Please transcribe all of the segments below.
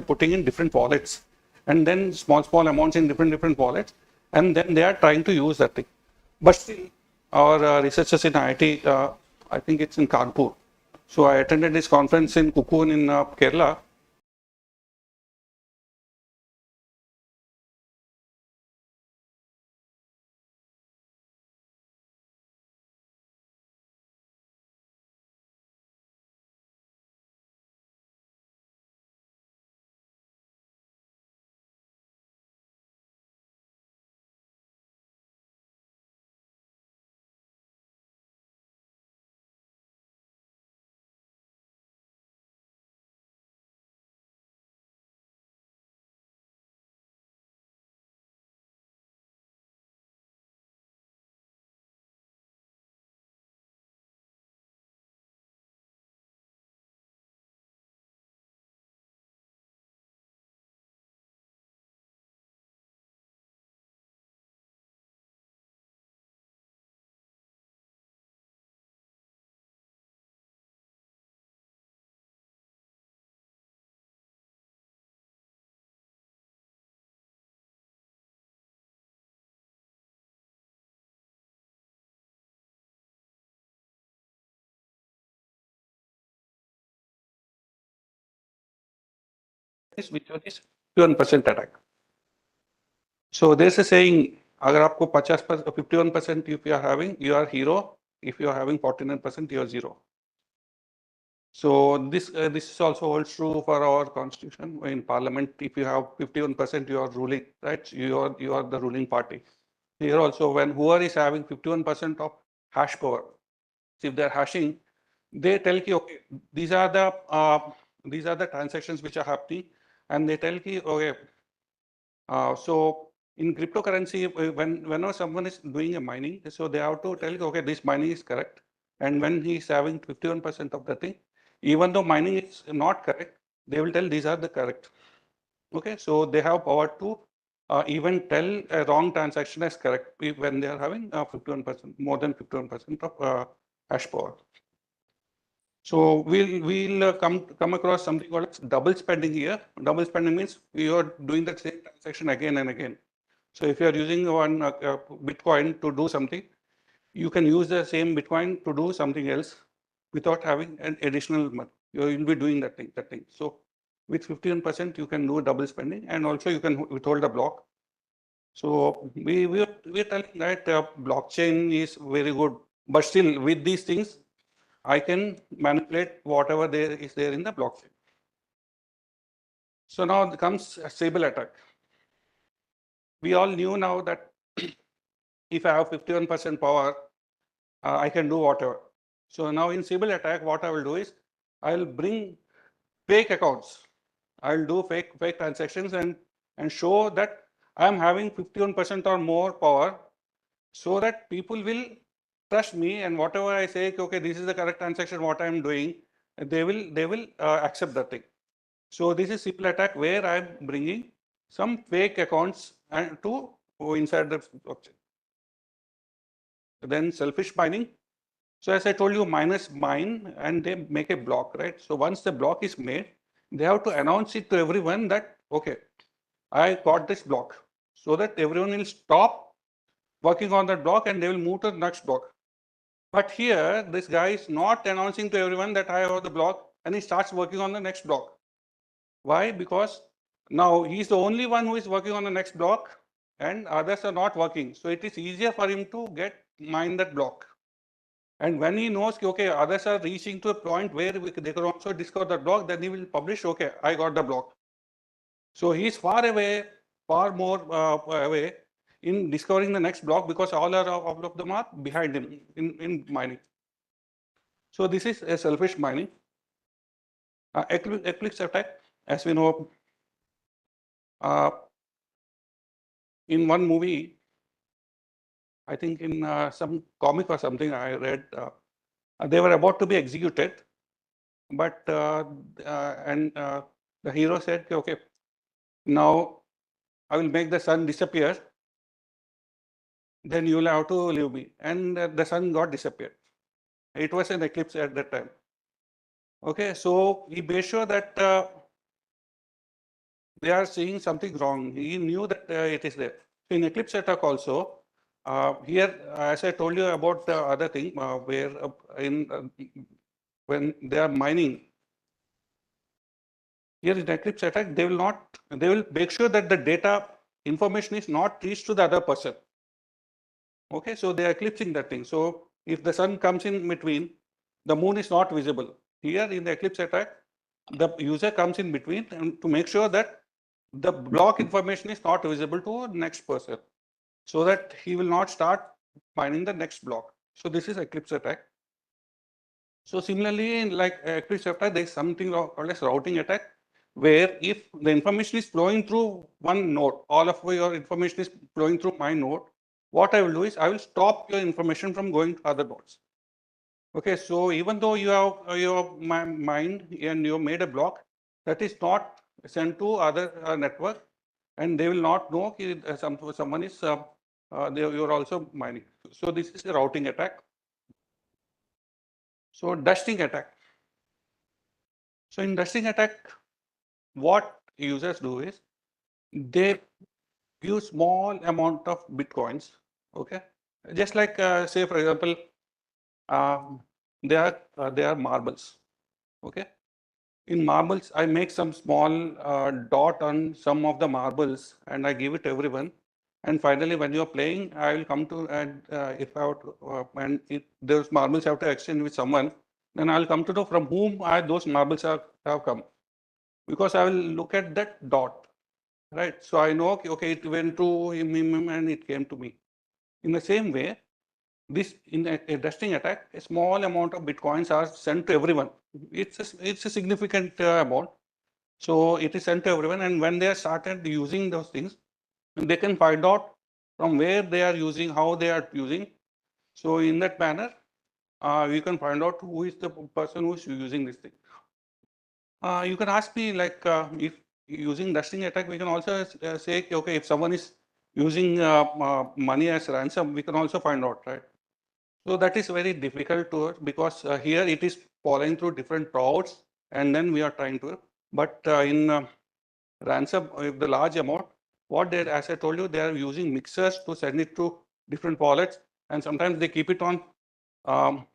putting in different wallets, and then small amounts in different wallets, and then they are trying to use that thing. But still, our researchers in IIT, I think it's in Kanpur. So I attended this conference in Cocoon in Kerala. Which one is 51% attack. So there's a saying, अगर आपको 50% 51% if you are having, you are hero. If you are having 49%, you are zero. So this is also holds true for our constitution. In parliament, if you have 51%, you are ruling, right? You are the ruling party. Here also, when whoever is having 51% of hash power, if they are hashing, they tell you, okay, these are the transactions which are happening, and they tell you, okay. So in cryptocurrency, whenever someone is doing a mining, so they have to tell you, okay, this mining is correct, and when he is having 51% of the thing, even though mining is not correct, they will tell these are the correct. Okay, so they have power to even tell a wrong transaction as correct when they are having 51%, more than 51% of hash power. So we'll come across something called as double spending here. Double spending means you are doing the same transaction again and again. So if you are using one Bitcoin to do something, you can use the same Bitcoin to do something else without having an additional money. You will be doing that thing. So with 51%, you can do double spending, and also you can withhold the block. So we're telling that blockchain is very good, but still with these things, I can manipulate whatever there is there in the blockchain. So now comes a Sable attack. We all knew now that if I have 51% power, I can do whatever. So now in Sable attack, what I will do is I'll bring fake accounts. I'll do fake transactions and show that I'm having 51% or more power, so that people will trust me, and whatever I say, okay, this is the correct transaction, what I'm doing, they will accept that thing. So this is simple attack where I'm bringing some fake accounts and to inside the blockchain. Then selfish mining. So as I told you, miners mine and they make a block, right? So once the block is made, they have to announce it to everyone that, okay, I got this block, so that everyone will stop working on that block and they will move to the next block. But here, this guy is not announcing to everyone that I have the block, and he starts working on the next block. Why? Because now he's the only one who is working on the next block and others are not working. So it is easier for him to mine that block. And when he knows, okay, others are reaching to a point where they can also discover the block, then he will publish, okay, I got the block. So he's far more away in discovering the next block, because all of them are behind him in mining. So this is a selfish mining. Eclipse attack, as we know, in one movie, I think in some comic or something I read, they were about to be executed, but the hero said, okay, now I will make the sun disappear, then you will have to leave me. And the sun got disappeared. It was an eclipse at that time. Okay, so he made sure that they are seeing something wrong. He knew that it is there. So in Eclipse attack also, here, as I told you about the other thing, where when they are mining, here in Eclipse attack, they will make sure that the data information is not reached to the other person. Okay, so they are eclipsing that thing. So if the sun comes in between, the moon is not visible. Here in the eclipse attack, the user comes in between and to make sure that the block information is not visible to the next person, so that he will not start finding the next block. So this is eclipse attack. So similarly, in like eclipse attack, there is something called as routing attack, where if the information is flowing through one node, all of your information is flowing through my node, what I will do is I will stop your information from going to other nodes. Okay, so even though you have your mind and you have made a block, that is not sent to other network, and they will not know someone is you are also mining. So this is a routing attack. So dusting attack. So in dusting attack, what users do is they use small amount of bitcoins. Okay, just like say for example, um, they are marbles. Okay, in marbles, I make some small dot on some of the marbles and I give it to everyone. And finally, when you're playing, I will come to, and if I would, and if those marbles have to exchange with someone, then I'll come to know from whom those marbles have come. Because I will look at that dot, right? So I know, okay, it went to him and it came to me. In the same way, this in a dusting attack, a small amount of bitcoins are sent to everyone. It's a significant amount. So it is sent to everyone, and when they are started using those things, they can find out from where they are using, how they are using. So in that manner, you can find out who is the person who is using this thing. You can ask me like if using dusting attack, we can also say okay, if someone is using money as ransom, we can also find out, right? So that is very difficult to because here it is following through different routes, and then we are trying to. But in ransom, if the large amount, what they, as I told you, they are using mixers to send it to different wallets, and sometimes they keep it on um,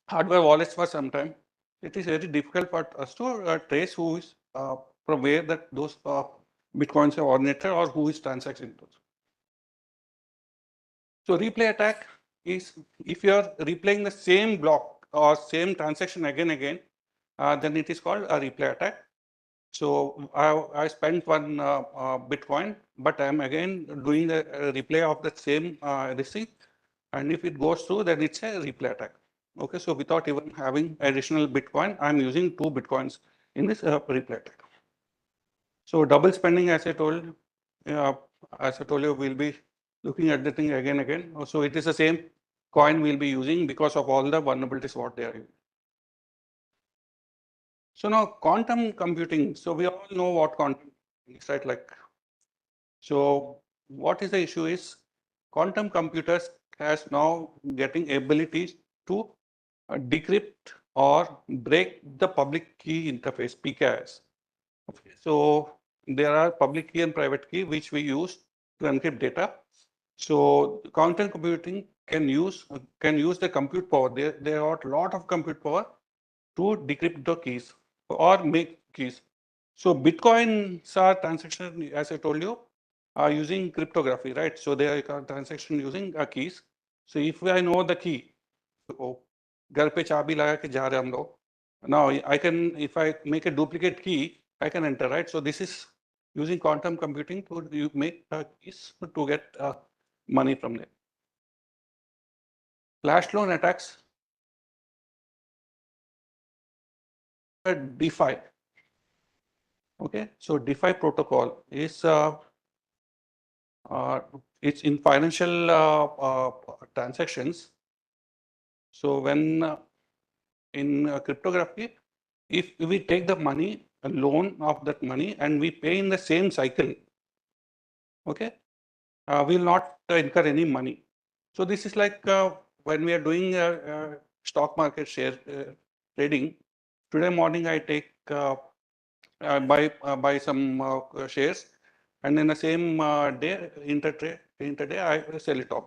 hardware wallets for some time. It is very difficult for us to trace who is from where that those bitcoins are originated or who is transacting those. So replay attack is if you are replaying the same block or same transaction again, then it is called a replay attack. So I spent one Bitcoin, but I'm again doing the replay of the same receipt. And if it goes through, then it's a replay attack. Okay, so without even having additional Bitcoin, I'm using 2 Bitcoins in this replay attack. So double spending, uh, as I told you, we'll be looking at the thing again. So it is the same coin we'll be using because of all the vulnerabilities what they are using. So now quantum computing. So we all know what quantum is, right? Like, so what is the issue is quantum computers has now getting abilities to decrypt or break the public key interface, PKIs. Okay. So there are public key and private key which we use to encrypt data. So quantum computing can use the compute power. There are a lot of compute power to decrypt the keys or make keys. So Bitcoins are transaction, as I told you, are using cryptography, right? So they are transaction using keys. So if I know the key, so घर पे चाबी लगा के जा रहे हम लोग. Now I can, if I make a duplicate key, I can enter, right? So this is using quantum computing to make keys to get money from there. Flash loan attacks, DeFi. Okay, so DeFi protocol is it's in financial transactions. So when in cryptography, if we take the money, a loan of that money, and we pay in the same cycle, okay, we will not incur any money. So this is like when we are doing stock market share trading. Today morning I take buy some shares, and in the same day, intraday, I sell it off.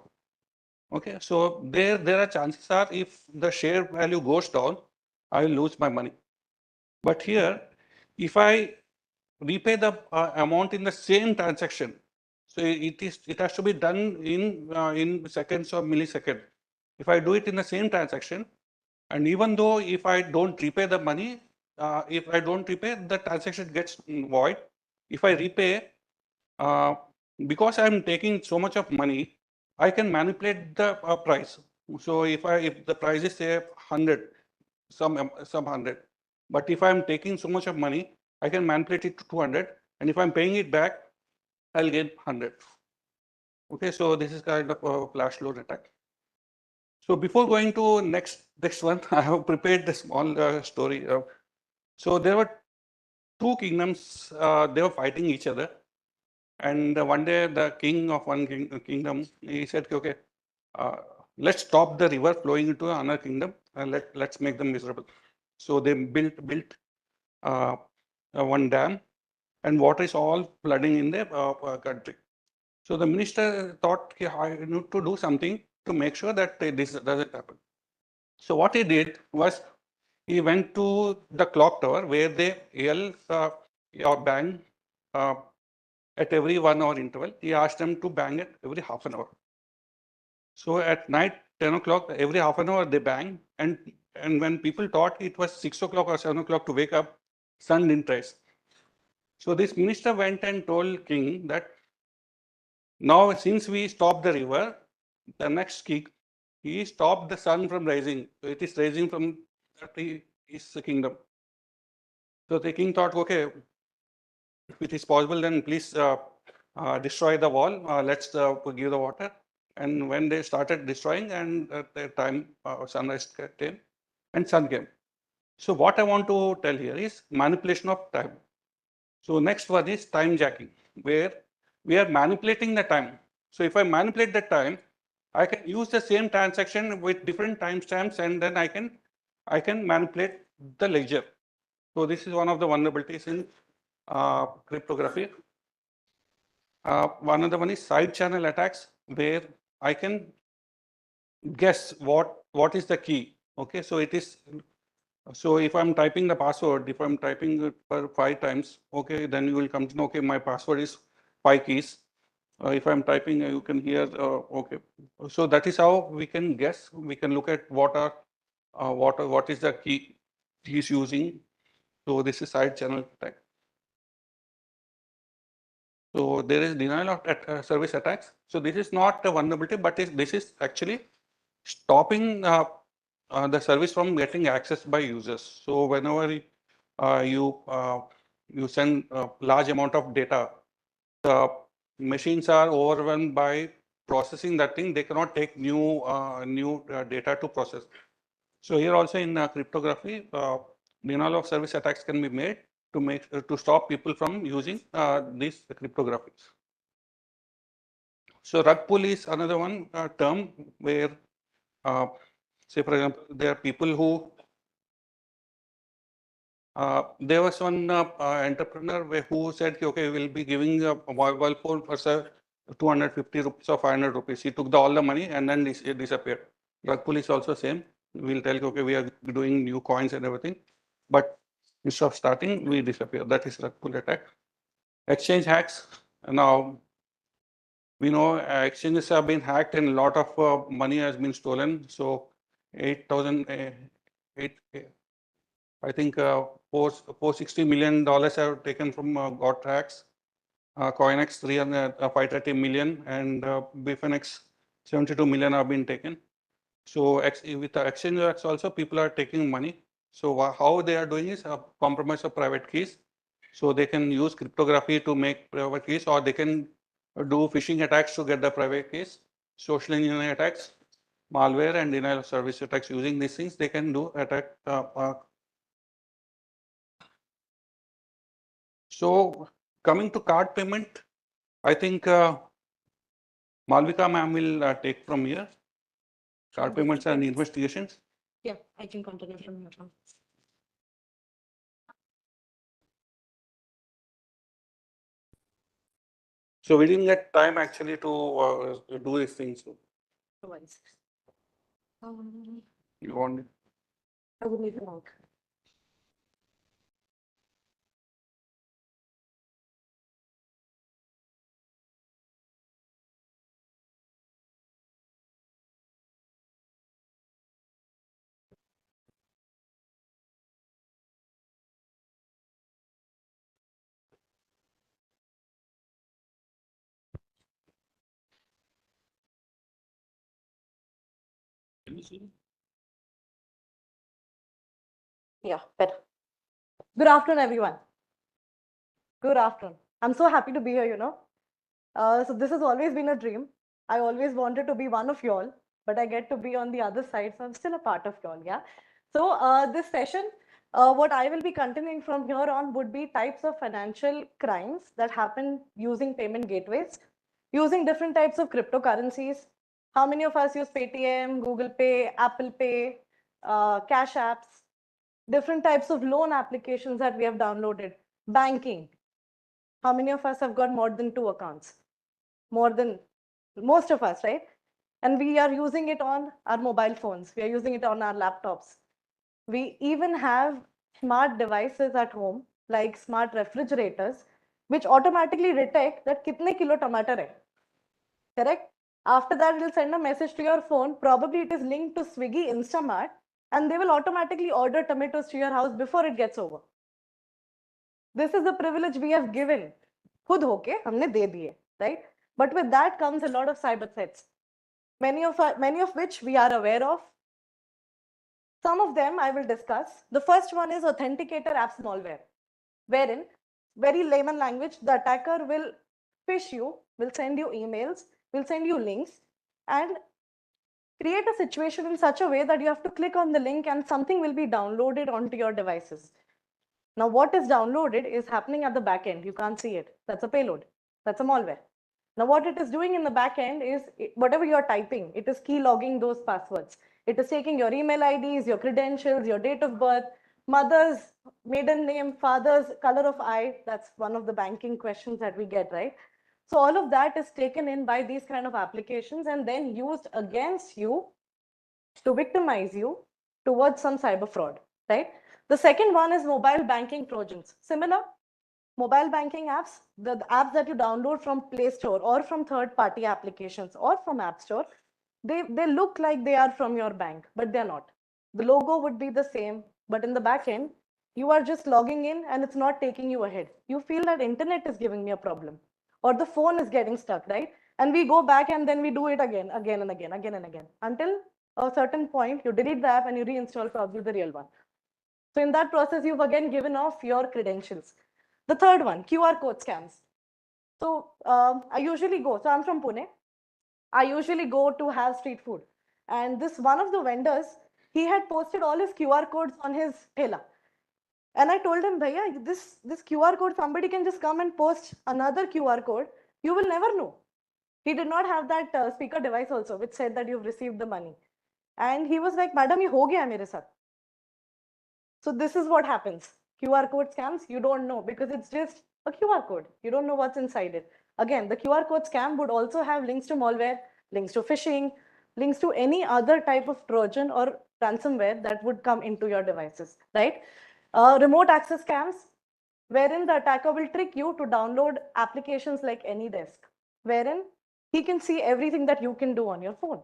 Okay, so there are chances are if the share value goes down, I will lose my money. But here, if I repay the amount in the same transaction, so it has to be done in seconds or milliseconds. If I do it in the same transaction, and even though if I don't repay the money, if I don't repay, the transaction gets void. If I repay, uh, because I'm taking so much of money, I can manipulate the price. So if the price is say 100, some 100, but if I'm taking so much of money, I can manipulate it to 200, and if I'm paying it back, I'll get 100. Okay, so this is kind of a flash load attack. So before going to next one, I have prepared the small story. So there were two kingdoms. They were fighting each other, and one day the king of one kingdom, he said, okay, let's stop the river flowing into another kingdom, and let's make them miserable. So they built one dam, and water is all flooding in the country. So the minister thought, okay, I need to do something to make sure that this doesn't happen. So what he did was he went to the clock tower where they yell or bang at every 1 hour interval. He asked them to bang it every half an hour. So at night, 10 o'clock, every half an hour they bang. And when people thought it was 6 o'clock or 7 o'clock to wake up, sun didn't rise. So this minister went and told king that now since we stopped the river, the next king, he stopped the sun from rising. So it is rising from his kingdom. So the king thought, okay, if it is possible, then please destroy the wall. Let's give the water. And when they started destroying, and the time sunrise came, and sun came. So what I want to tell here is manipulation of time. So next one is time jacking, where we are manipulating the time. So if I manipulate the time, I can use the same transaction with different timestamps, and then I can manipulate the ledger. So this is one of the vulnerabilities in cryptography. One other one is side channel attacks, where I can guess what is the key. Okay, so it is. So if I'm typing the password, if I'm typing it for 5 times, okay, then you will come to know, okay, my password is 5 keys. If I'm typing, you can hear, okay. So that is how we can guess. We can look at what is the key he's using. So this is side channel attack. So there is denial of service attacks. So this is not a vulnerability, but this is actually stopping the service from getting accessed by users. So whenever you send a large amount of data, the machines are overwhelmed by processing that thing. They cannot take new data to process. So here also in cryptography, denial of service attacks can be made to stop people from using these cryptographies. So rug pull is another one term where, say for example, there are people who there was one entrepreneur who said, okay, we'll be giving a mobile phone for 250 rupees or 500 rupees. He took all the money and then it disappeared. Rug pull is also same. We'll tell you, okay, we are doing new coins and everything, but instead of starting, we disappear. That is rug pull attack. Exchange hacks. Now, we know exchanges have been hacked and a lot of money has been stolen. So 8,000, I think $460 million have taken from got hacks. CoinX 530 million, and BFNX 72 million have been taken. So with the exchange hacks also, people are taking money. So how they are doing is compromise of private keys. So they can use cryptography to make private keys, or they can do phishing attacks to get the private keys, social engineering attacks, malware, and denial of service attacks. Using these things, they can do attack. So coming to card payment, I think Malvika ma'am will take from here. Card payments and investigations. Yeah, I can continue from here. So we didn't get time actually to do these things. You want? I would need to mark. Yeah, better. Good afternoon, everyone. Good afternoon. I'm so happy to be here, So this has always been a dream. I always wanted to be one of y'all, but I get to be on the other side, so I'm still a part of y'all, yeah? So this session, what I will be continuing from here on would be types of financial crimes that happen using payment gateways, using different types of cryptocurrencies. How many of us use Paytm, Google Pay, Apple Pay, Cash apps, different types of loan applications that we have downloaded, banking. How many of us have got more than 2 accounts? More than most of us, right? And we are using it on our mobile phones. We are using it on our laptops. We even have smart devices at home, like smart refrigerators, which automatically detect that kitne kilo tomato hai. Correct? After that, it will send a message to your phone. Probably it is linked to Swiggy, Instamart, and they will automatically order tomatoes to your house before it gets over. This is the privilege we have given. खुद होके हमने दे दिए, right? But with that comes a lot of cyber threats, many of which we are aware of. Some of them I will discuss. The first one is authenticator apps malware, wherein, very layman language, the attacker will phish you, will send you emails, will send you links, and create a situation in such a way that you have to click on the link and something will be downloaded onto your devices. Now, what is downloaded is happening at the back end. You can't see it. That's a payload. That's a malware. Now, what it is doing in the back end is whatever you're typing, it is key logging those passwords. It is taking your email IDs, your credentials, your date of birth, mother's maiden name, father's color of eye. That's one of the banking questions that we get, right? So all of that is taken in by these kind of applications and then used against you to victimize you towards some cyber fraud, right? The second one is mobile banking Trojans. Similar, mobile banking apps, the apps that you download from Play Store or from third-party applications or from App Store, they look like they are from your bank, but they're not. The logo would be the same, but in the back end, you are just logging in and it's not taking you ahead. You feel that internet is giving me a problem or the phone is getting stuck, right? And we go back and then we do it again and again, until a certain point, you delete the app and you reinstall probably the real one. So in that process, you've again given off your credentials. The third one, QR code scams. So I usually go, so I'm from Pune. I usually go to have street food. And this one of the vendors, he had posted all his QR codes on his thela. And I told him, Bhaiya, this QR code, somebody can just come and post another QR code. You will never know. He did not have that speaker device also, which said that you've received the money. And he was like, Madam, ye ho gaya mere saath. So this is what happens. QR code scams, you don't know because it's just a QR code. You don't know what's inside it. Again, the QR code scam would also have links to malware, links to phishing, links to any other type of Trojan or ransomware that would come into your devices, right? Remote access scams, wherein the attacker will trick you to download applications like AnyDesk, wherein he can see everything that you can do on your phone.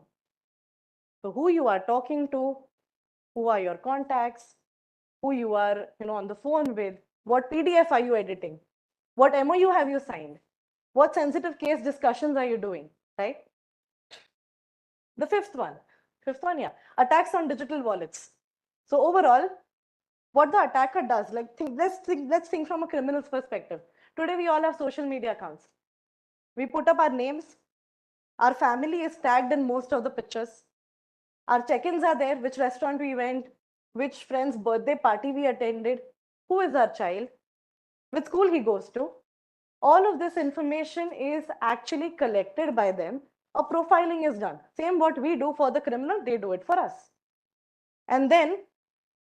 So who you are talking to, who are your contacts, who you are on the phone with, what PDF are you editing, what MOU have you signed, what sensitive case discussions are you doing, right? The fifth one, yeah, attacks on digital wallets. So overall, what the attacker does, let's think from a criminal's perspective. Today we all have social media accounts. We put up our names, our family is tagged in most of the pictures, our check-ins are there, which restaurant we went, which friend's birthday party we attended, who is our child, which school he goes to. All of this information is actually collected by them. A profiling is done. Same what we do for the criminal, they do it for us. And then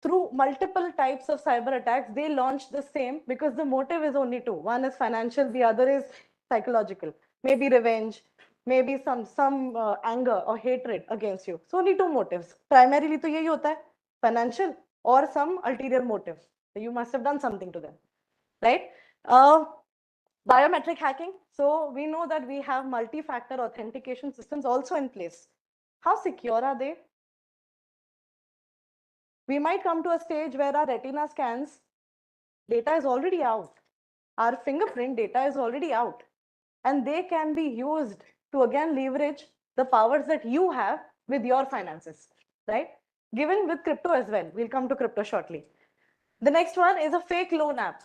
through multiple types of cyber attacks, they launch the same because the motive is only two. One is financial, the other is psychological. maybe revenge, maybe some anger or hatred against you. So only two motives. Primarily to yahi hota hai, financial or some ulterior motive. You must have done something to them, right? Biometric hacking. So we know that we have multi-factor authentication systems also in place. How secure are they? We might come to a stage where our retina scans data is already out. Our fingerprint data is already out. And they can be used to again leverage the powers that you have with your finances, right? Given with crypto as well. We'll come to crypto shortly. The next one is a fake loan app.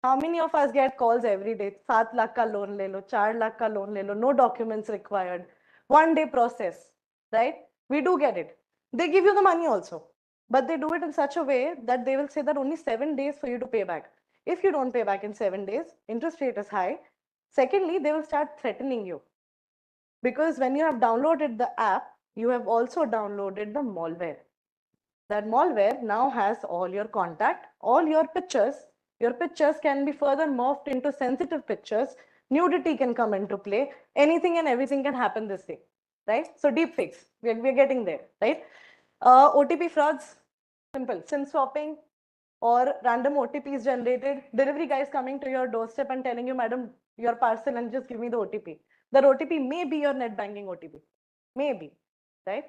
How many of us get calls every day? 7 lakh ka loan le lo, 4 lakh ka loan le lo, no documents required, 1 day process, right? We do get it. They give you the money also, but they do it in such a way that they will say that only 7 days for you to pay back. If you don't pay back in 7 days, interest rate is high. Secondly, they will start threatening you. Because when you have downloaded the app, you have also downloaded the malware. That malware now has all your contact, all your pictures. Your pictures can be further morphed into sensitive pictures. Nudity can come into play. Anything and everything can happen this way, right? So deep fakes, we're getting there, right? OTP frauds, simple. SIM swapping or random OTPs generated. Delivery guys coming to your doorstep and telling you, madam, your parcel and just give me the OTP. That OTP may be your net banking OTP, maybe, right?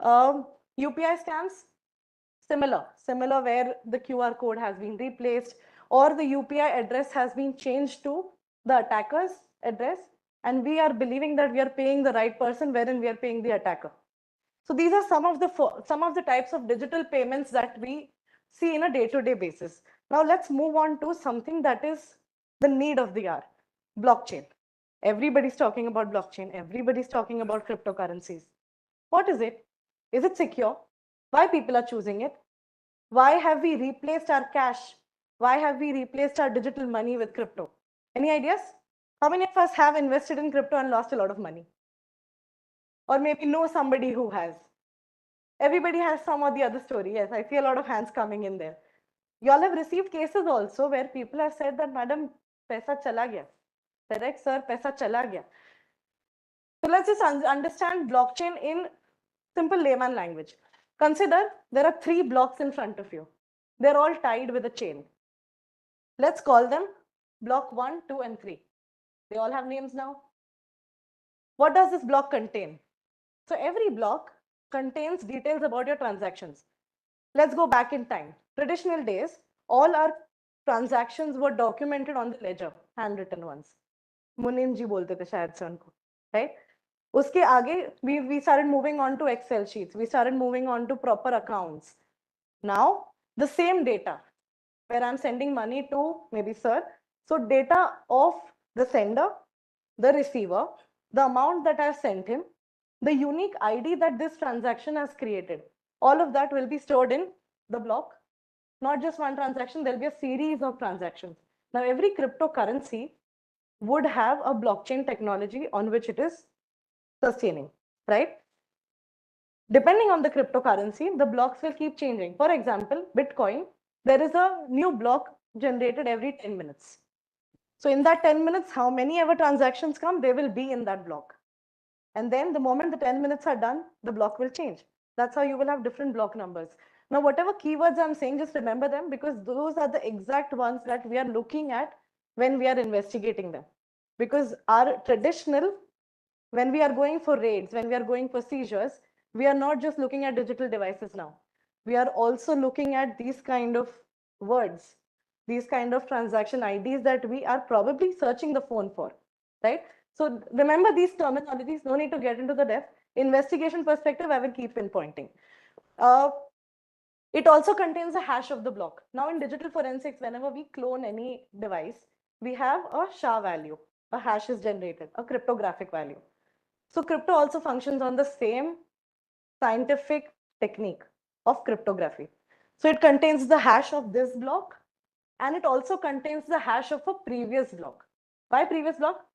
UPI scams, similar where the QR code has been replaced or the UPI address has been changed to the attacker's address, and we are believing that we are paying the right person wherein we are paying the attacker. So these are some of the types of digital payments that we see in a day-to-day basis. Now let's move on to something that is the need of the hour, blockchain. Everybody's talking about blockchain. Everybody's talking about cryptocurrencies. What is it? Is it secure? Why people are choosing it? Why have we replaced our cash? Why have we replaced our digital money with crypto? Any ideas? How many of us have invested in crypto and lost a lot of money? Or maybe know somebody who has. Everybody has some or the other story. Yes, I see a lot of hands coming in there. You all have received cases also where people have said that, madam, paisa chala gaya. Correct, sir, paisa chala gaya. So let's just understand blockchain in simple layman language. Consider there are 3 blocks in front of you. They're all tied with a chain. Let's call them block 1, 2, and 3. They all have names now. What does this block contain? So every block contains details about your transactions. Let's go back in time. Traditional days, all our transactions were documented on the ledger, handwritten ones. मुनीम जी बोलते थे शायद से उनको, right? उसके आगे we started moving on to Excel sheets. We started moving on to proper accounts. Now the same data where I'm sending money to maybe sir. So data of the sender, the receiver, the amount that I've sent him, the unique ID that this transaction has created. All of that will be stored in the block. Not just one transaction, there'll be a series of transactions. Now every cryptocurrency would have a blockchain technology on which it is sustaining, right? Depending on the cryptocurrency, the blocks will keep changing. For example, Bitcoin, there is a new block generated every 10 minutes. So in that 10 minutes, how many ever transactions come, they will be in that block. And then the moment the 10 minutes are done, the block will change. That's how you will have different block numbers. Now, whatever keywords I'm saying, just remember them because those are the exact ones that we are looking at when we are investigating them. Because our traditional, when we are going for raids, when we are going for seizures, we are not just looking at digital devices now. We are also looking at these kind of words, these kind of transaction IDs that we are probably searching the phone for, right? So remember these terminologies, no need to get into the depth. Investigation perspective, I will keep pinpointing. It also contains a hash of the block. Now in digital forensics, whenever we clone any device, we have a SHA value, a hash is generated, a cryptographic value. So crypto also functions on the same scientific technique of cryptography. So it contains the hash of this block and it also contains the hash of a previous block. Why previous block?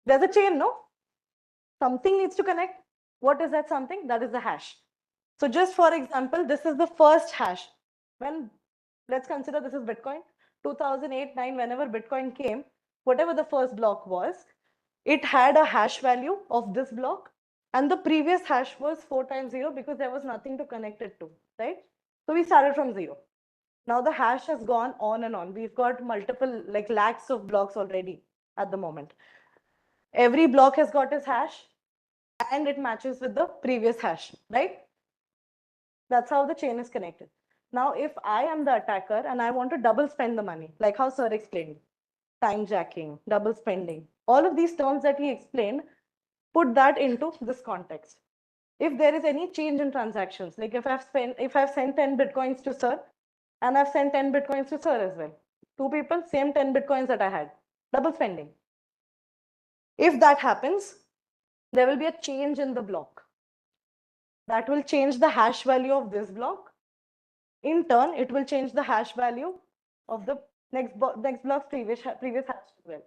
There's a chain, no? Something needs to connect. What is that something? That is the hash. So just for example, this is the first hash. When, let's consider this is Bitcoin. 2008-9, whenever Bitcoin came, whatever the first block was, it had a hash value of this block, and the previous hash was 4 times 0 because there was nothing to connect it to, right? So we started from 0. Now the hash has gone on and on. We've got multiple, like lakhs of blocks already at the moment. Every block has got its hash and it matches with the previous hash, right? That's how the chain is connected. Now, if I am the attacker and I want to double spend the money, like how Sir explained, time jacking, double spending, all of these terms that he explained, put that into this context. If there is any change in transactions, like if I've sent 10 bitcoins to Sir and I've sent 10 bitcoins to Sir as well, two people, same 10 bitcoins that I had, double spending. If that happens, there will be a change in the block. That will change the hash value of this block. In turn, it will change the hash value of the next block's previous hash as well,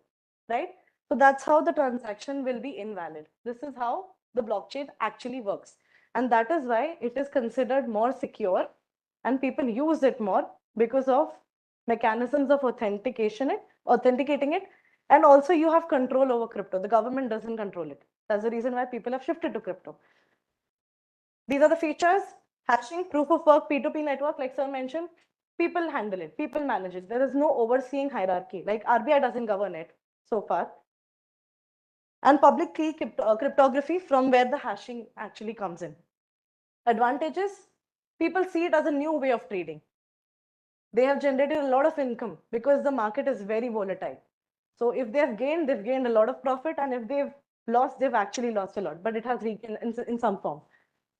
right? So that's how the transaction will be invalid. This is how the blockchain actually works. And that is why it is considered more secure and people use it more because of mechanisms of authenticating it. And also you have control over crypto. The government doesn't control it. That's the reason why people have shifted to crypto. These are the features. Hashing, proof of work, P2P network, like Sir mentioned, people handle it, people manage it. There is no overseeing hierarchy, like RBI doesn't govern it so far. And public key cryptography, from where the hashing actually comes in. Advantages, people see it as a new way of trading. They have generated a lot of income because the market is very volatile. So if they've gained a lot of profit, and if they've lost, they've actually lost a lot, but it has regained in some form.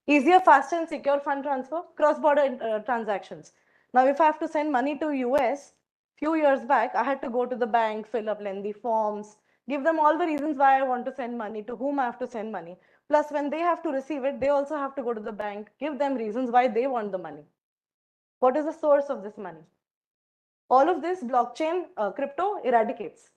Easier, faster, and secure fund transfer, cross-border transactions. Now, if I have to send money to US, few years back, I had to go to the bank, fill up lengthy forms, give them all the reasons why I want to send money, to whom I have to send money. Plus, when they have to receive it, they also have to go to the bank, give them reasons why they want the money. What is the source of this money? All of this blockchain crypto eradicates.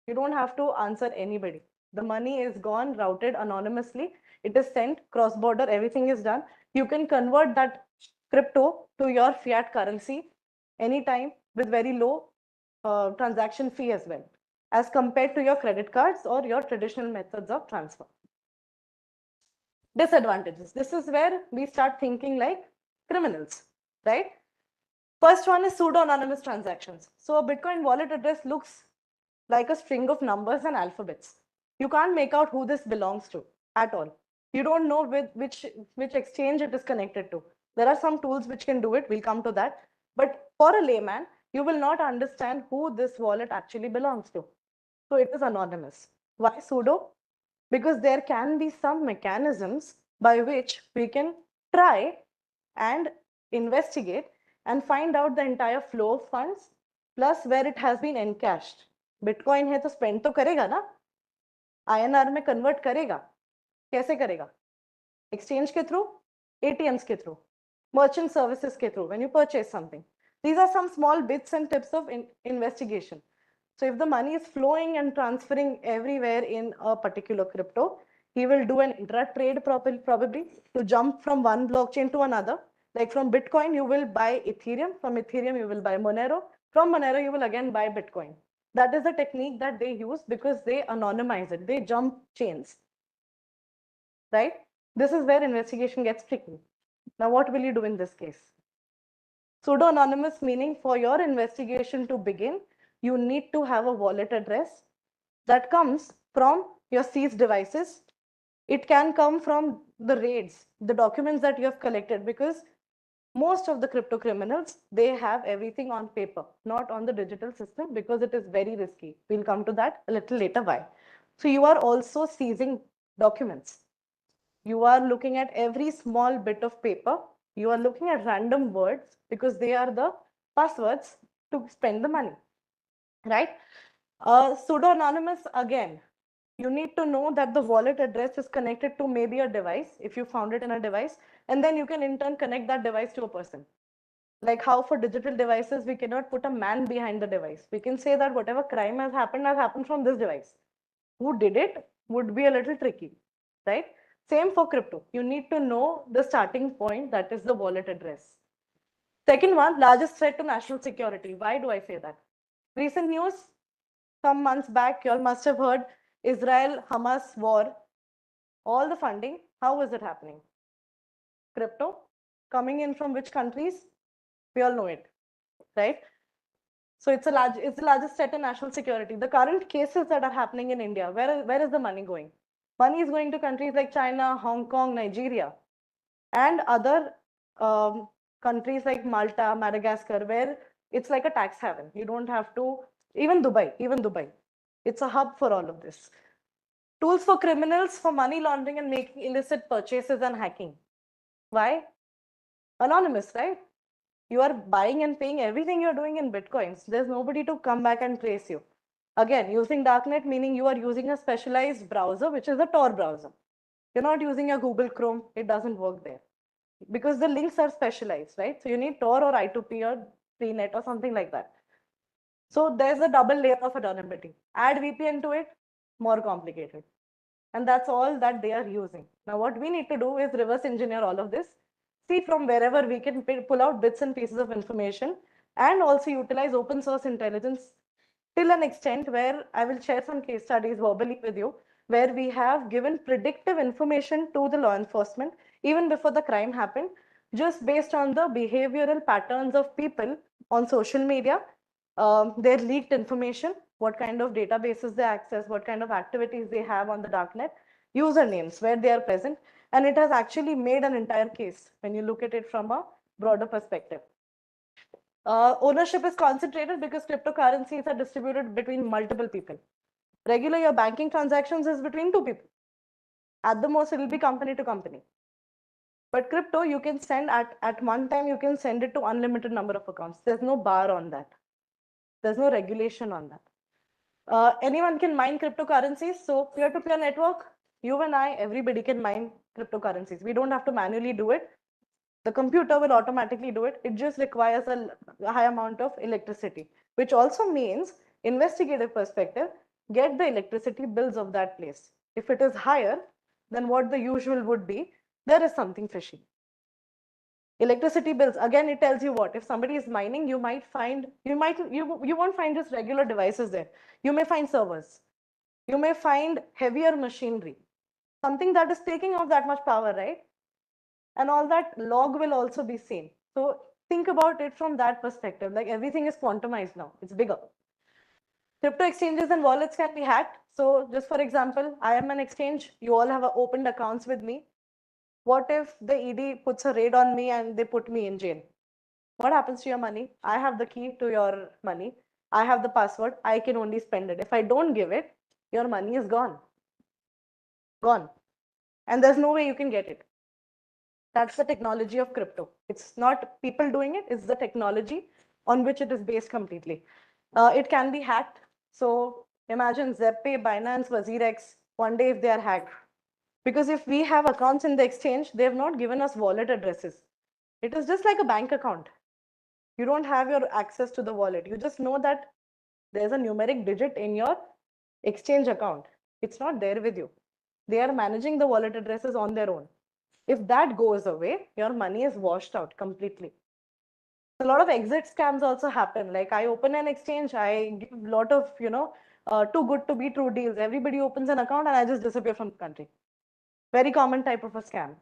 You don't have to answer anybody. The money is gone, routed anonymously. It is sent cross-border, everything is done. You can convert that crypto to your fiat currency anytime with very low transaction fee as well, as compared to your credit cards or your traditional methods of transfer. Disadvantages. This is where we start thinking like criminals, right? First one is pseudo-anonymous transactions. So a Bitcoin wallet address looks like a string of numbers and alphabets. You can't make out who this belongs to at all. You don't know which exchange it is connected to. There are some tools which can do it. We'll come to that. But for a layman, you will not understand who this wallet actually belongs to. So it is anonymous. Why pseudo? Because there can be some mechanisms by which we can try and investigate and find out the entire flow of funds plus where it has been encashed. Bitcoin है तो spend तो करेगा ना, INR में convert करेगा, कैसे करेगा? Exchange के through, ATMs के through, merchant services के through, when you purchase something. These are some small bits and tips of investigation. So if the money is flowing and transferring everywhere in a particular crypto, he will do an intra-trade probably to jump from one blockchain to another. Like from Bitcoin, you will buy Ethereum. From Ethereum, you will buy Monero. From Monero, you will again buy Bitcoin. That is the technique that they use because they anonymize it. They jump chains, right? This is where investigation gets tricky. Now, what will you do in this case? Pseudo-anonymous meaning for your investigation to begin, you need to have a wallet address that comes from your seized devices. It can come from the raids, the documents that you have collected, because most of the crypto criminals, they have everything on paper, not on the digital system, because it is very risky. We'll come to that a little later why. So you are also seizing documents. You are looking at every small bit of paper. You are looking at random words because they are the passwords to spend the money, right? Pseudo-anonymous, again, you need to know that the wallet address is connected to maybe a device, if you found it in a device, and then you can in turn connect that device to a person. Like how for digital devices, we cannot put a man behind the device. We can say that whatever crime has happened from this device. Who did it would be a little tricky, right? Same for crypto. You need to know the starting point, that is the wallet address. Second one, largest threat to national security. Why do I say that? Recent news, some months back, you all must have heard Israel-Hamas war, all the funding, how is it happening? Crypto coming in from which countries? We all know it, right? So it's the largest threat to national security. The current cases that are happening in India, where is the money going? Money is going to countries like China, Hong Kong, Nigeria, and other countries like Malta, Madagascar, where it's like a tax haven. You don't have to, even Dubai. It's a hub for all of this. Tools for criminals for money laundering and making illicit purchases and hacking. Why? Anonymous, right? You are buying and paying everything you're doing in Bitcoins. There's nobody to come back and trace you. Again, using darknet, meaning you are using a specialized browser, which is a Tor browser. You're not using a Google Chrome. It doesn't work there because the links are specialized, right? So you need Tor or I2P or Freenet or something like that. So there's a double layer of anonymity. Add VPN to it, more complicated. And that's all that they are using. Now, what we need to do is reverse engineer all of this, see from wherever we can pull out bits and pieces of information, and also utilize open source intelligence till an extent where I will share some case studies verbally with you, where we have given predictive information to the law enforcement even before the crime happened, just based on the behavioral patterns of people on social media, their leaked information, what kind of databases they access, what kind of activities they have on the darknet, usernames, where they are present. And it has actually made an entire case when you look at it from a broader perspective. Ownership is concentrated because cryptocurrencies are distributed between multiple people. Regular, your banking transactions is between two people. At the most, it will be company to company. But crypto, you can send at one time, you can send it to unlimited number of accounts. There's no bar on that. There's no regulation on that. Anyone can mine cryptocurrencies. So peer-to-peer network, you and I, everybody can mine cryptocurrencies. We don't have to manually do it. The computer will automatically do it. It just requires a high amount of electricity, which also means investigative perspective, get the electricity bills of that place. If it is higher than what the usual would be, there is something fishy. Electricity bills, again, it tells you what, if somebody is mining, you won't find just regular devices there. You may find servers. You may find heavier machinery, something that is taking off that much power, right? And all that log will also be seen. So think about it from that perspective. Like everything is quantumized now. It's bigger. Crypto exchanges and wallets can be hacked. So just for example, I am an exchange. You all have opened accounts with me. What if the ED puts a raid on me and they put me in jail? What happens to your money? I have the key to your money. I have the password. I can only spend it. If I don't give it, your money is gone. Gone. And there's no way you can get it. That's the technology of crypto. It's not people doing it, it's the technology on which it is based completely. It can be hacked. So imagine ZepPay, Binance, WazirX, one day if they are hacked. Because if we have accounts in the exchange, they have not given us wallet addresses. It is just like a bank account. You don't have your access to the wallet. You just know that there's a numeric digit in your exchange account. It's not there with you. They are managing the wallet addresses on their own. If that goes away, your money is washed out completely. A lot of exit scams also happen. Like I open an exchange, I give a lot of, too good to be true deals. Everybody opens an account and I just disappear from the country. Very common type of a scam.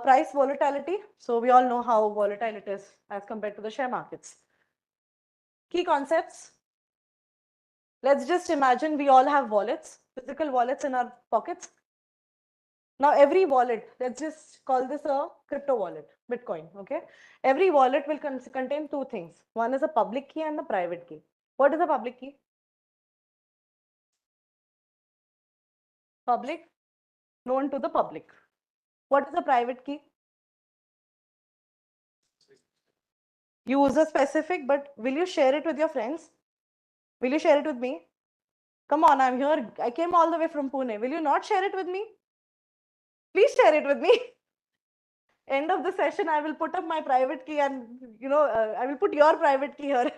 Price volatility. So we all know how volatile it is as compared to the share markets. Key concepts. Let's just imagine we all have wallets, physical wallets in our pockets. Now, every wallet, let's just call this a crypto wallet, Bitcoin, okay? Every wallet will contain two things. One is a public key and a private key. What is a public key? Public, known to the public. What is a private key? User specific, but will you share it with your friends? Will you share it with me? Come on, I'm here. I came all the way from Pune. Will you not share it with me? Please share it with me. End of the session, I will put up my private key and, I will put your private key here.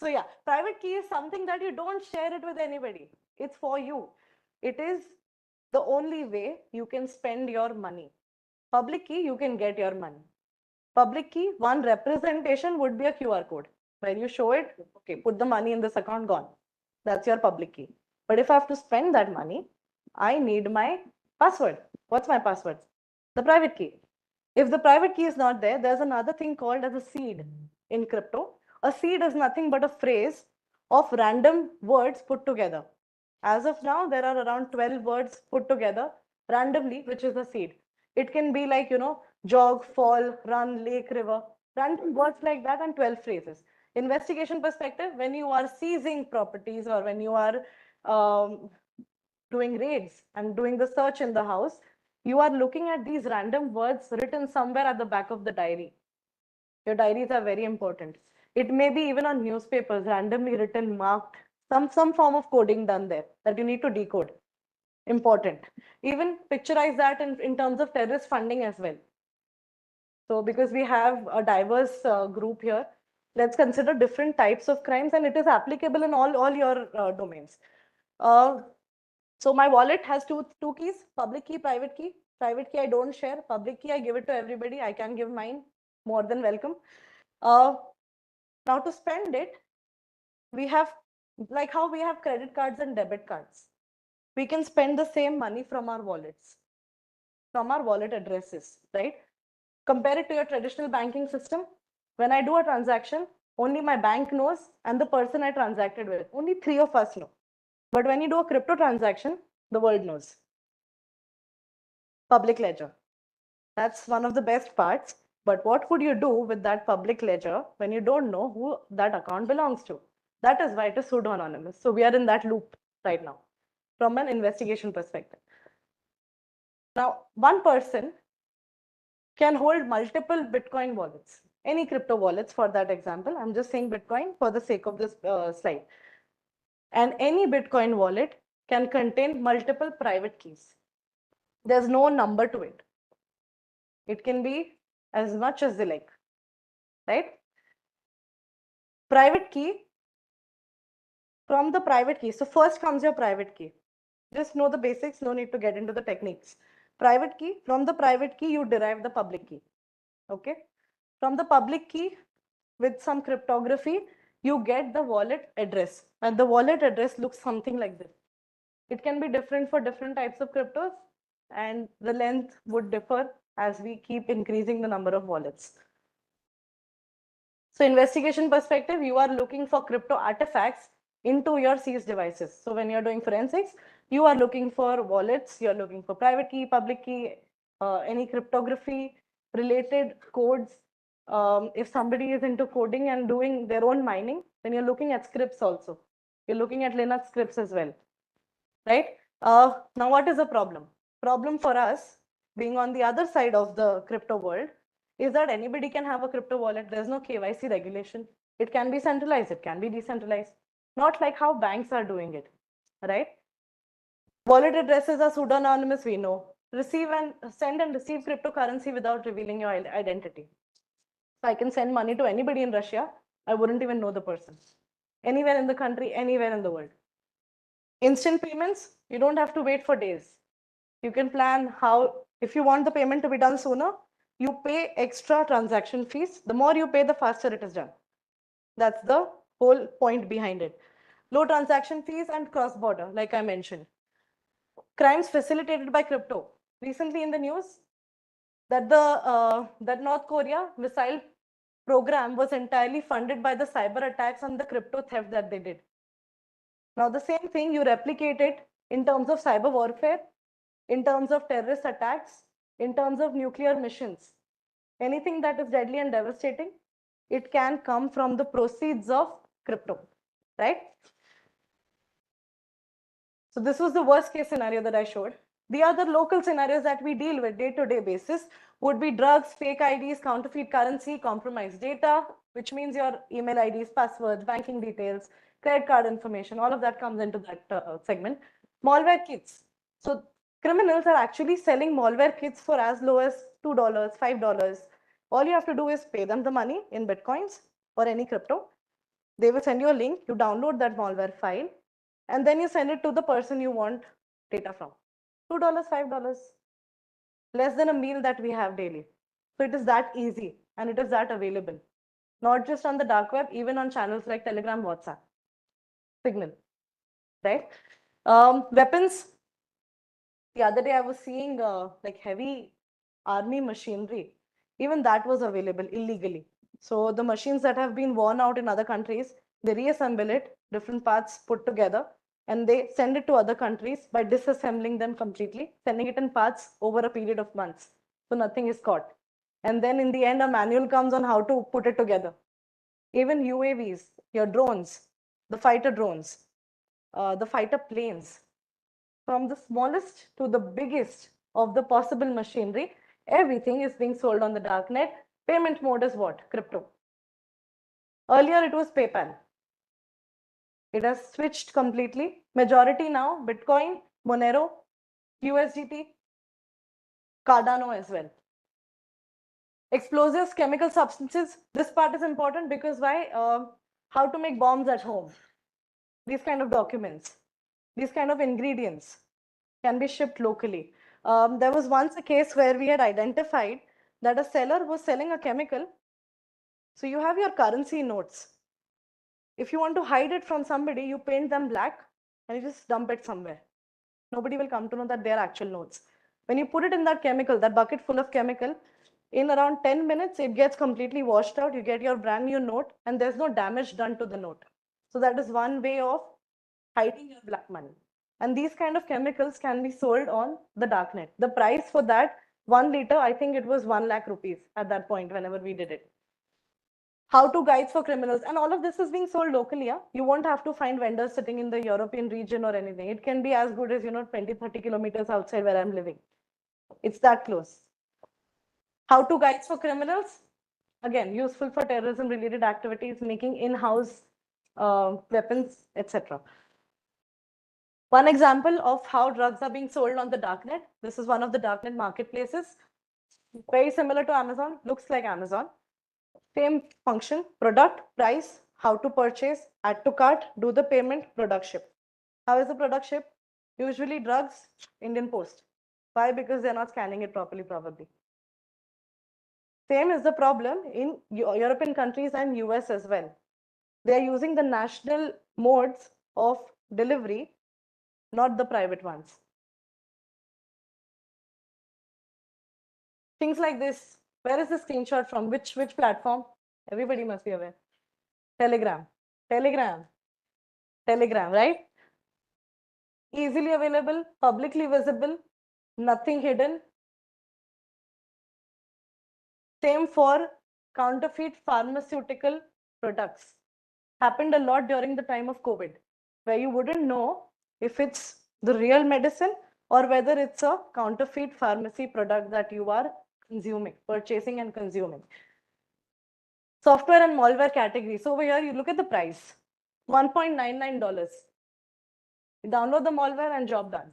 So yeah, private key is something that you don't share it with anybody. It's for you. It is the only way you can spend your money. Public key, you can get your money. Public key, one representation would be a QR code. When you show it, okay, put the money in this account, gone. That's your public key. But if I have to spend that money, I need my password. What's my password? The private key. If the private key is not there, there's another thing called as a seed in crypto. A seed is nothing but a phrase of random words put together. As of now, there are around 12 words put together randomly, which is a seed. It can be like, jog, fall, run, lake, river, random words like that, and 12 phrases. Investigation perspective, when you are seizing properties or when you are doing raids and doing the search in the house, you are looking at these random words written somewhere at the back of the diary. Your diaries are very important. It may be even on newspapers, randomly written, marked, some form of coding done there that you need to decode. Important. Even picturize that in terms of terrorist funding as well. So because we have a diverse group here, let's consider different types of crimes, and it is applicable in all your domains. So my wallet has two keys, public key, private key. Private key I don't share, public key I give it to everybody. I can give mine, more than welcome. Now to spend it, we have, like how we have credit cards and debit cards. We can spend the same money from our wallets, from our wallet addresses, right? Compare it to your traditional banking system. When I do a transaction, only my bank knows and the person I transacted with. Only three of us know. But when you do a crypto transaction, the world knows. Public ledger. That's one of the best parts. But what would you do with that public ledger when you don't know who that account belongs to? That is why it is pseudo-anonymous. So we are in that loop right now from an investigation perspective. Now, one person can hold multiple Bitcoin wallets, any crypto wallets for that example. I'm just saying Bitcoin for the sake of this slide. And any Bitcoin wallet can contain multiple private keys. There's no number to it. It can be as much as they like, right? Private key, from the private key. So first comes your private key. Just know the basics, no need to get into the techniques. Private key, from the private key, you derive the public key. Okay. From the public key, with some cryptography, you get the wallet address. And the wallet address looks something like this. It can be different for different types of cryptos, and the length would differ as we keep increasing the number of wallets. So investigation perspective, you are looking for crypto artifacts into your seized devices. So when you're doing forensics, you are looking for wallets, you're looking for private key, public key, any cryptography related codes. If somebody is into coding and doing their own mining, then you're looking at scripts also. You're looking at Linux scripts as well, right? Now what is the problem? Problem for us, being on the other side of the crypto world, is that anybody can have a crypto wallet. There's no KYC regulation. It can be centralized, it can be decentralized. Not like how banks are doing it, right? Wallet addresses are pseudo-anonymous, we know. Receive and send and receive cryptocurrency without revealing your identity. So I can send money to anybody in Russia. I wouldn't even know the person. Anywhere in the country, anywhere in the world. Instant payments, you don't have to wait for days. You can plan how, if you want the payment to be done sooner, you pay extra transaction fees. The more you pay, the faster it is done. That's the whole point behind it. Low transaction fees and cross-border, like I mentioned. Crimes facilitated by crypto. Recently in the news, that that North Korea missile program was entirely funded by the cyber attacks and the crypto theft that they did. Now the same thing, you replicate it in terms of cyber warfare, in terms of terrorist attacks, in terms of nuclear missions. Anything that is deadly and devastating, it can come from the proceeds of crypto, right? So this was the worst case scenario that I showed. The other local scenarios that we deal with day-to-day basis would be drugs, fake IDs, counterfeit currency, compromised data, which means your email IDs, passwords, banking details, credit card information, all of that comes into that segment. Malware kits. So criminals are actually selling malware kits for as low as $2, $5. All you have to do is pay them the money in Bitcoins or any crypto. They will send you a link, you download that malware file, and then you send it to the person you want data from. $2, $5, less than a meal that we have daily. So it is that easy and it is that available. Not just on the dark web, even on channels like Telegram, WhatsApp, Signal, right? Weapons. The other day I was seeing like heavy army machinery. Even that was available illegally. So the machines that have been worn out in other countries, they reassemble it, different parts put together, and they send it to other countries by disassembling them completely, sending it in parts over a period of months. So nothing is caught. And then in the end, a manual comes on how to put it together. Even UAVs, your drones, the fighter drones, the fighter planes, from the smallest to the biggest of the possible machinery, everything is being sold on the darknet. Payment mode is what? Crypto. Earlier it was PayPal. It has switched completely. Majority now, Bitcoin, Monero, USDT, Cardano as well. Explosives, chemical substances. This part is important because why? How to make bombs at home. These kind of documents, these kind of ingredients can be shipped locally. There was once a case where we had identified that a seller was selling a chemical. So you have your currency notes. If you want to hide it from somebody, you paint them black and you just dump it somewhere. Nobody will come to know that they're actual notes. When you put it in that chemical, that bucket full of chemical, in around 10 minutes, it gets completely washed out. You get your brand new note and there's no damage done to the note. So that is one way of hiding your black money. And these kind of chemicals can be sold on the darknet. The price for that 1 liter, I think it was 1 lakh rupees at that point whenever we did it. How-to guides for criminals, and all of this is being sold locally. Yeah? You won't have to find vendors sitting in the European region or anything. It can be as good as 20-30 kilometers outside where I'm living. It's that close. How-to guides for criminals, again, useful for terrorism related activities, making in-house weapons, etc. One example of how drugs are being sold on the darknet. This is one of the darknet marketplaces. Very similar to Amazon, looks like Amazon. Same function, product, price, how to purchase, add to cart, do the payment, product ship. How is the product ship? Usually drugs, Indian Post. Why? Because they're not scanning it properly, probably. Same is the problem in European countries and US as well. They are using the national modes of delivery, not the private ones. Things like this. Where is the screenshot from? Which platform? Everybody must be aware. Telegram. Telegram. Telegram, right? Easily available, publicly visible, nothing hidden. Same for counterfeit pharmaceutical products. Happened a lot during the time of COVID, where you wouldn't know if it's the real medicine or whether it's a counterfeit pharmacy product that you are consuming, purchasing and consuming. Software and malware category. So over here, you look at the price, $1.99. You download the malware and job done.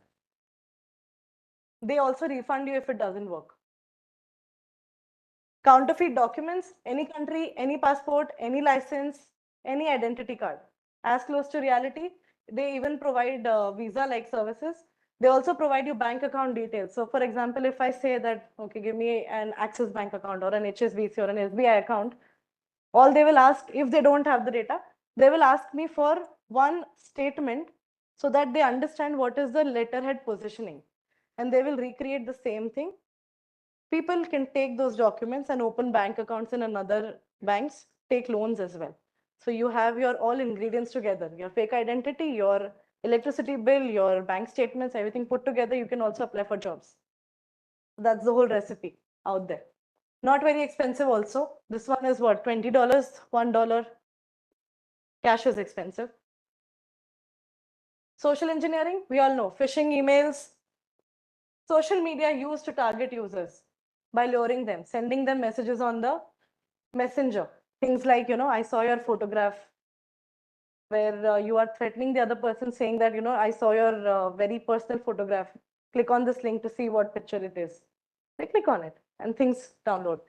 They also refund you if it doesn't work. Counterfeit documents, any country, any passport, any license, any identity card. As close to reality, they even provide visa-like services. They also provide you bank account details. So for example, if I say that, okay, give me an Axis Bank account or an HSBC or an SBI account, all they will ask, if they don't have the data, they will ask me for one statement so that they understand what is the letterhead positioning. And they will recreate the same thing. People can take those documents and open bank accounts in another banks, take loans as well. So you have your all ingredients together, your fake identity, your electricity bill, your bank statements, everything put together, you can also apply for jobs. That's the whole recipe out there. Not very expensive also. This one is what, $20, $1. Cash is expensive. Social engineering, we all know, phishing emails, social media used to target users by luring them, sending them messages on the messenger. Things like, I saw your photograph, where you are threatening the other person saying that, I saw your very personal photograph. Click on this link to see what picture it is. They click on it and things download.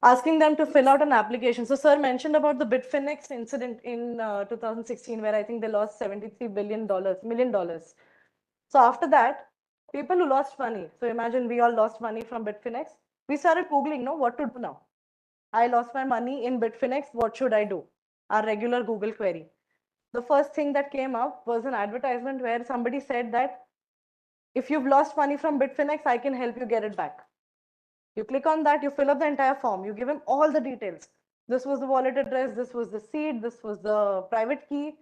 Asking them to fill out an application. So sir mentioned about the Bitfinex incident in 2016, where I think they lost $73 million. So after that, people who lost money, so imagine we all lost money from Bitfinex, we started Googling, what to do now? I lost my money in Bitfinex, what should I do? Our regular Google query. the first thing that came up was an advertisement where somebody said that if you've lost money from Bitfinex, I can help you get it back. You click on that, you fill up the entire form, you give him all the details. This was the wallet address, this was the seed, this was the private key.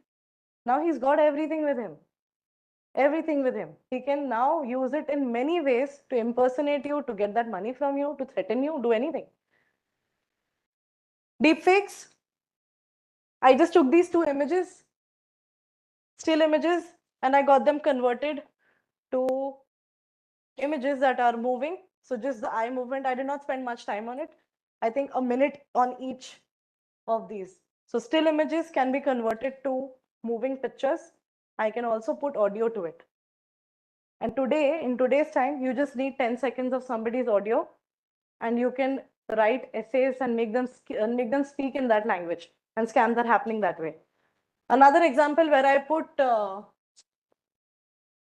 Now he's got everything with him. Everything with him. He can now use it in many ways to impersonate you, to get that money from you, to threaten you, do anything. Deepfakes. I just took these two images, still images, and I got them converted to images that are moving. So just the eye movement, I did not spend much time on it. I think a minute on each of these. So still images can be converted to moving pictures. I can also put audio to it. And today, in today's time, you just need 10 seconds of somebody's audio and you can write essays and make them speak in that language, and scams are happening that way. Another example where I put the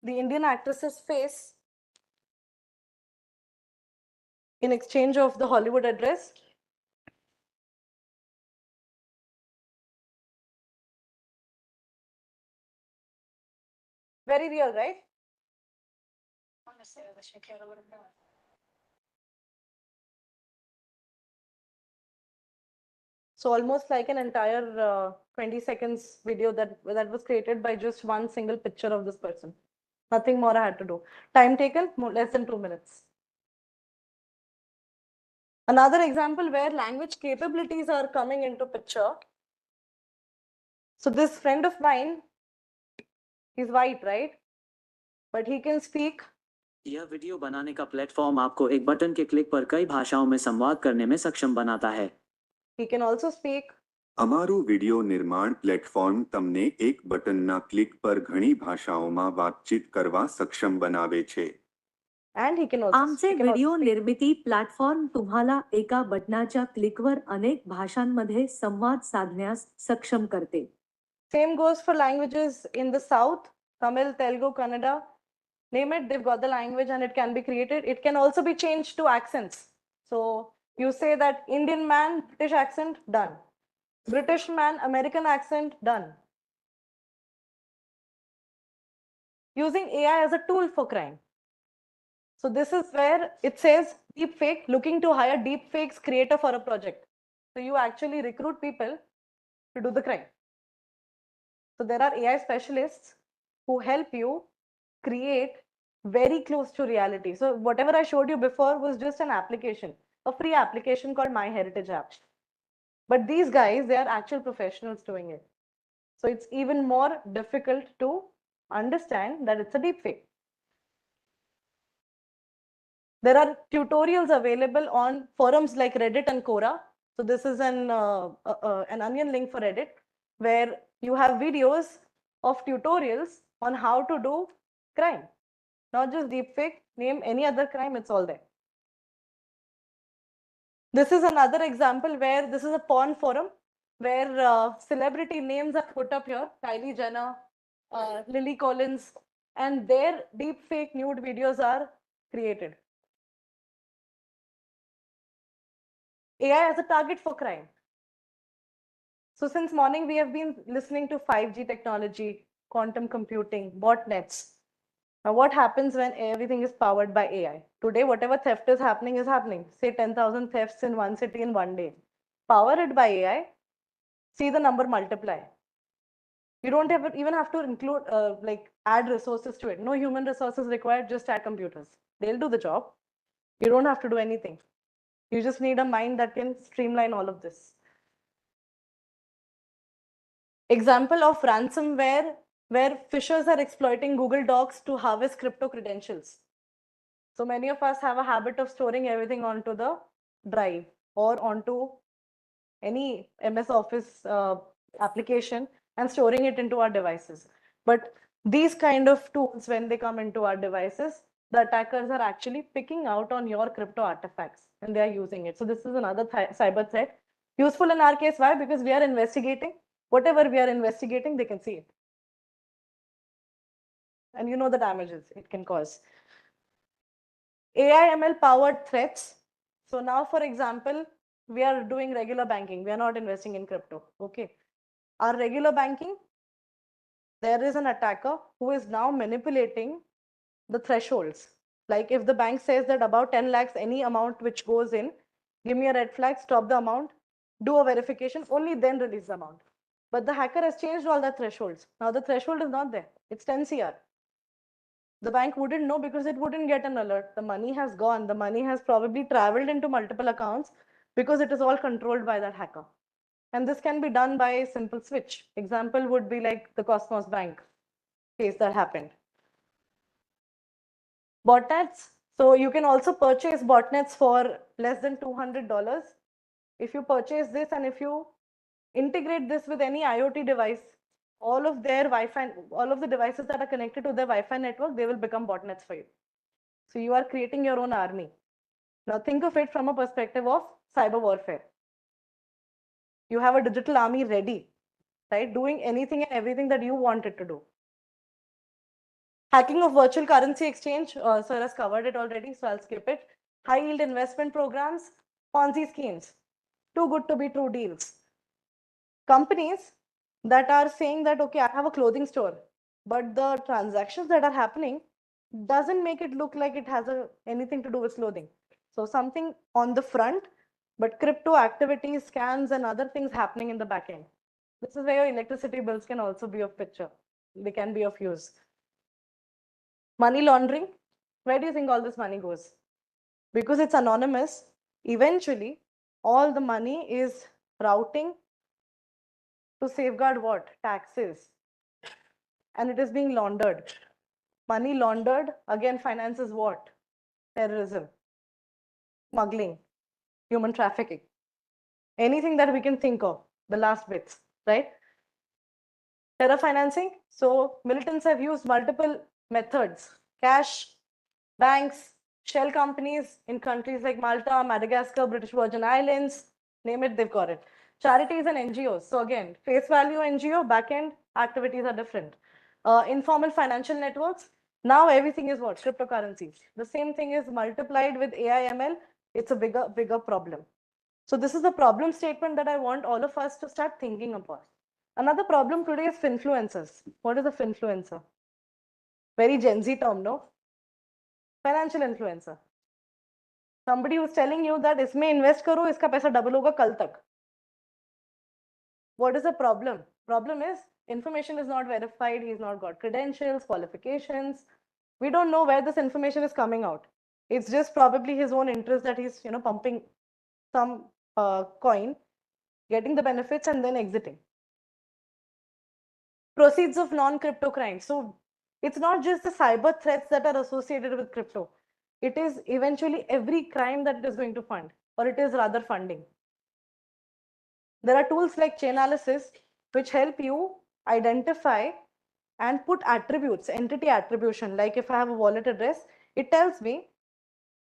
Indian actress's face in exchange of the Hollywood address. Very real, right? So almost like an entire 20 seconds video that was created by just one single picture of this person. Nothing more I had to do. Time taken, less than 2 minutes. Another example where language capabilities are coming into picture. So this friend of mine, he's white, right? But he can speak. यह video बनाने का platform आपको एक button के click पर कई भाषाओं में संवाद करने में सक्षम बनाता है. He can also speak. અમારું વિડિયો નિર્માણ પ્લેટફોર્મ તમને એક બટનના ક્લિક પર ઘણી ભાષાઓમાં વાતચીત કરવા સક્ષમ બનાવે છે. And he can also आमचे व्हिडिओ निर्मिती प्लॅटफॉर्म तुम्हाला एका बटनाच्या क्लिकवर अनेक भाषांमध्ये संवाद साधण्यास सक्षम करते. Same goes for languages in the south, Tamil, Telugu, Kannada, name it, they've got the language and it can be created. It can also be changed to accents. So you say that Indian man, British accent, done. British man, American accent, done. Using AI as a tool for crime. So this is where it says deepfake, looking to hire deepfakes creator for a project. So you actually recruit people to do the crime. So there are AI specialists who help you create very close to reality. So whatever I showed you before was just an application, a free application called MyHeritage App. But these guys, they are actual professionals doing it. So it's even more difficult to understand that it's a deepfake. There are tutorials available on forums like Reddit and Quora. So this is an onion link for Reddit, where you have videos of tutorials on how to do crime. Not just deepfake, name any other crime, it's all there. This is another example where this is a porn forum where celebrity names are put up here, Kylie Jenner, Lily Collins, and their deepfake nude videos are created. AI as a target for crime. So since morning, we have been listening to 5G technology, quantum computing, botnets. Now, what happens when everything is powered by AI? Today, whatever theft is happening. Say 10,000 thefts in one city in one day. Power it by AI, see the number multiply. You don't even have to include, add resources to it. No human resources required, just add computers. They'll do the job. You don't have to do anything. You just need a mind that can streamline all of this. Example of ransomware where phishers are exploiting Google Docs to harvest crypto credentials. So many of us have a habit of storing everything onto the drive or onto any MS Office application and storing it into our devices. But these kind of tools, when they come into our devices, the attackers are actually picking out on your crypto artifacts and they are using it. So this is another cyber threat. Useful in our case. Why? Because we are investigating. Whatever we are investigating, they can see it. And you know the damages it can cause. AI ML powered threats. So now, for example, we are doing regular banking. We are not investing in crypto. Okay. Our regular banking, there is an attacker who is now manipulating the thresholds. Like if the bank says that about 10 lakhs, any amount which goes in, give me a red flag, stop the amount, do a verification, only then release the amount. But the hacker has changed all the thresholds. Now the threshold is not there. It's 10 CR. The bank wouldn't know because it wouldn't get an alert. The money has gone. The money has probably traveled into multiple accounts because it is all controlled by that hacker. And this can be done by a simple switch. Example would be like the Cosmos Bank case that happened. Botnets. So you can also purchase botnets for less than $200. If you purchase this and if you integrate this with any IoT device, all of their Wi-Fi, all of the devices that are connected to their Wi-Fi network, they will become botnets for you. So you are creating your own army. Now think of it from a perspective of cyber warfare. You have a digital army ready, right? Doing anything and everything that you want it to do. Hacking of virtual currency exchange, sir has covered it already, so I'll skip it. High yield investment programs, Ponzi schemes, too good to be true deals. Companies that are saying that, okay, I have a clothing store, but the transactions that are happening doesn't make it look like it has anything to do with clothing. So something on the front, but crypto activities, scans, and other things happening in the back end. This is where your electricity bills can also be of picture. They can be of use. Money laundering, where do you think all this money goes? Because it's anonymous, eventually all the money is routing to safeguard what? Taxes. And it is being laundered. Money laundered, again, finances what? Terrorism, smuggling, human trafficking. Anything that we can think of, the last bits, right? Terror financing. So militants have used multiple methods. Cash, banks, shell companies in countries like Malta, Madagascar, British Virgin Islands, name it, they've got it. Charities and NGOs. So again, face value NGO, back-end activities are different. Informal financial networks. Now everything is what? Cryptocurrencies. The same thing is multiplied with AI ML. It's a bigger problem. So this is the problem statement that I want all of us to start thinking about. Another problem today is finfluencers. What is a finfluencer? Very Gen Z term, no? Financial influencer. Somebody who's telling you that इसमें invest करो, इसका पैसा double होगा कल तक. What is the problem? Problem is information is not verified. He's not got credentials, qualifications. We don't know where this information is coming out. It's just probably his own interest that he's pumping some coin, getting the benefits and then exiting. Proceeds of non-crypto crimes. So it's not just the cyber threats that are associated with crypto. It is eventually every crime that it is going to fund, or it is rather funding. There are tools like Chainalysis which help you identify and put attributes, entity attribution. Like if I have a wallet address, it tells me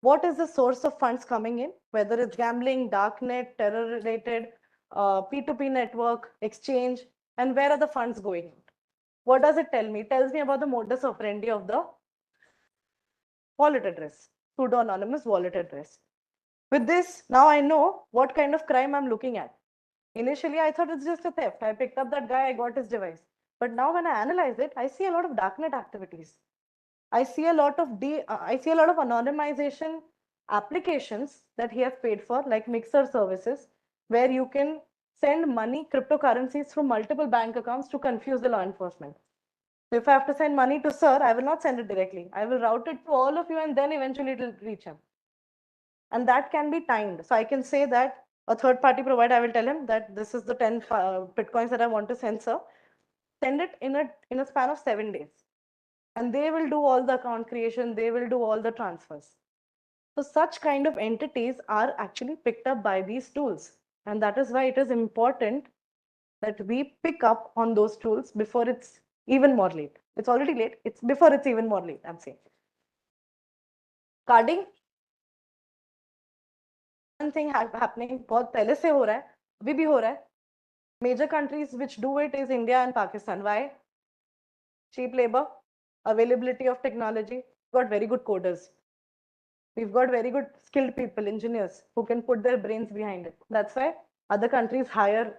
what is the source of funds coming in, whether it's gambling, darknet, terror related, P2P network, exchange, and where are the funds going out. What does it tell me? It tells me about the modus operandi of the wallet address, pseudo-anonymous wallet address. With this, now I know what kind of crime I'm looking at. Initially, I thought it's just a theft. I picked up that guy, I got his device. But now when I analyze it, I see a lot of darknet activities. I see a lot of anonymization applications that he has paid for, like Mixer services, where you can send money, cryptocurrencies through multiple bank accounts to confuse the law enforcement. So if I have to send money to sir, I will not send it directly. I will route it to all of you and then eventually it will reach him. And that can be timed. So I can say that a third party provider, I will tell him that this is the 10 Bitcoins that I want to send, sir. Send it in a span of 7 days. And they will do all the account creation. They will do all the transfers. So such kind of entities are actually picked up by these tools. And that is why it is important that we pick up on those tools before it's even more late. It's already late. It's before it's even more late, I'm saying. Carding. One thing happening बहुत पहले से हो रहा है, अभी भी हो रहा है. Major countries which do it is India and Pakistan. Why? Cheap labor, availability of technology. We've got very good coders. We've got very good skilled people, engineers, who can put their brains behind it. That's why other countries hire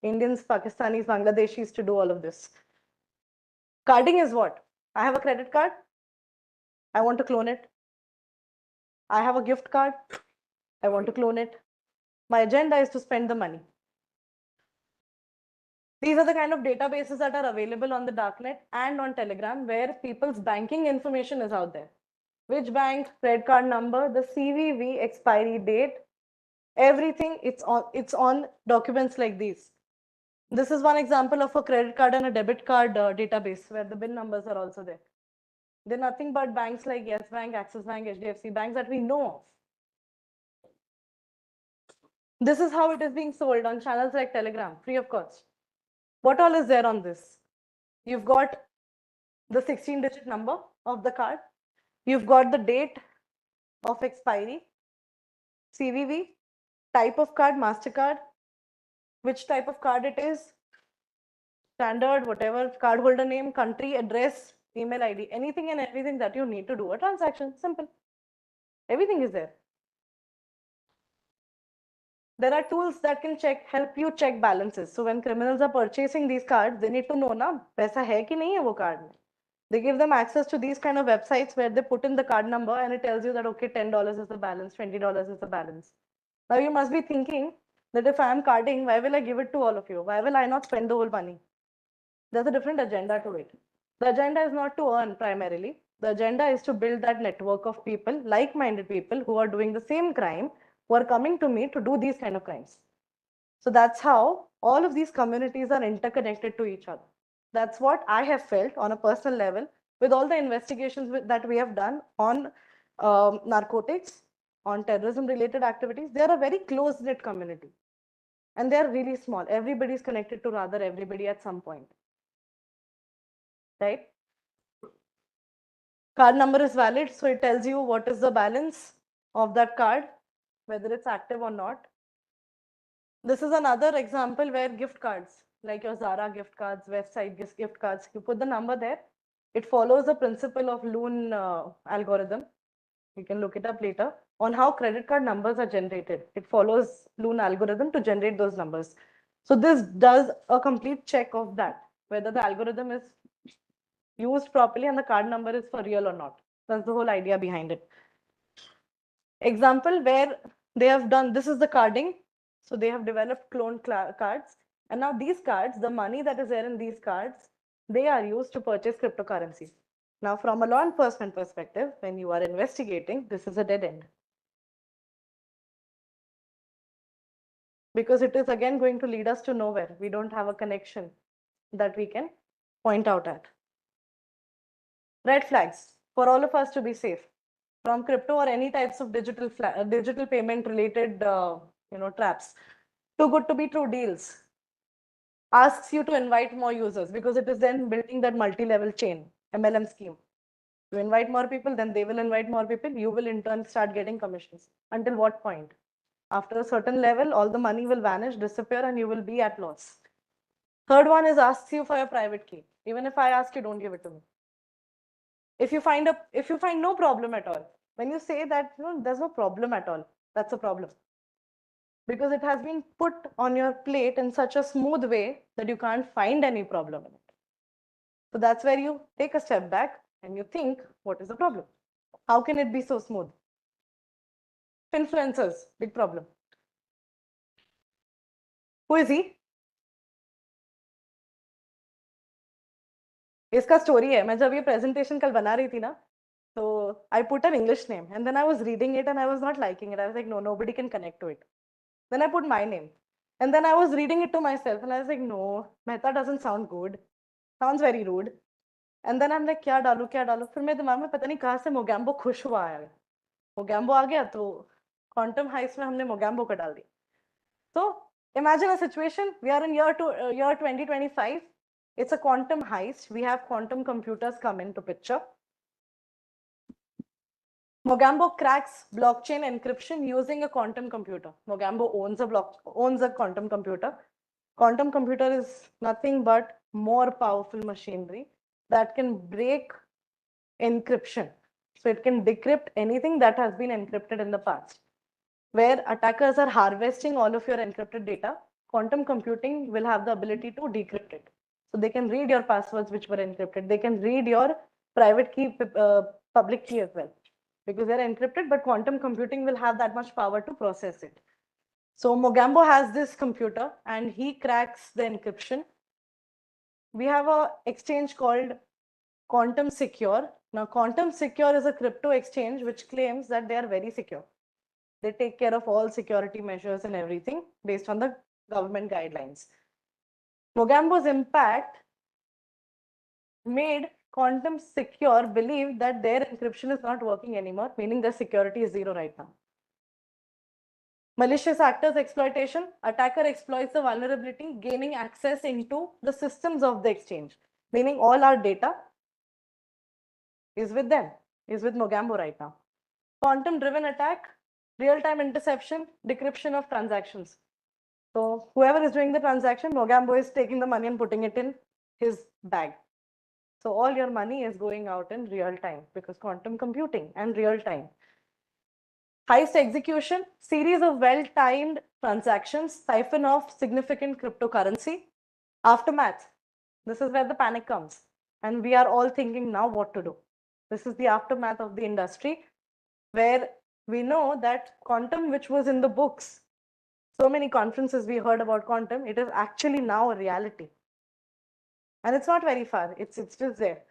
Indians, Pakistanis, Bangladeshis to do all of this. Carding is what? I have a credit card. I want to clone it. I have a gift card. I want to clone it. My agenda is to spend the money. These are the kind of databases that are available on the darknet and on Telegram, where people's banking information is out there. Which bank, credit card number, the CVV expiry date, everything, it's on documents like these. This is one example of a credit card and a debit card database where the bin numbers are also there. They're nothing but banks like Yes Bank, Axis Bank, HDFC banks that we know of. This is how it is being sold on channels like Telegram, free of cost. What all is there on this? You've got the 16-digit number of the card. You've got the date of expiry, CVV, type of card, MasterCard, which type of card it is, standard, whatever, cardholder name, country, address, email ID, anything and everything that you need to do a transaction. Simple. Everything is there. There are tools that can help you check balances. So when criminals are purchasing these cards, they need to know na paisa hai ki nahi hai wo card mein. They give them access to these kind of websites where they put in the card number and it tells you that okay, $10 is the balance, $20 is the balance. Now you must be thinking that if I am carding, why will I give it to all of you? Why will I not spend the whole money? There's a different agenda to it. The agenda is not to earn primarily. The agenda is to build that network of people, like-minded people who are doing the same crime, who are coming to me to do these kind of crimes. So that's how all of these communities are interconnected to each other. That's what I have felt on a personal level with all the investigations that we have done on narcotics, on terrorism-related activities. They are a very close-knit community. And they are really small. Everybody is connected to rather everybody at some point. Right? Card number is valid, so it tells you what is the balance of that card, whether it's active or not. This is another example where gift cards, like your Zara gift cards, website gift cards, you put the number there. It follows the principle of Loon algorithm. You can look it up later on how credit card numbers are generated. It follows Loon algorithm to generate those numbers. So this does a complete check of that, whether the algorithm is used properly and the card number is for real or not. That's the whole idea behind it. Example where they have done, this is the carding. So they have developed cloned cards. And now these cards, the money that is there in these cards, they are used to purchase cryptocurrency. Now from a law enforcement perspective, when you are investigating, this is a dead end. Because it is again going to lead us to nowhere. We don't have a connection that we can point out at. Red flags for all of us to be safe from crypto or any types of digital payment related traps. Too good to be true deals. Asks you to invite more users because it is then building that multi-level chain, MLM scheme. You invite more people, then they will invite more people. You will in turn start getting commissions. Until what point? After a certain level, all the money will vanish, disappear, and you will be at loss. Third one is asks you for your private key. Even if I ask you, don't give it to me. If you find no problem at all, when you say that there's no problem at all, that's a problem. Because it has been put on your plate in such a smooth way that you can't find any problem in it. So that's where you take a step back and you think, what is the problem? How can it be so smooth? Influencers, big problem. Who is he? इसका story है. मैं जब ये presentation कल बना रही थी ना, so I put an English name and then I was reading it and I was not liking it. I was like, no, nobody can connect to it. Then I put my name and then I was reading it to myself and I was like, no, Mehta doesn't sound good. Sounds very rude. And then I'm like, क्या डालूं? फिर मेरे दिमाग में पता नहीं कहाँ से मोगैम्बो खुश हुआ आया. मोगैम्बो आ गया तो क्वांटम हाइस्ट में हमने मोगैम्बो का डाल दी. So imagine a situation. We are in year 2025. It's a quantum heist. We have quantum computers come into picture. Mogambo cracks blockchain encryption using a quantum computer. Mogambo owns a quantum computer. Quantum computer is nothing but more powerful machinery that can break encryption. So it can decrypt anything that has been encrypted in the past. Where attackers are harvesting all of your encrypted data, quantum computing will have the ability to decrypt it. So they can read your passwords which were encrypted. They can read your private key, public key as well, because they're encrypted, but quantum computing will have that much power to process it. So Mogambo has this computer and he cracks the encryption. We have a exchange called Quantum Secure. Now, Quantum Secure is a crypto exchange which claims that they are very secure. They take care of all security measures and everything based on the government guidelines. Mogambo's impact made Quantum Secure believe that their encryption is not working anymore, meaning their security is zero right now. Malicious actors exploitation. Attacker exploits the vulnerability, gaining access into the systems of the exchange, meaning all our data is with them, is with Mogambo right now. Quantum driven attack, real-time interception, decryption of transactions. So whoever is doing the transaction, Mogambo is taking the money and putting it in his bag. So all your money is going out in real time because quantum computing and real time. Heist execution, series of well-timed transactions, siphon off significant cryptocurrency. Aftermath, this is where the panic comes. And we are all thinking now what to do. This is the aftermath of the industry where we know that quantum, which was in the books, so many conferences we heard about quantum, it is actually now a reality. And it's not very far, it's just there.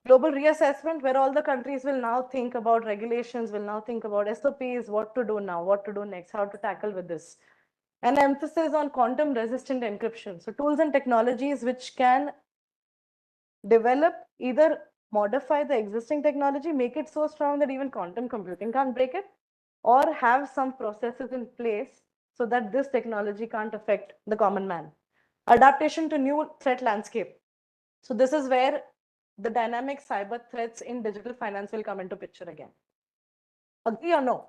Global reassessment, where all the countries will now think about regulations, will now think about SOPs, what to do now, what to do next, how to tackle with this. An emphasis on quantum resistant encryption. So tools and technologies which can develop, either modify the existing technology, make it so strong that even quantum computing can't break it, or have some processes in place so that this technology can't affect the common man. Adaptation to new threat landscape. So this is where the dynamic cyber threats in digital finance will come into picture again. Agree or no?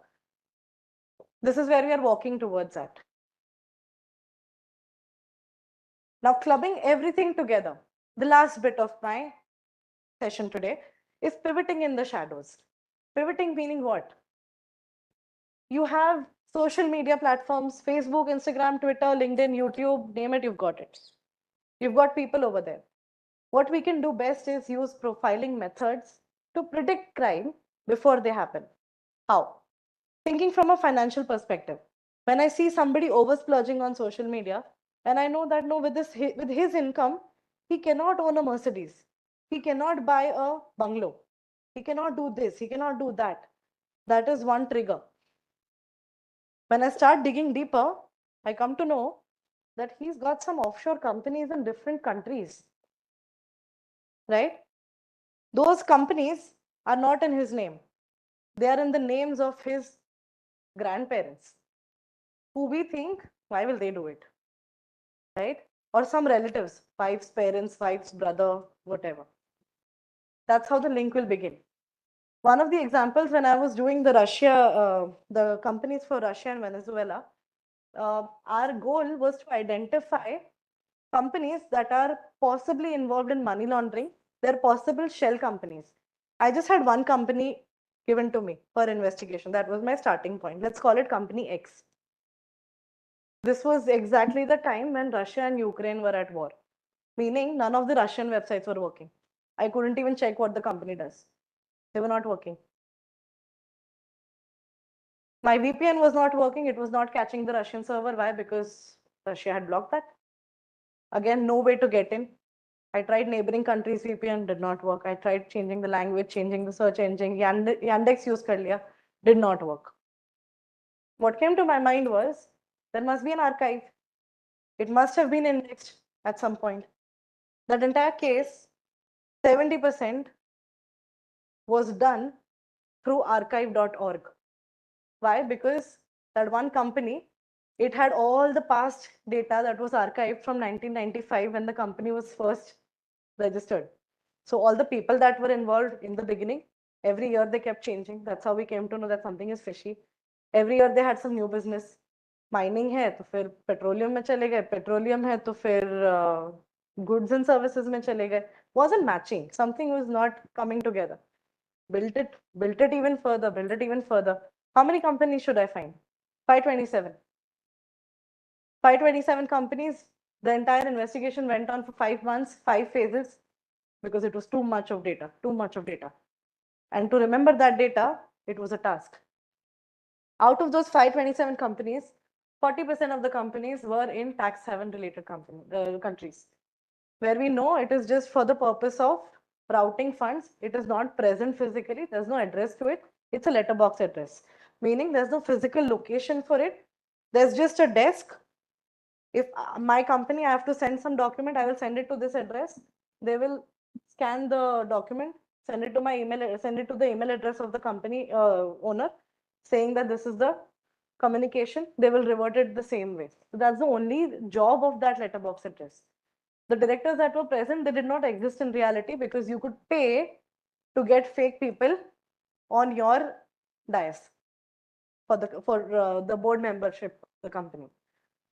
This is where we are walking towards at. Now, clubbing everything together, the last bit of my session today is pivoting in the shadows. Pivoting meaning what? You have social media platforms, Facebook, Instagram, Twitter, LinkedIn, YouTube, name it, you've got it. You've got people over there. What we can do best is use profiling methods to predict crime before they happen. How? Thinking from a financial perspective. When I see somebody oversplurging on social media, and I know that no, with his income, he cannot own a Mercedes. He cannot buy a bungalow. He cannot do this. He cannot do that. That is one trigger. When I start digging deeper, I come to know that he's got some offshore companies in different countries. Right? Those companies are not in his name. They are in the names of his grandparents, who we think, why will they do it? Right? Or some relatives, wife's parents, wife's brother, whatever. That's how the link will begin. One of the examples, when I was doing the companies for Russia and Venezuela, our goal was to identify companies that are possibly involved in money laundering. They're possible shell companies. I just had one company given to me for investigation. That was my starting point. Let's call it Company X. This was exactly the time when Russia and Ukraine were at war, meaning none of the Russian websites were working. I couldn't even check what the company does. They were not working. My VPN was not working. It was not catching the Russian server. Why? Because Russia had blocked that. Again, no way to get in. I tried neighboring countries VPN, did not work. I tried changing the language, changing the search engine. Yandex use kar liya, did not work. What came to my mind was, there must be an archive. It must have been indexed at some point. That entire case, 70% was done through archive.org. Why? Because that one company, it had all the past data that was archived from 1995 when the company was first registered. So all the people that were involved in the beginning, every year they kept changing. That's how we came to know that something is fishy. Every year they had some new business. Mining है तो फिर petroleum में चले गए, petroleum है तो फिर goods and services में चले गए. Wasn't matching. Something was not coming together. Built it even further, built it even further. How many companies should I find? 527. 527 companies. The entire investigation went on for 5 months, 5 phases, because it was too much of data, too much of data. And to remember that data, it was a task. Out of those 527 companies, 40% of the companies were in tax haven related countries, where we know it is just for the purpose of routing funds. It is not present physically. There's no address to it. It's a letterbox address, meaning there's no physical location for it. There's just a desk. If my company, I have to send some document, I will send it to this address. They will scan the document, send it to my email, send it to the email address of the company owner, saying that this is the communication. They will revert it the same way. So that's the only job of that letterbox address. The directors that were present, they did not exist in reality, because you could pay to get fake people on your dais for the board membership of the company.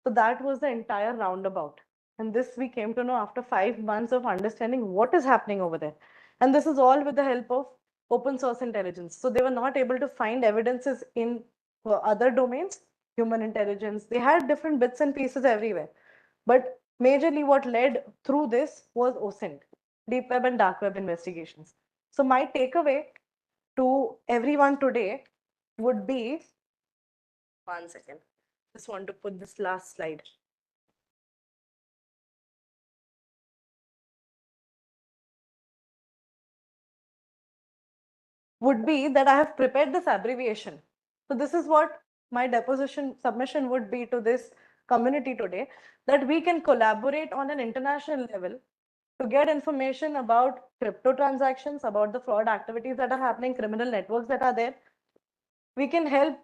So that was the entire roundabout. And this we came to know after 5 months of understanding what is happening over there. And this is all with the help of open source intelligence. So they were not able to find evidences in other domains, human intelligence. They had different bits and pieces everywhere. But majorly what led through this was OSINT, deep web and dark web investigations. So my takeaway to everyone today would be, one second, just want to put this last slide. Would be that I have prepared this abbreviation. So this is what my deposition submission would be to this community today, that we can collaborate on an international level to get information about crypto transactions, about the fraud activities that are happening, criminal networks that are there. We can help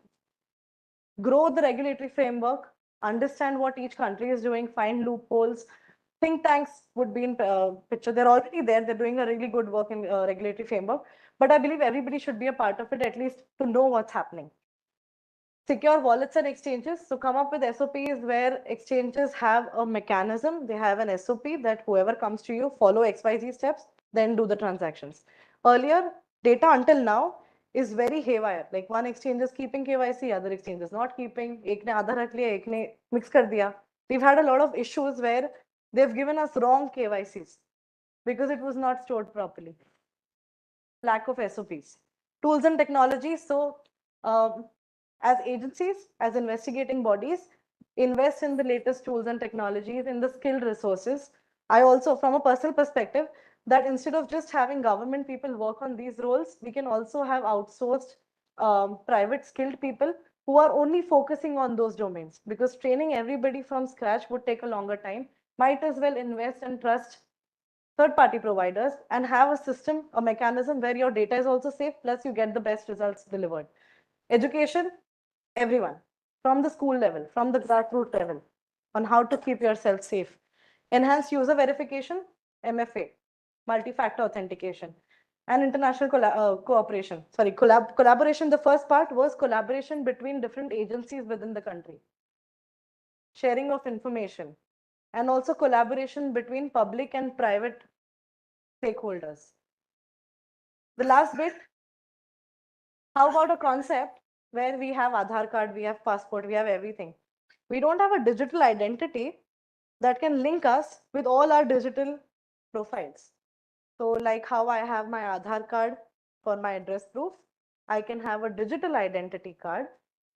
grow the regulatory framework, understand what each country is doing, find loopholes. Think tanks would be in picture. They're already there. They're doing a really good work in regulatory framework. But I believe everybody should be a part of it, at least to know what's happening. Secure wallets and exchanges. So come up with SOPs where exchanges have a mechanism. They have an SOP that whoever comes to you, follow XYZ steps, then do the transactions. Earlier, data until now is very haywire. Like one exchange is keeping KYC, other exchange is not keeping. एक ने आधा रख लिया, एक ने mix कर दिया. We've had a lot of issues where they've given us wrong KYCs because it was not stored properly. Lack of SOPs. Tools and technologies. So as agencies, as investigating bodies, invest in the latest tools and technologies, in the skilled resources. I also, from a personal perspective, that instead of just having government people work on these roles, we can also have outsourced private skilled people who are only focusing on those domains, because training everybody from scratch would take a longer time. Might as well invest and trust third-party providers and have a system, a mechanism where your data is also safe, plus you get the best results delivered. Education, everyone, from the school level, from the grassroots level, on how to keep yourself safe. Enhanced user verification, MFA, multi-factor authentication, and international cooperation. Sorry, collaboration. The first part was collaboration between different agencies within the country. Sharing of information, and also collaboration between public and private stakeholders. The last bit, how about a concept where we have Aadhaar card, we have passport, we have everything. We don't have a digital identity that can link us with all our digital profiles. So like how I have my Aadhaar card for my address proof, I can have a digital identity card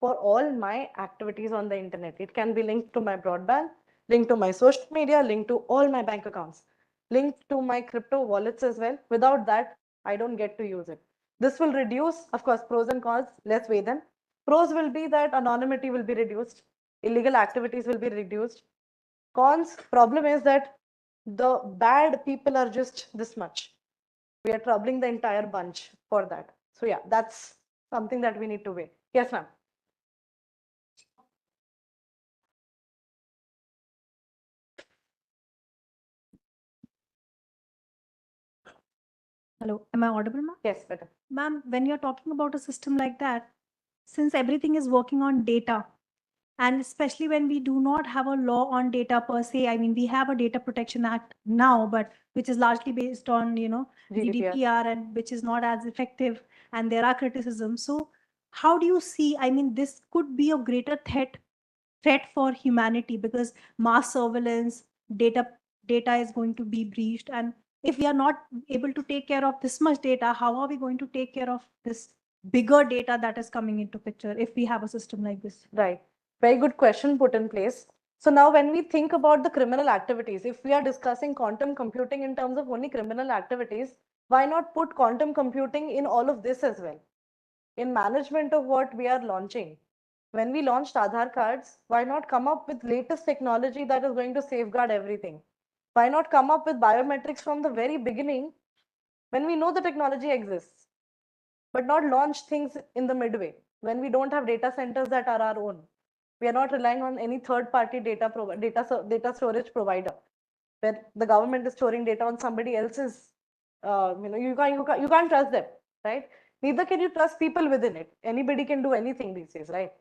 for all my activities on the internet. It can be linked to my broadband, linked to my social media, linked to all my bank accounts, linked to my crypto wallets as well. Without that, I don't get to use it. This will reduce, of course, pros and cons, let's weigh them. Pros will be that anonymity will be reduced, illegal activities will be reduced. Cons, problem is that the bad people are just this much. We are troubling the entire bunch for that. So yeah, that's something that we need to weigh. Yes, ma'am. Hello, am I audible, ma'am? Yes, better. Ma'am, when you're talking about a system like that, since everything is working on data, and especially when we do not have a law on data per se, I mean, we have a Data Protection Act now, but which is largely based on, GDPR, and which is not as effective, and there are criticisms. So how do you see, I mean, this could be a greater threat for humanity, because mass surveillance, data is going to be breached, and if we are not able to take care of this much data, how are we going to take care of this bigger data that is coming into picture if we have a system like this? Right. Very good question put in place. So now when we think about the criminal activities, if we are discussing quantum computing in terms of only criminal activities, why not put quantum computing in all of this as well? In management of what we are launching. When we launched Aadhaar cards, why not come up with latest technology that is going to safeguard everything? Why not come up with biometrics from the very beginning when we know the technology exists, but not launch things in the midway when we don't have data centers that are our own? We are not relying on any third-party data storage provider where the government is storing data on somebody else's. You can't trust them, right? Neither can you trust people within it. Anybody can do anything these days, right?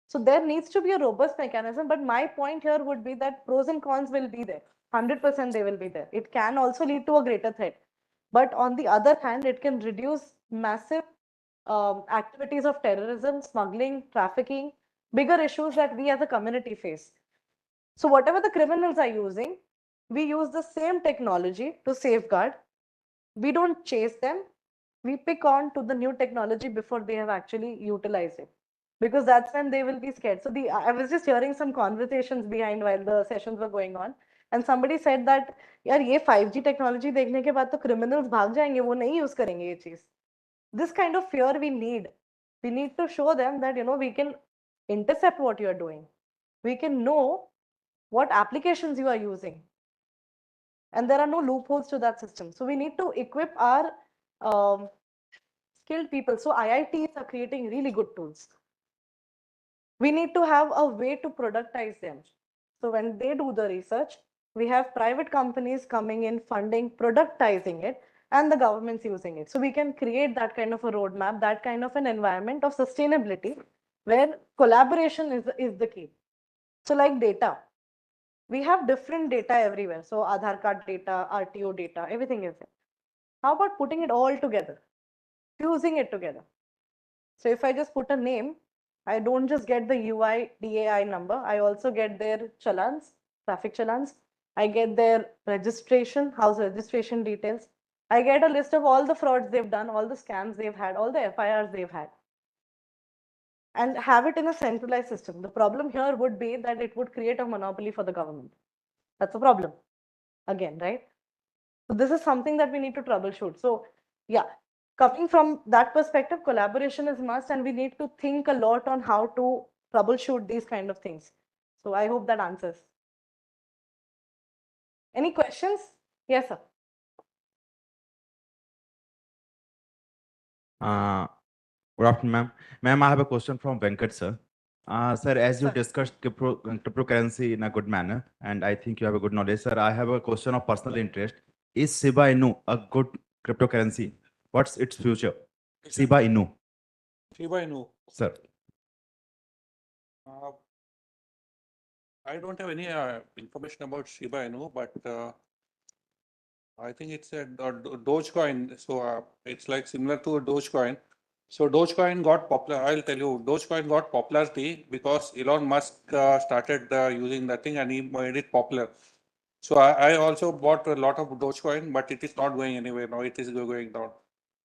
So there needs to be a robust mechanism. But my point here would be that pros and cons will be there. 100% they will be there. It can also lead to a greater threat. But on the other hand, it can reduce massive activities of terrorism, smuggling, trafficking, bigger issues that we as a community face. So whatever the criminals are using, we use the same technology to safeguard. We don't chase them. We pick on to the new technology before they have actually utilized it, because that's when they will be scared. So I was just hearing some conversations behind while the sessions were going on, and somebody said that यार ये 5G technology देखने के बाद तो criminals भाग जाएंगे, वो नहीं use करेंगे ये चीज. This kind of fear we need. We need to show them that we can intercept what you are doing. We can know what applications you are using, and there are no loopholes to that system. So we need to equip our skilled people. So IITs are creating really good tools. We need to have a way to productize them. So when they do the research, we have private companies coming in, funding, productizing it, and the government's using it. So we can create that kind of a roadmap, that kind of an environment of sustainability where collaboration is the key. So like data, we have different data everywhere. So Aadhaar card data, RTO data, everything is there. How about putting it all together, fusing it together? So if I just put a name, I don't just get the UI DAI number, I also get their challans, traffic challans. I get their registration, house registration details. I get a list of all the frauds they've done, all the scams they've had, all the FIRs they've had, and have it in a centralized system. The problem here would be that it would create a monopoly for the government. That's a problem again, right? So this is something that we need to troubleshoot. So yeah, coming from that perspective, collaboration is must, and we need to think a lot on how to troubleshoot these kind of things. So I hope that answers. Any questions? Yes, sir. Good afternoon, ma'am. Ma'am, I have a question from Venkat, sir. Sir, as you Sir. discussed cryptocurrency in a good manner, and I think you have a good knowledge, sir, I have a question of personal interest. Is Shiba Inu a good cryptocurrency? What's its future? Shiba Inu, Shiba Inu. sir. I don't have any information about Shiba Inu, but I think it's a Dogecoin. So it's like similar to a Dogecoin. So Dogecoin got popular. I'll tell you, Dogecoin got popularity because Elon Musk started using that thing and he made it popular. So I also bought a lot of Dogecoin, but it is not going anywhere now. It is going down.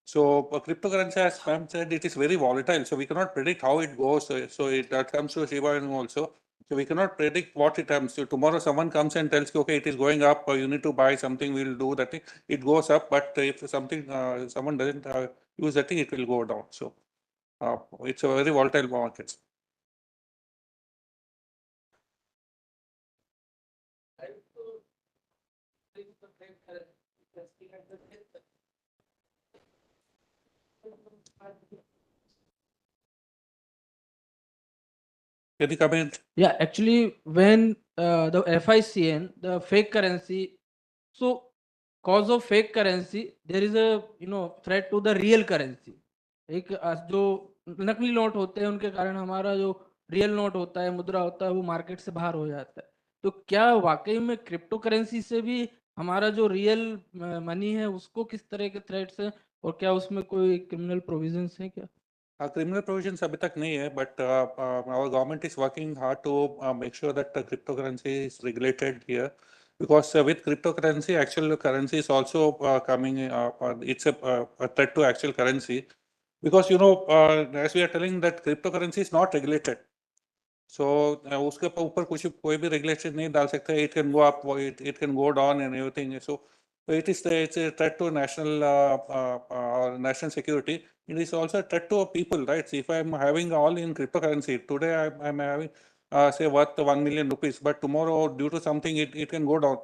So cryptocurrency, as ma'am said, it is very volatile. So we cannot predict how it goes. So that comes to Shiba Inu also. So we cannot predict what it comes. So tomorrow someone comes and tells you, okay, it is going up, or you need to buy something, we'll do that thing. It goes up, but if something someone doesn't use that thing, it will go down. So it's a very volatile market. Any comment? Yeah, actually, when the FICN, the fake currency, so cause of fake currency, there is a threat to the real currency. एक जो नकली note होते हैं उनके कारण हमारा जो real note होता है, मुद्रा होता है, वो मार्केट से बाहर हो जाता है. तो क्या वाकई में क्रिप्टो करेंसी से भी हमारा जो रियल मनी है उसको किस तरह के थ्रेट्स हैं, और क्या उसमें कोई क्रिमिनल प्रोविजंस हैं क्या? Criminal provisions अभी तक नहीं है, but our government is working hard to make sure that cryptocurrency is regulated here. because with cryptocurrency, actual currency is also coming. It's a threat to actual currency, because as we are telling that cryptocurrency is not regulated. So उसके ऊपर कुछ कोई भी regulation नहीं डाल सकता. It can go up, it can go down and everything. So it's a threat to national security. It is also a threat to people, right? So if I'm having all in cryptocurrency today, I'm having say worth 1 million rupees, but tomorrow due to something it can go down.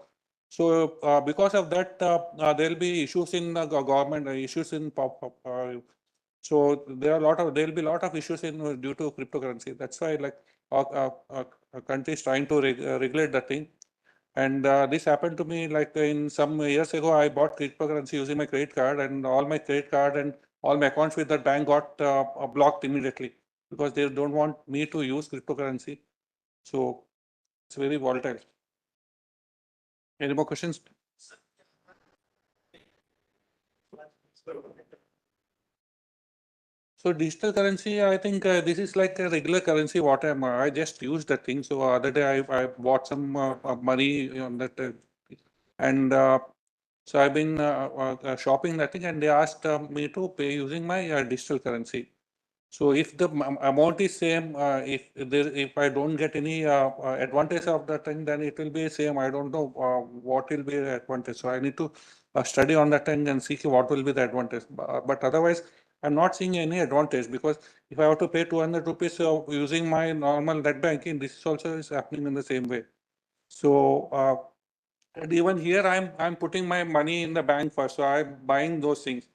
So because of that, there will be issues in the government, issues in so there will be a lot of issues in due to cryptocurrency. That's why like a country is trying to regulate the thing. And this happened to me like in some years ago. I bought cryptocurrency using my credit card, and all my credit card and all my accounts with the bank got blocked immediately, because they don't want me to use cryptocurrency. So it's very volatile. Any more questions? So digital currency, I think this is like a regular currency. What I just used the thing. So other day I bought some money on that, and so I've been shopping that thing, and they asked me to pay using my digital currency. So if the amount is same, if I don't get any advantage of that thing, then it will be same. I don't know what will be the advantage. So I need to study on that thing and see what will be the advantage. But otherwise, I'm not seeing any advantage, because if I have to pay 200 rupees using my normal net banking, this also is happening in the same way. So and even here, I'm putting my money in the bank first. So I'm buying those things.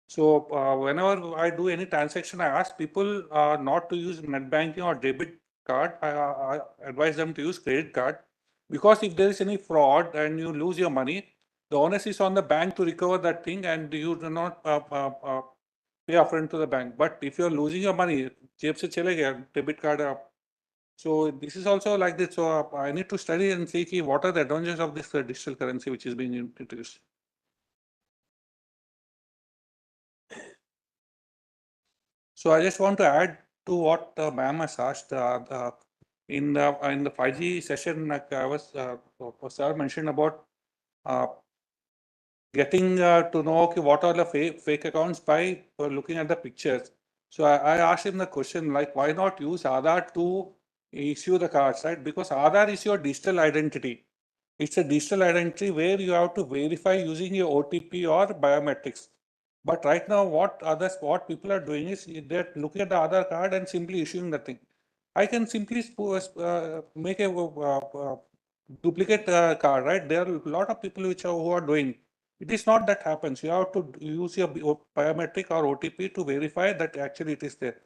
So whenever I do any transaction, I ask people not to use net banking or debit card. I advise them to use credit card, because if there is any fraud and you lose your money, the onus is on the bank to recover that thing, and you do not pay upfront to the bank. But if you're losing your money, जेब से चले गया debit card. So this is also like this. So I need to study and see what are the advantages of this digital currency which is being introduced. So I just want to add to what ma'am has asked. In the 5G session, like I was sir mentioned about getting to know what are the fake accounts by looking at the pictures. So I asked him the question like, why not use Aadhaar to issue the cards, right? Because Aadhaar is your digital identity. It's a digital identity where you have to verify using your OTP or biometrics. But right now, what people are doing is they're looking at the Aadhaar card and simply issuing the thing. I can simply make a duplicate card, right? There are a lot of people who are doing. It is not that happens. You have to use your biometric or OTP to verify that actually it is there.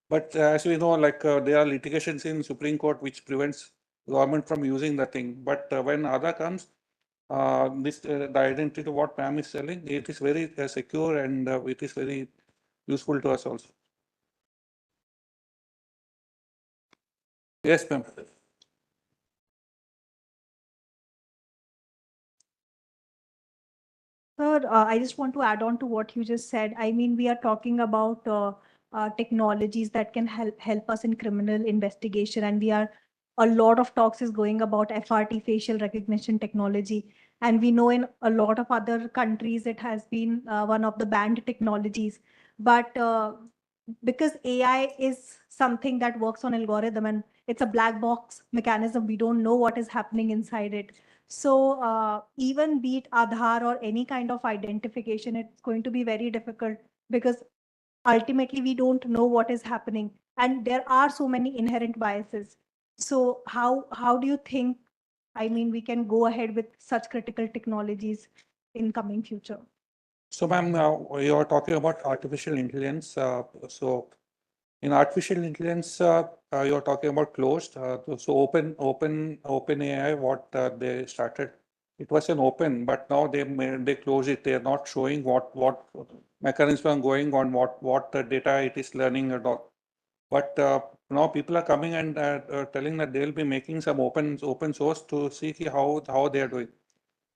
But as we know, like there are litigations in Supreme Court which prevents government from using the thing. But when Aadhaar comes, the identity what ma'am is selling, it is very secure, and it is very useful to us also. Yes, ma'am. Sir, I just want to add on to what you just said. I mean, we are talking about technologies that can help us in criminal investigation, and a lot of talks is going about FRT, facial recognition technology, and we know in a lot of other countries it has been one of the banned technologies. But because AI is something that works on algorithm and it's a black box mechanism, we don't know what is happening inside it. So even be it Aadhaar or any kind of identification, it's going to be very difficult, because ultimately we don't know what is happening, and there are so many inherent biases. So how do you think, I mean, we can go ahead with such critical technologies in coming future? So ma'am, you are talking about artificial intelligence. So in artificial intelligence, you are talking about closed. So open AI, what they started, it was an open, but now they close it. They are not showing what mechanism are going on, what data it is learning at all. But now people are coming and telling that they will be making some open source to see how they are doing.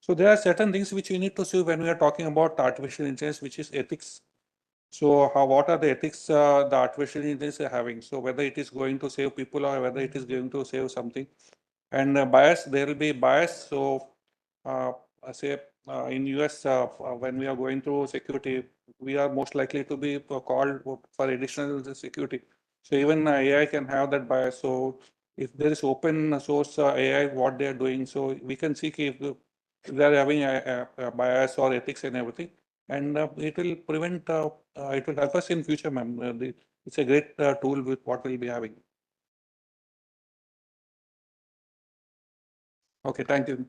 So there are certain things which we need to see when we are talking about artificial intelligence, which is ethics. So what are the ethics the artificial intelligence are having? So whether it is going to save people or whether it is going to save something. And bias, there will be bias. So say in US, when we are going through security, we are most likely to be called for additional security. So even AI can have that bias. So if there is open source AI, what they are doing, so we can see if they are having a bias or ethics and everything, and it will prevent, it will help us in future, ma'am. It's a great tool with what we'll be having. Okay, thank you.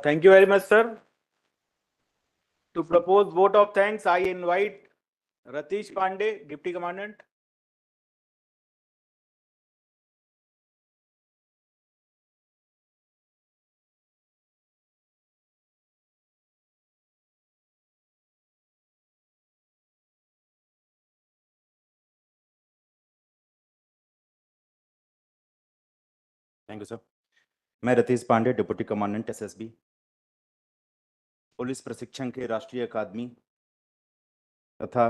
Thank you very much, sir. To propose vote of thanks, I invite Ratish Pandey, Deputy Commandant. Thank you sir. मैं Ratish Pandey, deputy commandant SSB, police प्रशिक्षण के राष्ट्रीय अकादमी तथा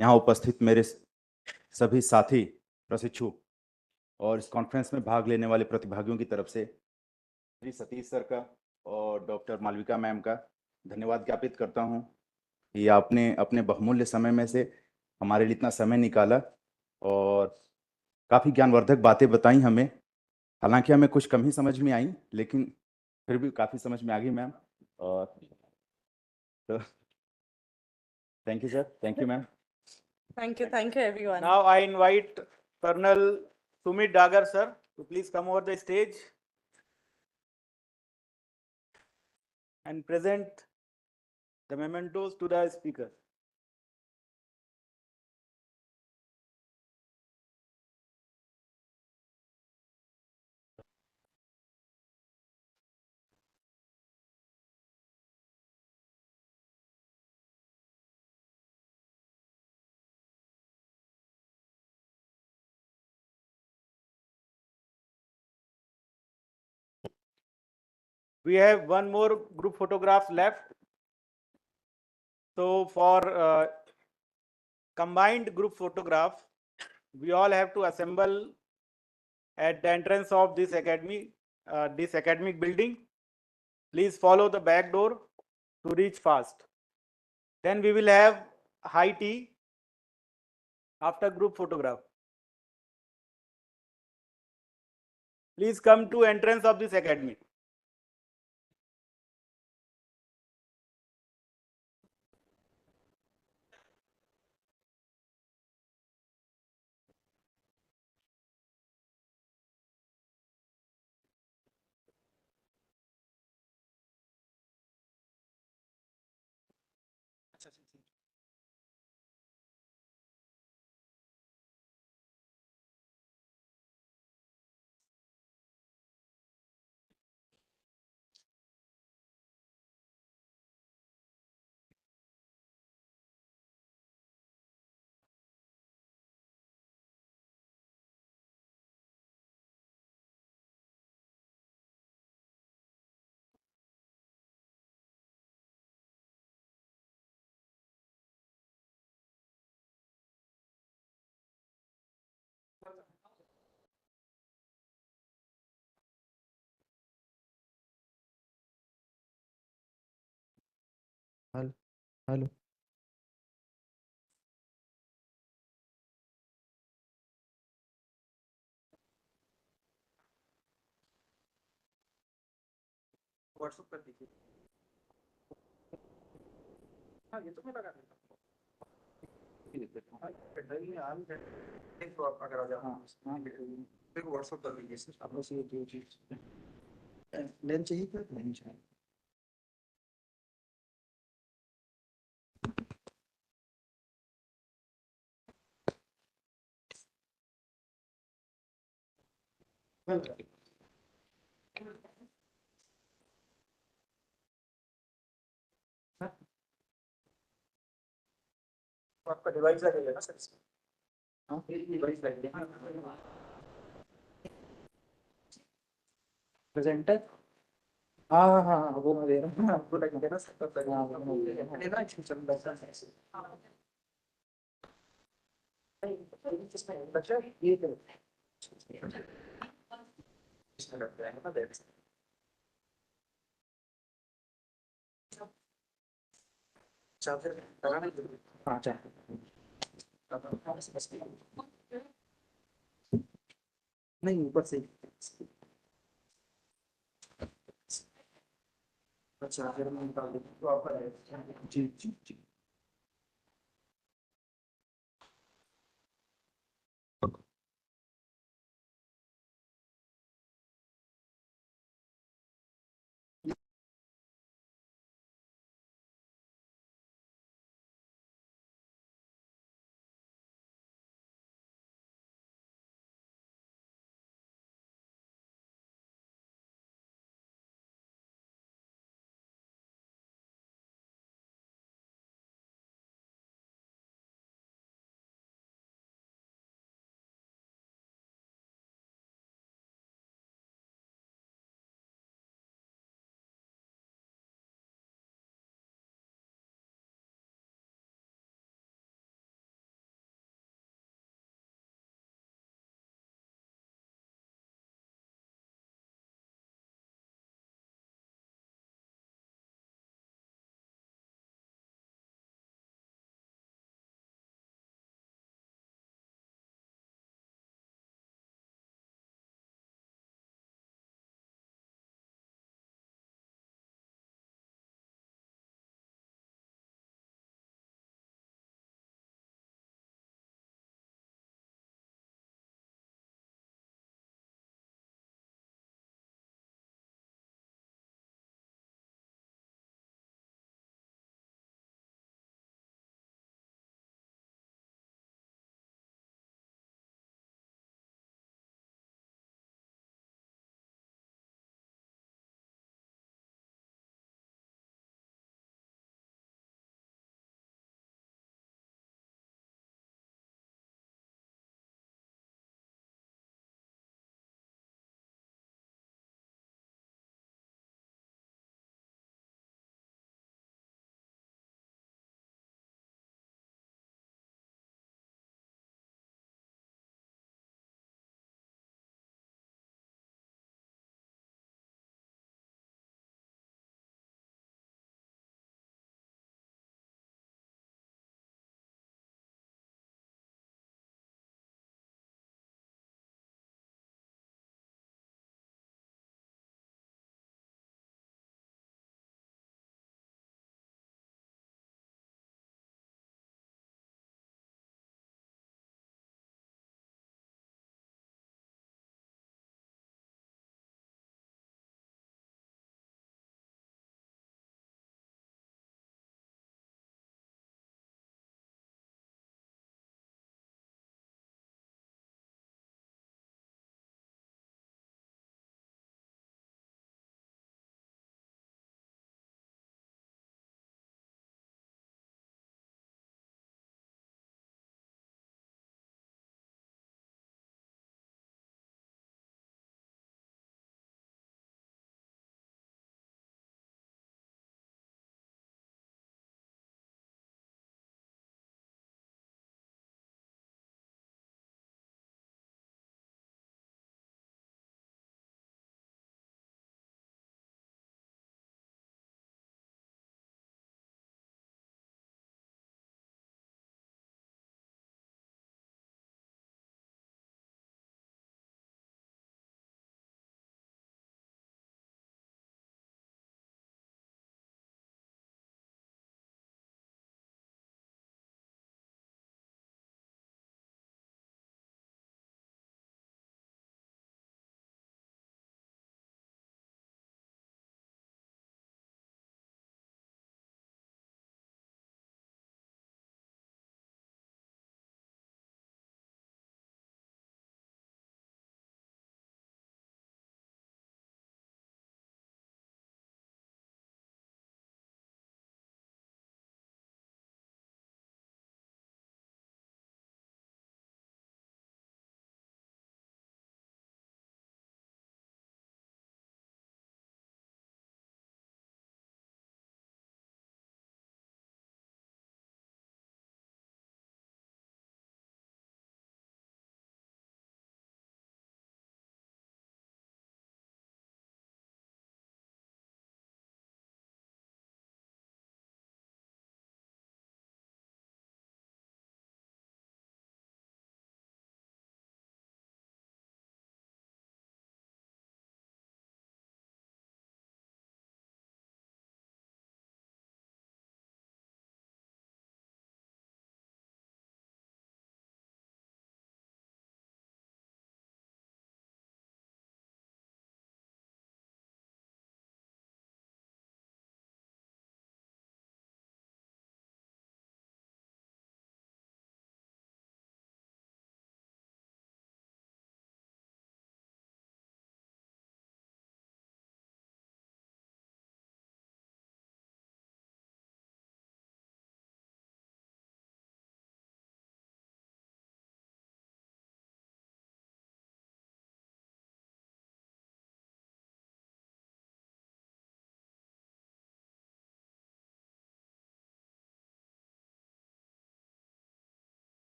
यहाँ उपस्थित मेरे सभी साथी प्रशिक्षु और इस कॉन्फ्रेंस में भाग लेने वाले प्रतिभागियों की तरफ से श्री सतीश सर का और डॉक्टर मालविका मैम का धन्यवाद ज्ञापित करता हूँ कि आपने अपने बहुमूल्य समय में से हमारे लिए इतना समय निकाला और काफ़ी ज्ञानवर्धक बातें बताई हमें। हालांकि हमें कुछ कम ही समझ में आई, लेकिन फिर भी काफ़ी समझ में आ गई मैम। और तो thank you sir, thank you ma'am. Thank you everyone. Now I invite Colonel Sumit Dagar, sir, to please come over the stage and present the mementos to the speaker. We have one more group photograph left. So for combined group photograph, we all have to assemble at the entrance of this academy, this academic building. Please follow the back door to reach fast. Then we will have high tea after group photograph. Please come to entrance of this academy. Hello WhatsApp कर दीजिए। हाँ, ये तो मैं लगा देता हूँ। अगर आ जाओ, हाँ, फिर व्हाट्सएप कर दीजिए सर। आप बस ये दो चीज लेन चाहिए क्या? नहीं चाहिए। आपका डिवाइस लगेगा ना सर इसमें? हाँ, डिवाइस लगेगा। प्रेजेंटर? हाँ हाँ हाँ, वो मैं दे रहा हूँ आपको, लगेगा ना सर? हाँ, लेना चल रहा है। बच्चा ये इसमें लगता है ना, नहीं ऊपर से अच्छा फिर मैं निकाल दूँ तो आपका जी जी जी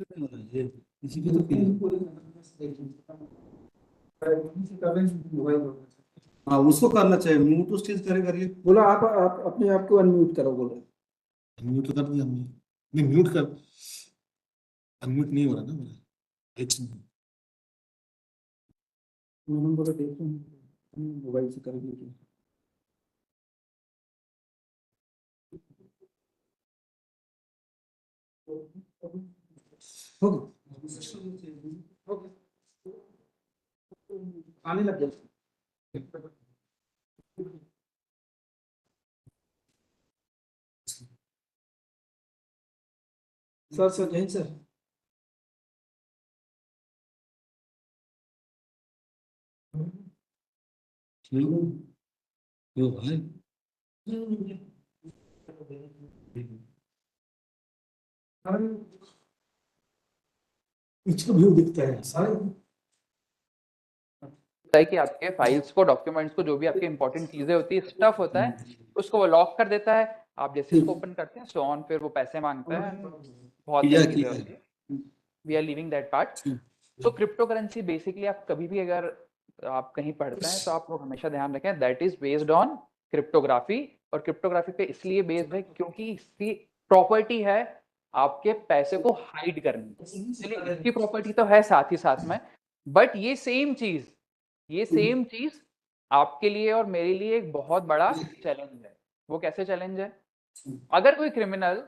इसी पे तो हाँ उसको करना चाहिए, म्यूट तो स्टेज करे करिए। बोला आप अपने आप को अनम्यूट करो, बोलो। म्यूट कर दिया हमने, नहीं म्यूट कर, अनम्यूट नहीं हो रहा ना मेरा, एक नंबर देखो मोबाइल से करेंगे। हो गया आने लग गया। सर जय सर। यो भाई इसका व्यू दिखता है सारे है कि आपके फाइल्स को, डॉक्यूमेंट्स को, जो भी आपकी इंपॉर्टेंट चीजें होती है, स्टफ होता है, उसको वो लॉक कर देता है। आप जैसे इसको ओपन करते हैं सो ऑन, फिर वो पैसे मांगता है and बहुत सारी चीजें होती है। We are living that part. So crypto currency basically आप कभी भी अगर आप कहीं पढ़ते हैं तो आप लोग हमेशा ध्यान रखें that is based on cryptography. और क्रिप्टोग्राफी पे इसलिए बेस्ड है क्योंकि इसकी प्रॉपर्टी है आपके पैसे को हाइड करनी। चलिए इसकी प्रॉपर्टी तो है साथ ही साथ में, बट ये सेम चीज आपके लिए और मेरे लिए एक बहुत बड़ा चैलेंज है। वो कैसे चैलेंज है? अगर कोई criminal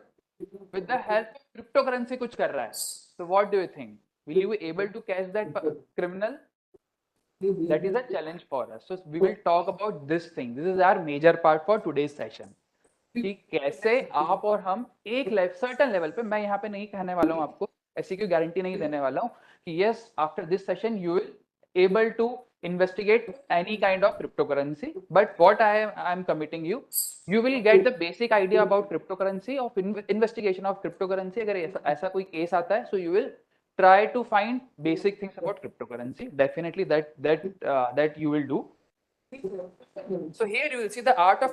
with the help of crypto currency कुछ कर रहा है, so what do you think? Will you be able to catch that criminal? That is a challenge for us. So we will talk about this thing. This is our major part for today's session. कि कैसे आप और हम एक certain level पे, मैं यहाँ पे नहीं कहने वाला हूँ आपको, ऐसी कोई गारंटी नहीं देने वाला हूँ कि yes after this session you will able to investigate any kind of cryptocurrency, but what I am committing you will get the basic idea about cryptocurrency, of investigation of cryptocurrency. अगर ऐसा कोई case आता है, so you will try to find basic things about cryptocurrency. Definitely that you will do. So here you will see the art of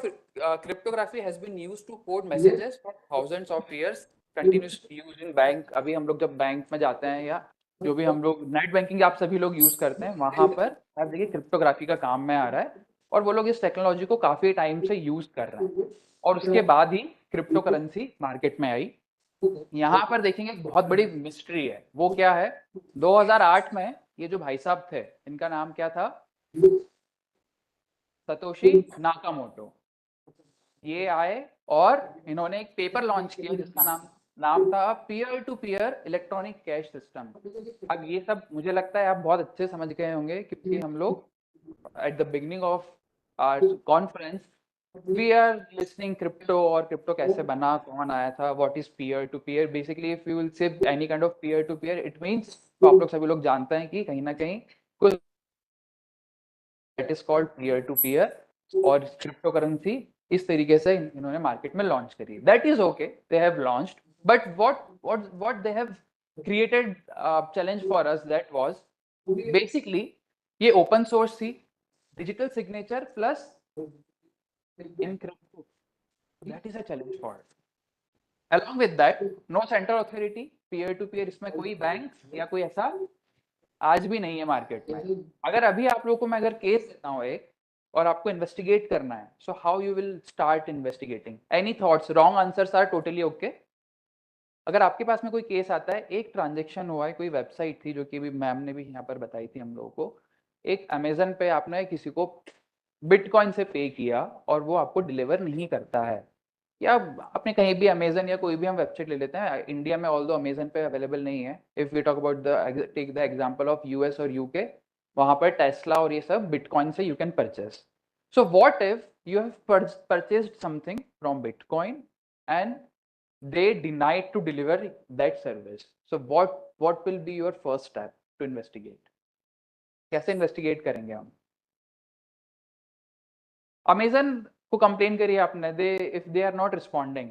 cryptography has been used to code messages for thousands of years, continuous use in bank. अभी हम लोग जब bank में जाते हैं या जो भी हम लोग नेट बैंकिंग आप सभी लोग यूज करते हैं, वहां पर आप देखिए क्रिप्टोग्राफी का काम में आ रहा है और वो लोग इस टेक्नोलॉजी को काफी टाइम से यूज कर रहे हैं और उसके बाद ही क्रिप्टो करेंसी मार्केट में आई। यहाँ पर देखेंगे एक बहुत बड़ी मिस्ट्री है। वो क्या है? 2008 में ये जो भाई साहब थे, इनका नाम क्या था? Satoshi Nakamoto. ये आए और इन्होंने एक पेपर लॉन्च किया जिसका नाम था peer to peer electronic cash system. अब ये सब मुझे लगता है आप बहुत अच्छे समझ गए होंगे क्योंकि हम लोग at the beginning of our conference we are listening crypto, और क्रिप्टो कैसे बना, कौन आया था, what is peer to peer. Basically if you will say any kind of peer to peer it means, तो आप लोग सभी लोग जानते हैं कि कहीं ना कहीं कुछ that is called peer to peer, और क्रिप्टो करेंसी इस तरीके से इन्होंने मार्केट में लॉन्च करी। That is okay, they have launched, but what they have created challenge for us that was basically ये ओपन सोर्स थी, digital signature plus in crypto. That is a challenge for us. Along with that, no central authority, peer to peer, इसमें कोई bank या कोई ऐसा आज भी नहीं है मार्केट में। अगर अभी आप लोगों को मैं अगर केस देता हूँ एक और आपको इन्वेस्टिगेट करना है, so how you will start investigating? Any thoughts? Wrong answers are totally okay. अगर आपके पास में कोई केस आता है, एक ट्रांजेक्शन हुआ है, कोई वेबसाइट थी जो कि भी मैम ने भी यहाँ पर बताई थी हम लोगों को, एक अमेजन पे आपने किसी को बिटकॉइन से पे किया और वो आपको डिलीवर नहीं करता है, या आपने कहीं भी अमेजन या कोई भी हम वेबसाइट ले लेते हैं, इंडिया में ऑल्दो अमेजन पे अवेलेबल नहीं है। If we talk about take the example of US और यूके, वहां पर टेस्ला और ये सब बिटकॉइन से you can purchase. So what if you have purchased something from bitcoin and they denied to deliver that service? So what will be your first step to investigate? कैसे investigate करेंगे हम? Amazon को complain करिए आपने, they if they are not responding,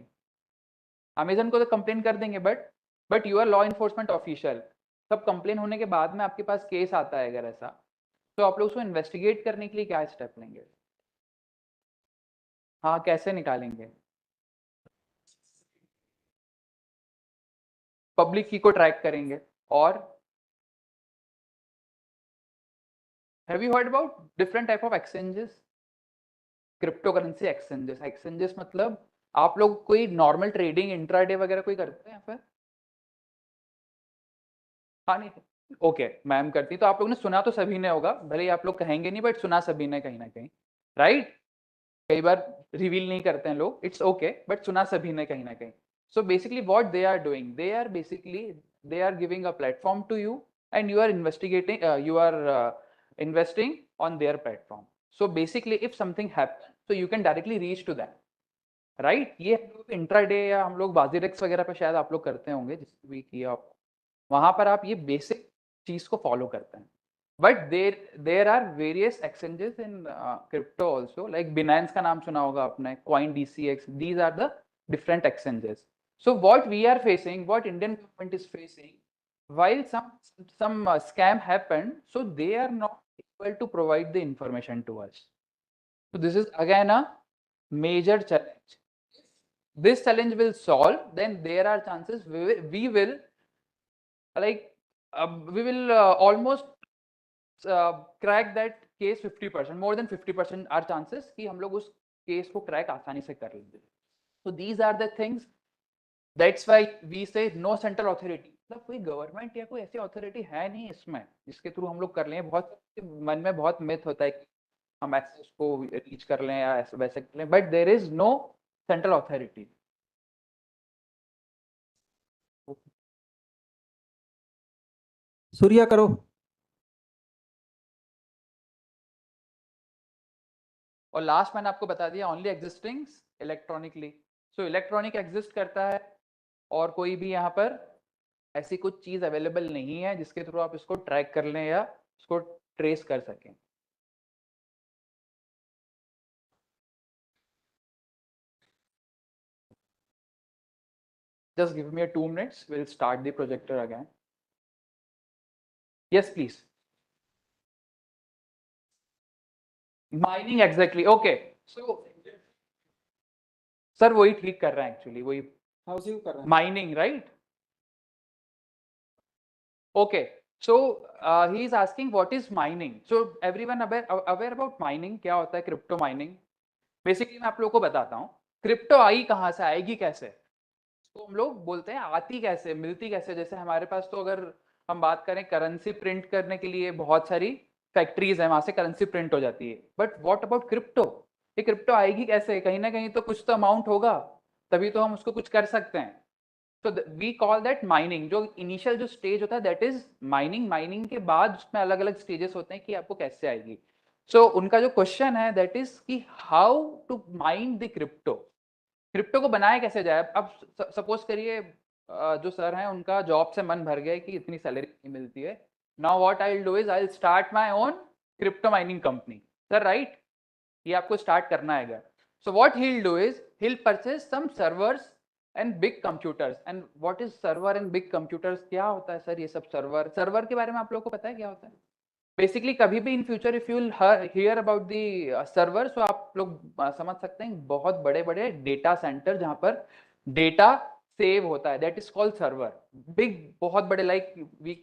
Amazon को तो complain कर देंगे, but you are law enforcement official, सब कंप्लेन होने के बाद में आपके पास केस आता है अगर ऐसा, तो आप लोग उसको इन्वेस्टिगेट करने के लिए क्या स्टेप लेंगे? हाँ, कैसे निकालेंगे? पब्लिक की को ट्रैक करेंगे। और have you heard about different type of exchanges? Crypto currency exchanges, exchanges मतलब आप लोग कोई नॉर्मल ट्रेडिंग इंट्राडे वगैरह कोई करते हैं यहाँ पर? हाँ नहीं, ओके मैम करती, तो आप लोगों ने सुना तो सभी ने होगा, भले ही आप लोग कहेंगे नहीं, बट सुना सभी ने कहीं ना कहीं, राइट? कई बार रिवील नहीं करते हैं लोग, इट्स ओके, बट सुना सभी ने कहीं ना कहीं। So basically what they are doing, they are basically they are giving a platform to you and you are investigating, you are investing on their platform. So basically if something happens, so you can directly reach to them, right? ये हम लोग intraday या हम लोग बाजीरेक्स वगैरह पे शायद आप लोग करते होंगे, जिस भी किया वहां पर आप ये बेसिक चीज को फॉलो करते हैं। But there are various exchanges in crypto also, like Binance का नाम सुना होगा आपने, coin DCX, these are the different exchanges. So what we are facing, what Indian government is facing, while some scam happened, so they are not able to provide the information to us. So this is again a major challenge. If this challenge will solve, then there are chances we will almost crack that case 50%, more than 50% are chances कि हम लोग उस case को crack आसानी से कर लेंगे। So these are the things, that's why we say no central authority, मतलब कोई गवर्नमेंट या कोई ऐसी अथॉरिटी है नहीं इसमें जिसके थ्रू हम लोग कर लें। बहुत मन में बहुत मिथ होता है कि हम ऐसे उसको रीच कर लें या ऐसे वैसे कर लें, but there is no central authority. सूर्या करो। और लास्ट मैंने आपको बता दिया only existing electronically. So electronic exist करता है और कोई भी यहाँ पर ऐसी कुछ चीज अवेलेबल नहीं है जिसके थ्रू आप इसको ट्रैक कर लें या इसको ट्रेस कर सकें। Just give me 2 minutes, we'll start the projector again. Yes, please. Mining, exactly. Okay. So, sir, वही ठीक कर रहे हैं actually, वही हाउसिंग कर रहे हैं। mining, right? Okay. So he is asking what is mining. So everyone aware about mining? क्या होता है क्रिप्टो माइनिंग? बेसिकली मैं आप लोगों को बताता हूँ क्रिप्टो आई कहाँ से, आएगी कैसे। तो हम लोग बोलते हैं आती कैसे, मिलती कैसे। जैसे हमारे पास तो अगर हम बात करें करेंसी प्रिंट करने के लिए बहुत सारी फैक्ट्रीज है, वहां से करेंसी प्रिंट हो जाती है। But what about crypto? ये क्रिप्टो आएगी कैसे? कहीं ना कहीं तो कुछ तो अमाउंट होगा, तभी तो हम उसको कुछ कर सकते हैं। तो वी कॉल दैट माइनिंग। जो इनिशियल जो स्टेज होता है दैट इज माइनिंग। माइनिंग के बाद उसमें अलग अलग स्टेजेस होते हैं कि आपको कैसे आएगी। सो उनका जो क्वेश्चन है दैट इज कि how to mine the crypto. Crypto को बनाया कैसे जाए। अब सपोज करिए जो सर हैं उनका जॉब से मन भर गया कि इतनी सैलरी नहीं मिलती है। Now what I will do is I will start my own crypto mining company. Sir right, ये आपको स्टार्ट करना है। So what he will do is he will purchase some servers and big computers. And what is server and big computers? क्या होता है sir ये सब? Server के बारे में आप लोगों को पता है क्या होता है? बेसिकली कभी भी in future if you hear about the server, so आप लोग समझ सकते हैं बहुत बड़े बड़े डेटा सेंटर जहां पर डेटा सेव होता है, that is called server. Big, बहुत बड़े, लाइक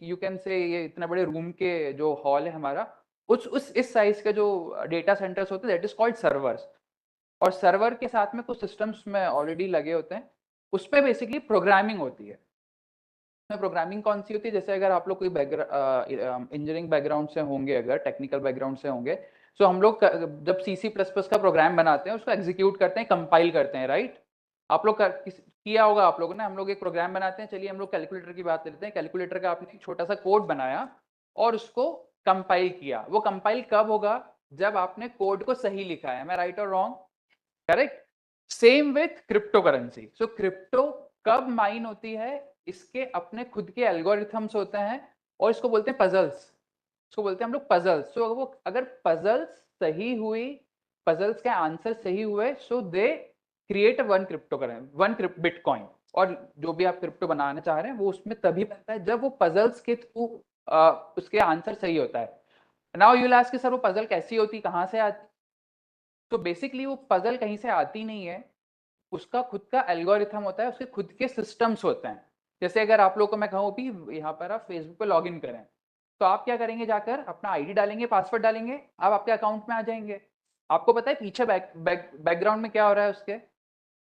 यू कैन से ये इतने बड़े रूम के जो हॉल है हमारा, उस इस साइज के जो डेटा सेंटर्स होते हैं दैट इज कॉल्ड सर्वर्स। और सर्वर के साथ में कुछ सिस्टम्स में ऑलरेडी लगे होते हैं, उस पर बेसिकली प्रोग्रामिंग होती है। प्रोग्रामिंग कौन सी होती है? जैसे अगर आप लोग कोई इंजीनियरिंग बैकग्राउंड से होंगे, अगर टेक्निकल बैकग्राउंड से होंगे, तो हम लोग जब C++ का प्रोग्राम बनाते हैं उसको एग्जीक्यूट करते हैं, कंपाइल करते हैं, राइट? आप लोग किया होगा आप लोगों ने। हम लोग एक प्रोग्राम बनाते हैं, चलिए हम लोग कैलकुलेटर की बात लेते हैं। कैलकुलेटर का आपने एक छोटा सा कोड बनाया और उसको कंपाइल किया। वो कंपाइल कब होगा? जब आपने कोड को सही लिखा है। मैं राइट और wrong? Correct. Same with crypto currency. So crypto कब माइन होती है? इसके अपने खुद के एल्गोरिथम्स होते हैं और इसको बोलते हैं पजल्स। इसको बोलते हैं हम लोग पजल्स। सो वो अगर पजल्स सही हुई, पजल्स के आंसर सही हुए, so they create one crypto currency, one bitcoin. और जो भी आप क्रिप्टो बनाना चाह रहे हैं वो उसमें तभी बनता है जब वो पजल्स के थ्रू उसके आंसर सही होता है। नाउ यू विल आस्क कि सर वो पजल कैसी होती, कहाँ से आती? तो बेसिकली वो पजल कहीं से आती नहीं है, उसका खुद का एल्गोरिथम होता है, उसके खुद के सिस्टम्स होते हैं। जैसे अगर आप लोग को मैं कहूँ भी यहाँ पर आप फेसबुक पे लॉग इन करें, तो आप क्या करेंगे, जाकर अपना आईडी डालेंगे, पासवर्ड डालेंगे, आप आपके अकाउंट में आ जाएंगे। आपको पता है पीछे बैकग्राउंड में क्या हो रहा है उसके?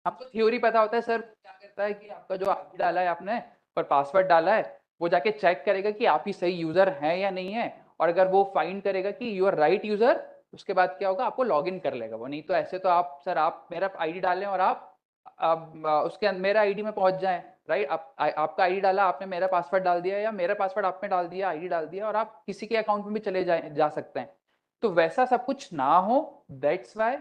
हमको थ्योरी पता होता है, सर क्या करता है कि आपका जो आईडी डाला है आपने और पासवर्ड डाला है, वो जाके चेक करेगा कि आप ही सही यूजर हैं या नहीं है, और अगर वो फाइंड करेगा कि यू आर राइट यूजर, उसके बाद क्या होगा, आपको लॉग इन कर लेगा वो। नहीं तो ऐसे तो आप सर आप मेरा आईडी डालें और आप उसके मेरा आईडी में पहुंच जाएं, राइट? आपका आईडी डाला आपने, मेरा पासवर्ड डाल दिया, या मेरा पासवर्ड आपने डाल दिया, आईडी डाल दिया, और आप किसी के अकाउंट में भी चले जा सकते हैं। तो वैसा सब कुछ ना हो, दैट्स वाई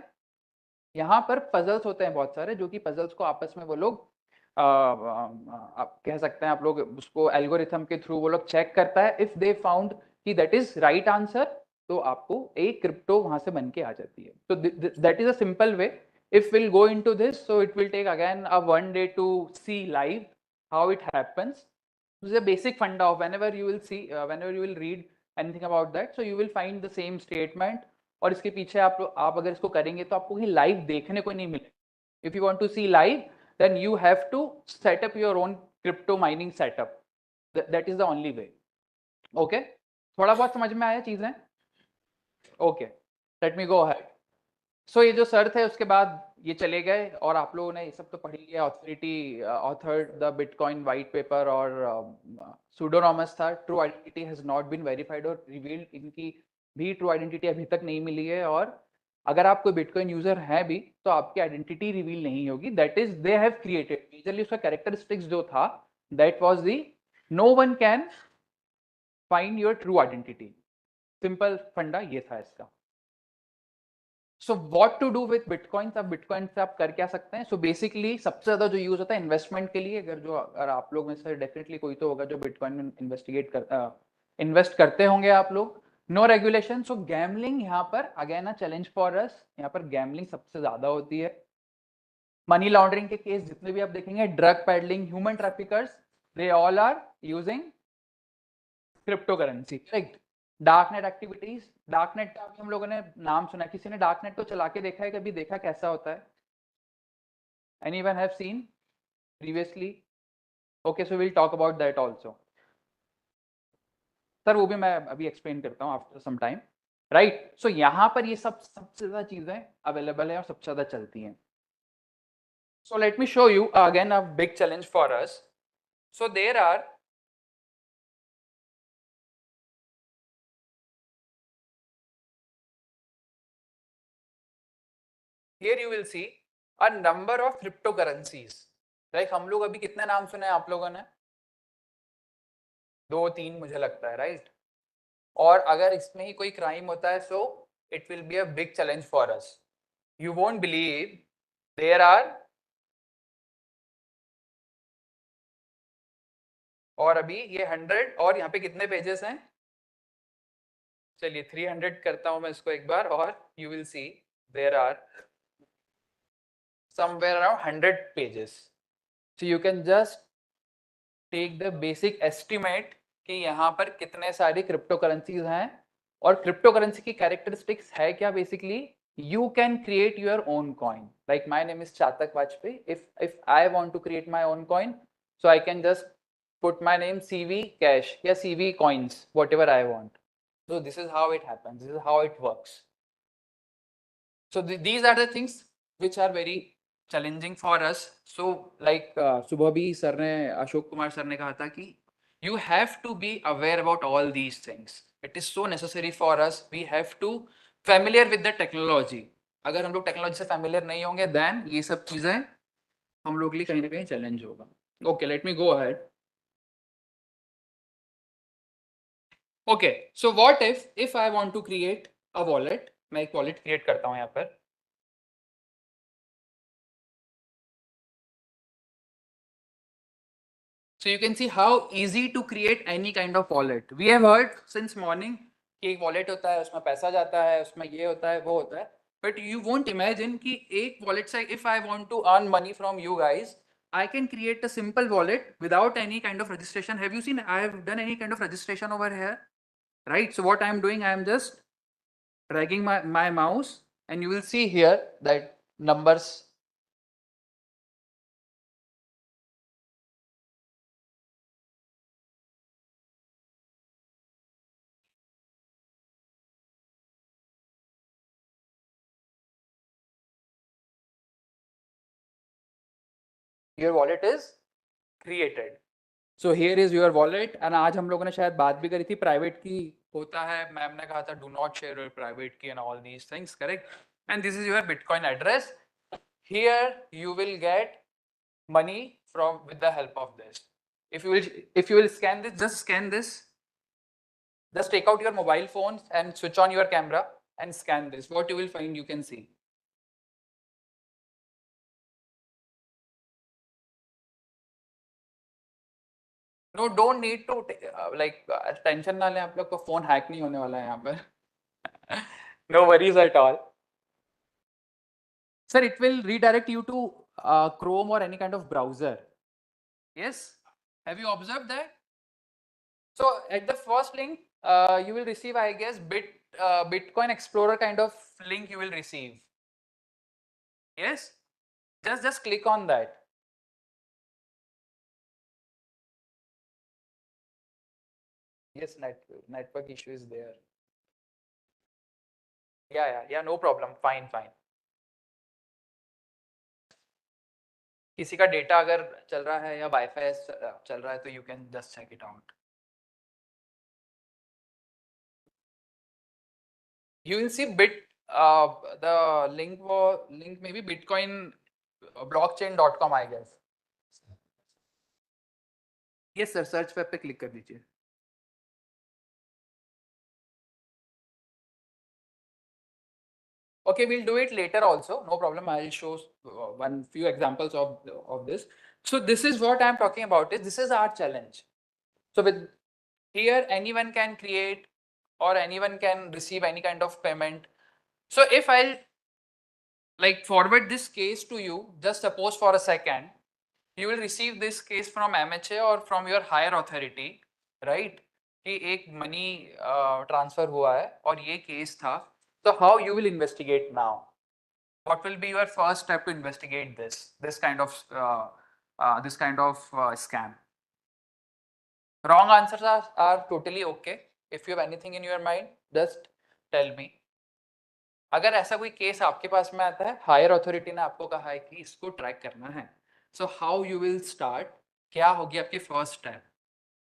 यहाँ पर पजल्स होते हैं बहुत सारे, जो कि पजल्स को आपस में वो लोग आप कह सकते हैं, आप लोग उसको एल्गोरिथम के थ्रू वो लोग चेक करता है। इफ दे फाउंड कि दैट इज राइट आंसर, तो आपको एक क्रिप्टो वहां से बन के आ जाती है। तो that is a simple way. If we'll go into this, so it will take again a 1 day to see live how it happens. This is a basic funda of whenever you will see, whenever you will read anything about that, so you will find the same statement. और इसके पीछे आप अगर इसको करेंगे तो आपको ही live देखने को नहीं मिले। If you want to see live, then you have to set up your own crypto mining setup. That is the only way. Okay? थोड़ा बहुत समझ में आया चीजें? Okay. Let me go ahead. सो ये जो सर थे उसके बाद ये चले गए, और आप लोगों ने ये सब तो पढ़ लिया, authority authored the bitcoin white paper, और सूडोनॉमस था, true identity has not been verified और रिवील्ड, इनकी भी ट्रू आइडेंटिटी अभी तक नहीं मिली है। और अगर आप कोई बिटकॉइन यूजर है भी तो आपकी आइडेंटिटी रिवील नहीं होगी, that is they have created majorly उसका कैरेक्टरिस्टिक्स जो था, that was the no one can find your true identity. Simple funda ये था इसका। So what to do with bitcoin? अब बिटकॉइन से आप कर क्या सकते हैं? सो बेसिकली सबसे ज्यादा जो यूज होता है इन्वेस्टमेंट के लिए, अगर आप लोग में से डेफिनेटली कोई तो होगा जो बिटकॉइन में इन्वेस्ट करते होंगे आप लोग। नो रेगुलेशन, सो गैमलिंग यहाँ पर अगेन अ चैलेंज फॉर अस। यहाँ पर गैमलिंग सबसे ज्यादा होती है। मनी लॉन्ड्रिंग के केस जितने भी आप देखेंगे, drug peddling, human traffickers, they all are using crypto currency, right? Darknet activities, darknet का भी हम लोगों ने नाम सुना, किसी ने डार्कनेट को चला के देखा है कभी? देखा कैसा होता है? Anyone have seen previously? Okay, so will talk about that also. Sir वो भी मैं अभी एक्सप्लेन करता हूँ after some time, right? So यहाँ पर ये सबसे ज्यादा चीजें अवेलेबल है और सबसे ज्यादा चलती हैं। So let me show you again a big challenge for us. So there are here you will see a number of cryptocurrencies. Right? हम लोग अभी कितने नाम सुने आप लोगों ने? 2-3 मुझे लगता है, राइट? और अगर इसमें ही कोई क्राइम होता है, so it will be a big challenge for us. You won't believe there are, और अभी ये 100, और यहाँ पे कितने पेजेस हैं? चलिए 300 करता हूं मैं इसको एक बार, और you will see there are somewhere around 100 pages. So you can just take the basic estimate कि यहाँ पर कितने सारी क्रिप्टो करेंसीज हैं, और क्रिप्टो करेंसी की कैरेक्टरिस्टिक्स है क्या? Basically you can create your own coin. Like my name is Chatak Vajpayee. If I want to create my own coin, so I can just put my name CV Cash या CV Coins, whatever I want. So this is how it happens. This is how it works. So these are the things which are very challenging for us. So like सुबह भी sir ने, Ashok Kumar sir ने कहा था कि you have to be aware about all these things. It is so necessary for us. We have to familiar with the technology. अगर हम लोग टेक्नोलॉजी से familiar नहीं होंगे, then ये सब चीजें हम लोग के लिए कहीं ना कहीं चैलेंज होगा। Okay, let me go ahead. Okay, so what if I want to create a wallet? मैं एक wallet create करता हूँ यहाँ पर। So you can see how easy to create any kind of wallet. We have heard since morning कि एक wallet होता है, उसमें पैसा जाता है, उसमें ये होता है, वो होता है. But you won't imagine कि एक wallet से if I want to earn money from you guys, I can create a simple wallet without any kind of registration. Have you seen I have done any kind of registration over here? Right? So what I am doing, I am just dragging my mouse, and you will see here that numbers your wallet is created. So here is your wallet. And आज हम लोगों ने शायद बात भी करी थी private की होता है, मैम ने कहा था do not share your private key and all these things, correct? And this is your Bitcoin address. Here you will get money from with the help of this. If you will scan this, just scan this. Just take out your mobile phones and switch on your camera and scan this. What you will find, you can see. No, don't need to tension ना लें आप लोग को, phone hack नहीं होने वाला है यहाँ पर. No worries at all. Sir, it will redirect you to Chrome or any kind of browser. Yes? Have you observed that? So at the first link, you will receive, I guess, Bitcoin Explorer kind of link you will receive. Yes? Just click on that. Yes, network issue is there. Yeah, no problem. Fine. किसी का data अगर चल रहा है या wifi चल रहा है तो you can just check it out. You will see the link maybe Bitcoin blockchain.com, I guess. Yes sir, search web पे click कर दीजिए. Okay, we'll do it later also, no problem. I'll show few examples of this. So this is what I'm talking about. This is our challenge. So with here, anyone can create or anyone can receive any kind of payment. So if I'll forward this case to you, just suppose for a second, you will receive this case from MHA or from your higher authority, right? कि एक money transfer हुआ है और ये case था. So how you will investigate now? What will be your first step to investigate this kind of scam? Wrong answers are totally okay. If you have anything in your mind, just tell me. अगर ऐसा कोई case आपके पास में आता है, higher authority ने आपको कहा है कि इसको ट्रैक करना है, so how you will start, क्या होगी आपकी फर्स्ट स्टेप?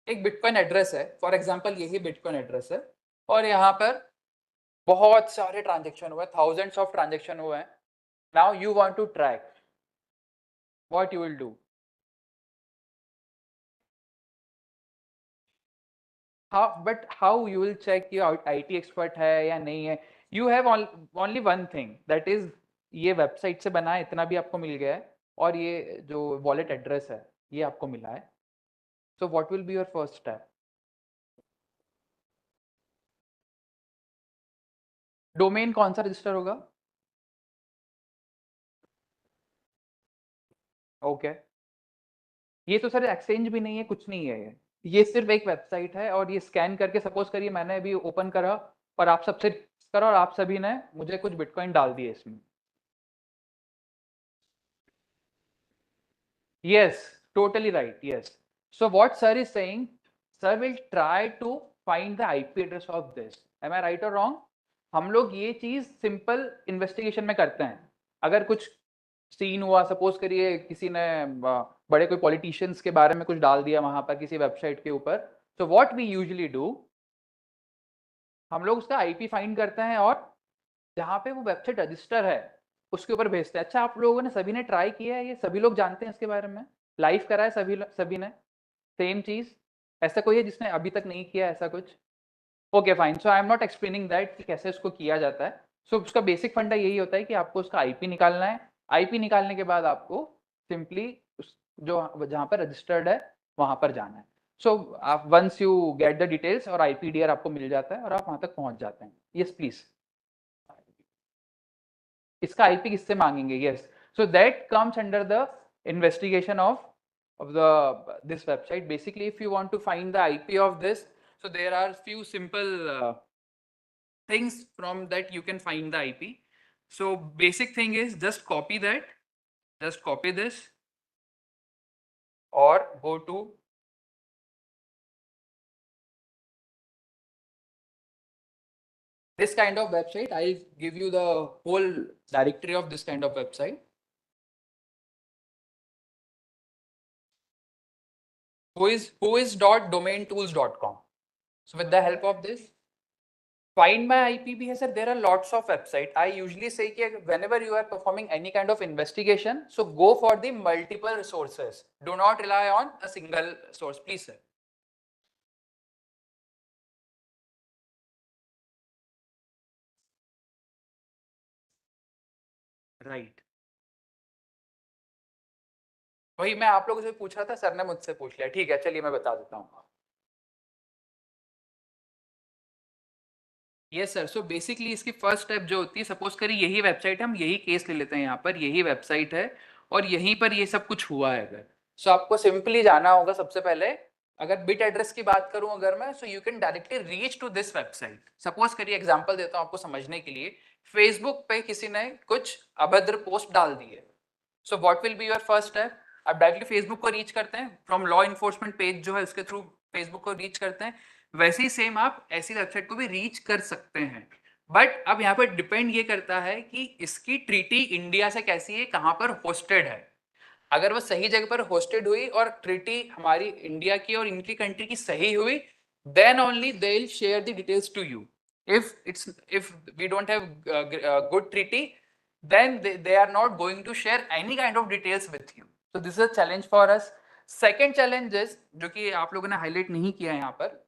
एक बिटकॉइन एड्रेस है, फॉर एग्जांपल यही बिटकॉइन एड्रेस है और यहाँ पर बहुत सारे ट्रांजेक्शन हुए, थाउजेंड्स ऑफ ट्रांजेक्शन हुए हैं. Now you want to track, what you will do? how you will check कि IT एक्सपर्ट है या नहीं है? You have only one thing, that is ये वेबसाइट से बना है, इतना भी आपको मिल गया है और ये जो वॉलेट एड्रेस है ये आपको मिला है. So what will be your first step? Domain कौन सा रजिस्टर होगा? ओके, ये तो सर एक्सचेंज भी नहीं है, कुछ नहीं है, ये सिर्फ एक वेबसाइट है और ये स्कैन करके, सपोज करिए मैंने अभी ओपन करा और आप सबसे करा और आप सभी ने मुझे कुछ बिटकॉइन डाल दिए इसमें. Yes, totally right. Yes. So what sir is saying, sir will try to find the IP address of this. Am I right or wrong? हम लोग ये चीज सिंपल इन्वेस्टिगेशन में करते हैं. अगर कुछ सीन हुआ, सपोज करिए किसी ने बड़े कोई पॉलिटिशियंस के बारे में कुछ डाल दिया वहां पर किसी वेबसाइट के ऊपर, so what we usually do, हम लोग उसका IP फाइंड करते हैं और जहाँ पे वो वेबसाइट रजिस्टर है उसके ऊपर भेजते हैं. अच्छा, आप लोगों ने सभी ने ट्राई किया है, ये सभी लोग जानते हैं इसके बारे में, लाइव करा है सभी ने सेम चीज? ऐसा कोई है जिसने अभी तक नहीं किया ऐसा कुछ? Okay fine. So I am not explaining that कि कैसे उसको किया जाता है. सो उसका बेसिक फंडा यही होता है कि आपको उसका IP निकालना है. IP निकालने के बाद आपको सिंपली जो जहाँ पर रजिस्टर्ड है वहां पर जाना है. सो आप once you get the details और IPDR आपको मिल जाता है और आप वहां तक पहुंच जाते हैं. Yes please. इसका IP किससे मांगेंगे? Yes. So that comes under the investigation of this website. Basically, if you want to find the IP of this, so there are few simple things from that you can find the IP. So basic thing is just copy that, just copy this or go to this kind of website. I'll give you the whole directory of this kind of website. whois.domaintools.com. So with the help of this, find my IP भी है sir. There are lots of website. I usually say कि whenever you are performing any kind of investigation, so go for the multiple sources. Do not rely on a single source, please sir. Right. वही मैं आप लोगों से पूछ रहा था, sir ने मुझसे पूछ लिया. ठीक है, चलिए मैं बता देता हूँ. Yes sir. सो बेसिकली इसकी फर्स्ट स्टेप जो होती है, सपोज करिए यही वेबसाइट है, हम यही केस ले लेते हैं, यहाँ पर यही वेबसाइट है और यहीं पर ये सब कुछ हुआ है. अगर सो आपको सिंपली जाना होगा सबसे पहले, अगर बिट एड्रेस की बात करूं अगर मैं, so you can directly reach to this website. Suppose करिए एग्जांपल देता हूं आपको समझने के लिए, फेसबुक पे किसी ने कुछ अभद्र पोस्ट डाल दी है. So what will be your first step? आप डायरेक्टली फेसबुक को रीच करते हैं फ्रॉम लॉ इन्फोर्समेंट पेज जो है उसके थ्रू फेसबुक को रीच करते हैं. वैसे ही सेम आप ऐसी वेबसाइट को भी रीच कर सकते हैं. बट अब यहाँ पर डिपेंड ये करता है कि इसकी ट्रीटी इंडिया से कैसी है, कहाँ पर होस्टेड है. अगर वो सही जगह पर होस्टेड हुई और ट्रीटी हमारी इंडिया की और इनकी कंट्री की सही हुई, then only they will share the details to you. if we don't have good treaty, then they are not going to share any kind of details with you. So this is a challenge for us. Second challenge is, जो कि आप लोगों ने highlight नहीं किया यहाँ पर,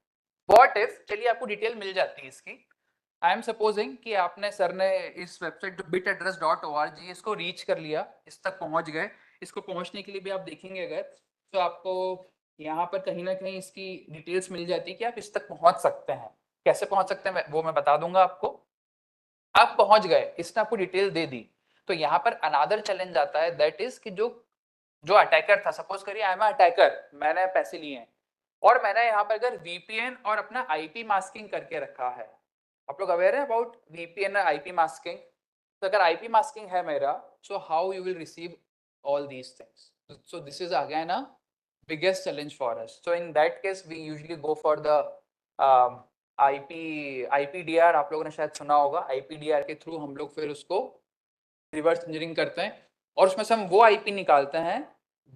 what if, चलिए आपको डिटेल मिल जाती है इसकी. आई एम सपोजिंग कि आपने सर ने इस वेबसाइट bitaddress.org इसको रीच कर लिया, इस तक पहुंच गए. इसको पहुंचने के लिए भी आप देखेंगे अगर, तो आपको यहाँ पर कहीं ना कहीं इसकी डिटेल्स मिल जाती है कि आप इस तक पहुंच सकते हैं. कैसे पहुंच सकते हैं वो मैं बता दूंगा आपको. आप पहुंच गए, इसने आपको डिटेल दे दी, तो यहाँ पर अनदर चैलेंज आता है, दैट इज कि जो अटैकर था, सपोज करिए आई एम अटैकर, मैंने पैसे लिए हैं और मैंने यहाँ पर अगर VPN और अपना IP मास्किंग करके रखा है. आप लोग अवेयर है अबाउट VPN और IP मास्किंग? तो अगर IP मास्किंग है मेरा, सो how you will receive all these things. So this is again a biggest challenge for us. So in that case we usually go for the IPDR. आप लोगों ने शायद सुना होगा. IPDR के थ्रू हम लोग फिर उसको रिवर्स इंजीनियरिंग करते हैं और उसमें से हम वो IP निकालते हैं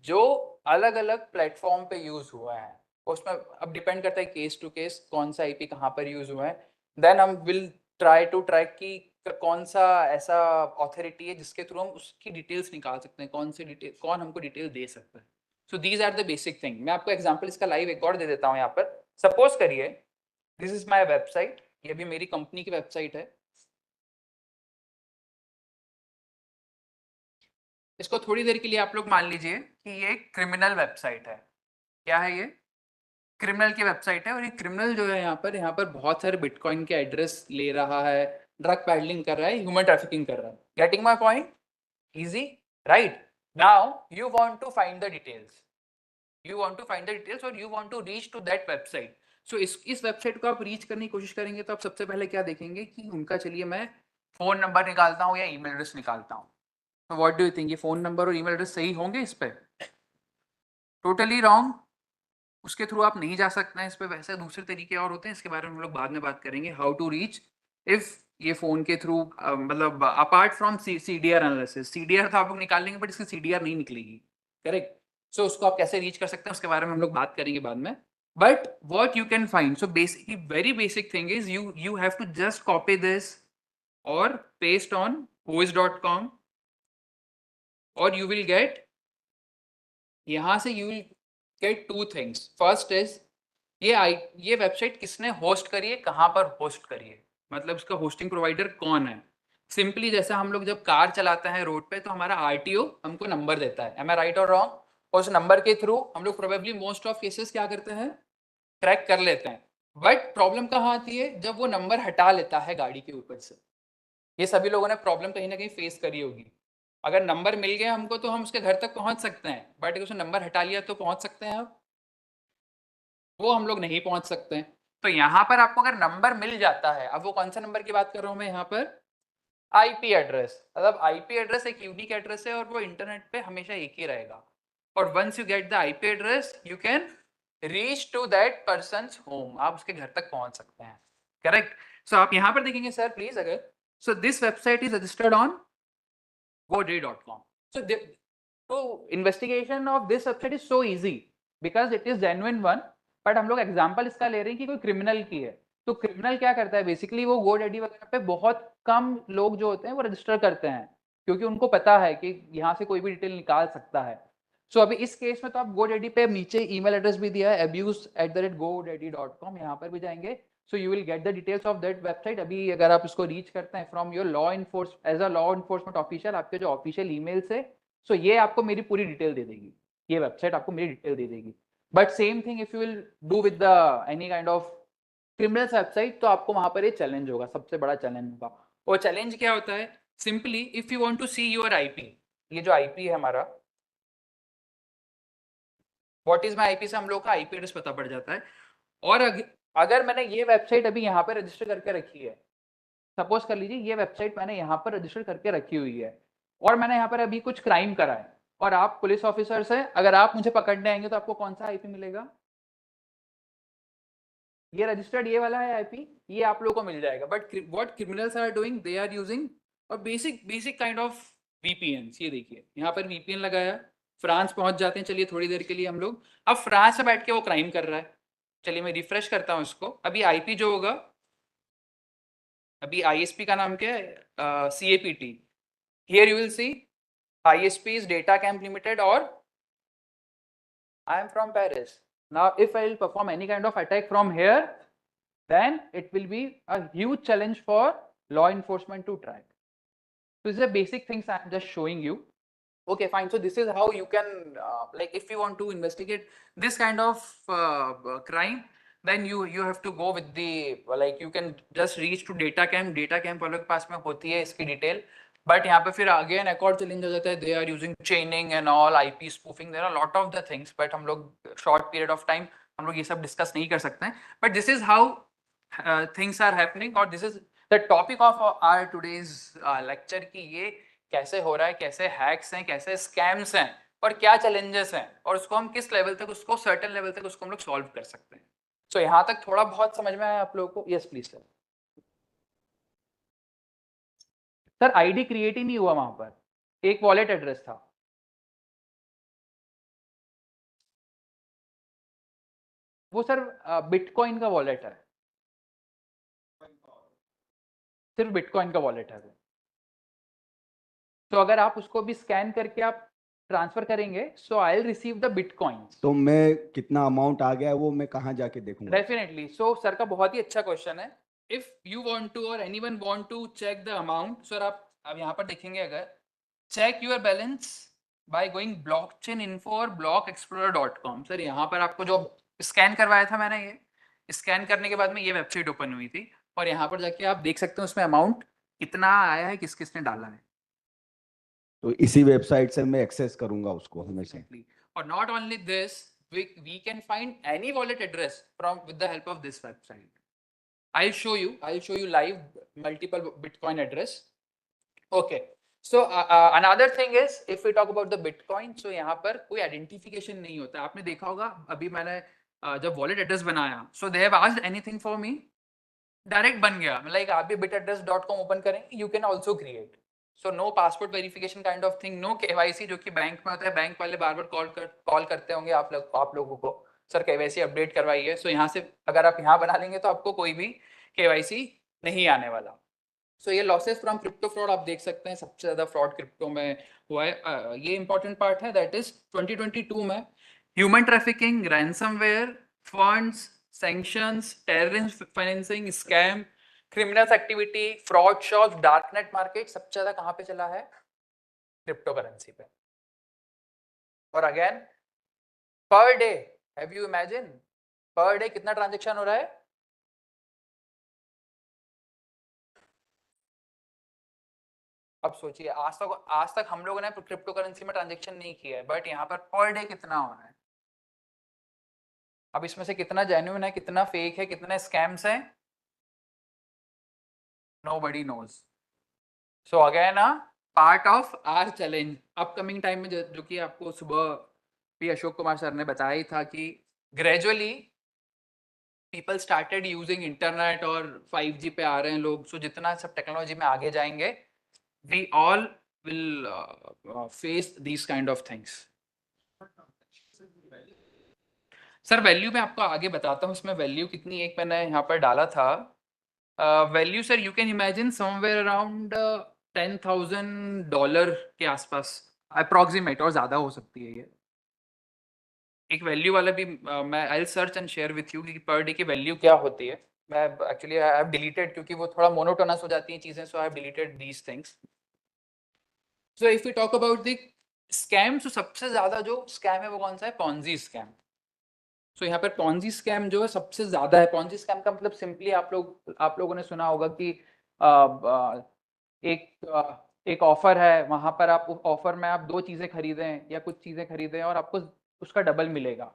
जो अलग अलग प्लेटफॉर्म पे यूज हुआ है. उसमें अब डिपेंड करता है केस टू केस कौन सा IP कहाँ पर यूज हुआ है. देन हम विल ट्राई टू ट्रैक की कौन सा ऐसा अथॉरिटी है जिसके थ्रू हम उसकी डिटेल्स निकाल सकते हैं, कौन हमको डिटेल दे सकता है. So these are the basic thing. मैं आपको एग्जांपल इसका लाइव एक और दे देता हूँ यहाँ पर. सपोज करिए दिस इज माय वेबसाइट, ये भी मेरी कंपनी की वेबसाइट है. इसको थोड़ी देर के लिए आप लोग मान लीजिए कि ये क्रिमिनल वेबसाइट है. क्या है ये? क्रिमिनल की वेबसाइट है. और ये क्रिमिनल जो है यहाँ पर बहुत सारे बिटकॉइन के एड्रेस ले रहा है, ड्रग पैडलिंग कर रहा है, ह्यूमन ट्रैफिकिंग कर रहा है. Getting my point? Easy, right? Now you want to find the details, और you want to reach to that website. So इस वेबसाइट को आप रीच करने की कोशिश करेंगे तो आप सबसे पहले क्या देखेंगे कि उनका, चलिए मैं फोन नंबर निकालता हूँ या ईमेल एड्रेस निकालता हूँ. तो व्हाट डू यू थिंक, ये फोन नंबर और ईमेल एड्रेस सही होंगे इस पे? Totally wrong. उसके थ्रू आप नहीं जा सकते हैं इस पे. वैसे दूसरे तरीके और होते हैं, इसके बारे में हम लोग बाद में बात करेंगे, हाउ टू रीच इफ ये फोन के थ्रू, मतलब apart from CDR analysis. CDR तो आप लोग निकाल लेंगे बट इसकी CDR नहीं निकलेगी, करेक्ट? सो उसको आप कैसे रीच कर सकते हैं उसके बारे में हम लोग बात करेंगे बाद में. But what you can find, so basically very basic thing is you have to just copy this or paste on whois.com और you will get, यहाँ से you will get two things. First is ये website किसने host करी है, कहाँ पर host करी है, मतलब उसका होस्टिंग प्रोवाइडर कौन है. सिंपली जैसा हम लोग जब कार चलाते हैं रोड पे तो हमारा RTO हमको नंबर देता है, एम आई राइट और रॉन्ग? और उस नंबर के थ्रू हम लोग प्रोबेबली मोस्ट ऑफ केसेस क्या करते हैं, ट्रैक कर लेते हैं. बट प्रॉब्लम कहाँ आती है, जब वो नंबर हटा लेता है गाड़ी के ऊपर से. ये सभी लोगों ने प्रॉब्लम कहीं ना कहीं फेस करी होगी. अगर नंबर मिल गया हमको तो हम उसके घर तक पहुंच सकते हैं, बट अगर उसने नंबर हटा लिया तो पहुंच सकते हैं आप? वो हम लोग नहीं पहुंच सकते हैं. तो यहाँ पर आपको अगर नंबर मिल जाता है, अब वो कौन सा नंबर की बात कर रहा हूँ मैं यहाँ पर, IP एड्रेस. मतलब IP एड्रेस एक यूनिक एड्रेस है और वो इंटरनेट पे हमेशा एक ही रहेगा. और once you get the IP address you can reach to that person's home, आप उसके घर तक पहुंच सकते हैं, करेक्ट? सो आप यहाँ पर देखेंगे सर प्लीज, अगर so this website is registered on godrej.com. So investigation of this website is so easy because it is genuine one, but हम लोग एग्जाम्पल इसका ले रहे हैं कि कोई क्रिमिनल की है। तो क्रिमिनल क्या करता है बेसिकली, वो GoDaddy वगैरह पे बहुत कम लोग जो होते हैं वो रजिस्टर करते हैं, क्योंकि उनको पता है कि यहाँ से कोई भी डिटेल निकाल सकता है। सो अभी इस केस में तो आप GoDaddy पे नीचे ईमेल एड्रेस भी दिया है abuse@godaddy.com, यहाँ पर भी जाएंगे, so you will get the details of that website. अभी अगर आप उसको रीच करते हैं from your law as a law enforcement official, आपके जो ऑफिशियल ईमेल से, सो ये आपको मेरी पूरी डिटेल दे देगी, ये वेबसाइट आपको मेरी डिटेल दे देगी। But same thing if you will do with the any kind of criminals website, तो आपको वहां पर ये चैलेंज होगा, सबसे बड़ा चैलेंज होगा। और चैलेंज क्या होता है, simply if you want to see your IP, ये जो आईपी है हमारा, व्हाट इज माय आईपी से हम लोग का आईपी एड्रेस पता पड़ जाता है। और अगर मैंने ये वेबसाइट अभी यहाँ पे रजिस्टर करके रखी है, सपोज कर लीजिए ये वेबसाइट मैंने यहाँ पर रजिस्टर करके रखी हुई है, और मैंने यहाँ पर अभी कुछ क्राइम करा है, और आप पुलिस ऑफिसर्स हैं, अगर आप मुझे पकड़ने आएंगे तो आपको कौन सा आईपी मिलेगा, ये रजिस्टर्ड ये वाला है आईपी, ये आप लोगों को मिल जाएगा। But what criminals are doing, they are using a basic kind of VPN. ये देखिए यहाँ पर वीपीएन लगाया, फ्रांस पहुंच जाते हैं, चलिए थोड़ी देर के लिए हम लोग, अब फ्रांस में बैठ के वो क्राइम कर रहा है, चलिए मैं रिफ्रेश करता हूँ इसको। अभी आईपी जो होगा, अभी आईएसपी का नाम क्या है, CAPT, here you will C ISP is DataCamp Limited, or I am from Paris. Now if I will perform any kind of attack from here, then it will be a huge challenge for law enforcement to track. So these are basic things I am just showing you. Okay, fine. So this is how you can, like, if you want to investigate this kind of crime, then you have to go with the, like, you can just reach to DataCamp. DataCamp वालों के पास में होती है इसकी detail, but यहाँ पे फिर again एक और चैलेंज हो जाता है, they are using chaining and all, IP spoofing, there are lot of the things, but हम लोग शॉर्ट पीरियड ऑफ टाइम हम लोग ये सब डिस्कस नहीं कर सकते हैं, but this is how things are happening, और this is the topic of our today's lecture की ये कैसे हो रहा है, कैसे हैक्स हैं, कैसे स्कैम्स हैं, और क्या चैलेंजेस हैं, और उसको हम किस लेवल तक, उसको सर्टेन लेवल तक उसको हम लोग सॉल्व कर सकते हैं। सो यहाँ तक थोड़ा बहुत समझ में आया आप लोगों को? Yes please sir. Sir ID create ही नहीं हुआ वहां पर, एक वॉलेट एड्रेस था। वो सर बिटकॉइन का वॉलेट है, सिर्फ बिटकॉइन का वॉलेट है वो। तो अगर आप उसको भी स्कैन करके आप ट्रांसफर करेंगे, so I will receive the bitcoins. तो मैं कितना अमाउंट आ गया है वो मैं कहाँ जाके देखूंगा? डेफिनेटली। सो सर का बहुत ही अच्छा क्वेश्चन है। इफ यू वांट टू और anyone want to check the amount, sir आप अब यहाँ पर देखेंगे, अगर check your balance by going blockchain info और blockexplorer.com। सर यहाँ पर आपको जो स्कैन करवाया था मैंने, ये स्कैन करने के बाद में ये वेबसाइट ओपन हुई थी, और यहाँ पर जाके आप देख सकते हैं उसमें अमाउंट कितना आया है, किस किसने डाला है। तो इसी वेबसाइट से मैं एक्सेस करूंगा उसको हमेशा। और not only this, we can find any wallet address from with the help of this website. I'll show you live multiple Bitcoin address. Okay. So another thing is, if we talk about the Bitcoin, so यहाँ पर कोई identification नहीं होता। आपने देखा होगा अभी मैंने जब wallet address बनाया, so they have asked anything for me, direct बन गया। like आप भी bitaddress.com ओपन करेंगे, you can also create. So no passport verification kind of thing, no KYC जो कि बैंक में होता है, बैंक वाले बार बार कॉल करते होंगे आप लोगों को, सर KYC अपडेट करवाइए। सो यहाँ से अगर आप यहाँ बना लेंगे तो आपको कोई भी KYC नहीं आने वाला। सो ये लॉसेस फ्रॉम क्रिप्टो फ्रॉड आप देख सकते हैं, सबसे ज्यादा फ्रॉड क्रिप्टो में हुआ है। ये इंपॉर्टेंट पार्ट है, दैट इज 2022 में human trafficking, ransomware, funds, sanctions, terrorism financing, scam, criminals activity, fraud shops, darknet market, सबसे ज्यादा कहाँ पे चला है? क्रिप्टो करेंसी पे। और again per day, have you imagine per day कितना ट्रांजेक्शन हो रहा है? अब सोचिए, आज तक हम लोगों ने क्रिप्टो करेंसी में ट्रांजेक्शन नहीं किया है, बट यहाँ पर डे कितना हो रहा है? अब इसमें से कितना जेन्युइन है, कितना फेक है, कितने स्कैम्स हैं, nobody knows. So again part of our challenge upcoming time में, जो कि आपको सुबह भी अशोक कुमार सर ने बताया ही था कि gradually people started using internet और 5G पे आ रहे हैं लोग। सो जितना सब टेक्नोलॉजी में आगे जाएंगे, we all will face these kind of things. Sir value मैं आपको आगे बताता हूँ, इसमें वैल्यू कितनी एक मैंने यहाँ पर डाला था। Value sir you can imagine somewhere around $10,000 के आसपास अप्रोक्सीमेट, और ज़्यादा हो सकती है ये। एक वैल्यू वाला भी मैं I search and share with you कि पर डे की वैल्यू क्या होती है। मैं एक्चुअली आई हैव डिलीटेड क्योंकि वो थोड़ा मोनोटोनस हो जाती हैं चीज़ें, so I have deleted these things. So if you talk about the scam, तो सबसे ज़्यादा जो स्कैम है वो कौन सा है? Ponzi scam. सो यहाँ पर पॉन्जी स्कैम जो है सबसे ज्यादा है। पॉन्जी स्कैम का मतलब सिंपली आप लोगों ने सुना होगा कि एक ऑफर है, वहां पर आप ऑफर में आप 2 चीजें खरीदें या कुछ चीजें खरीदें और आपको उसका डबल मिलेगा।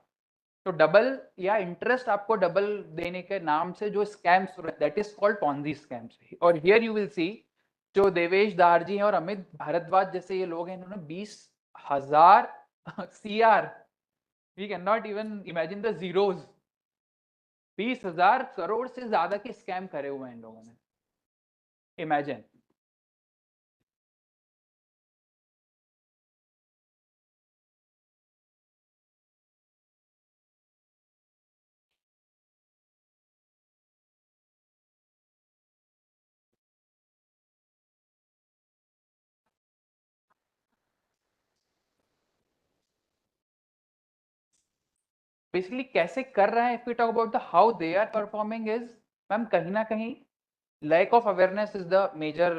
तो डबल या इंटरेस्ट आपको डबल देने के नाम से जो scams, that is called Ponzi scams. और हियर यू विल सी जो देवेश दारजी हैं और अमित भारद्वाज जैसे ये लोग हैं, इन्होंने 20,000 CR, we cannot even imagine the zeros, 20,000 crore से ज्यादा के स्कैम करे हुए हैं इन लोगों ने। इमेजिन। बेसिकली कैसे कर रहे हैं, if we talk about the how they are performing is, ma'am कहीं ना कहीं lack of awareness is the major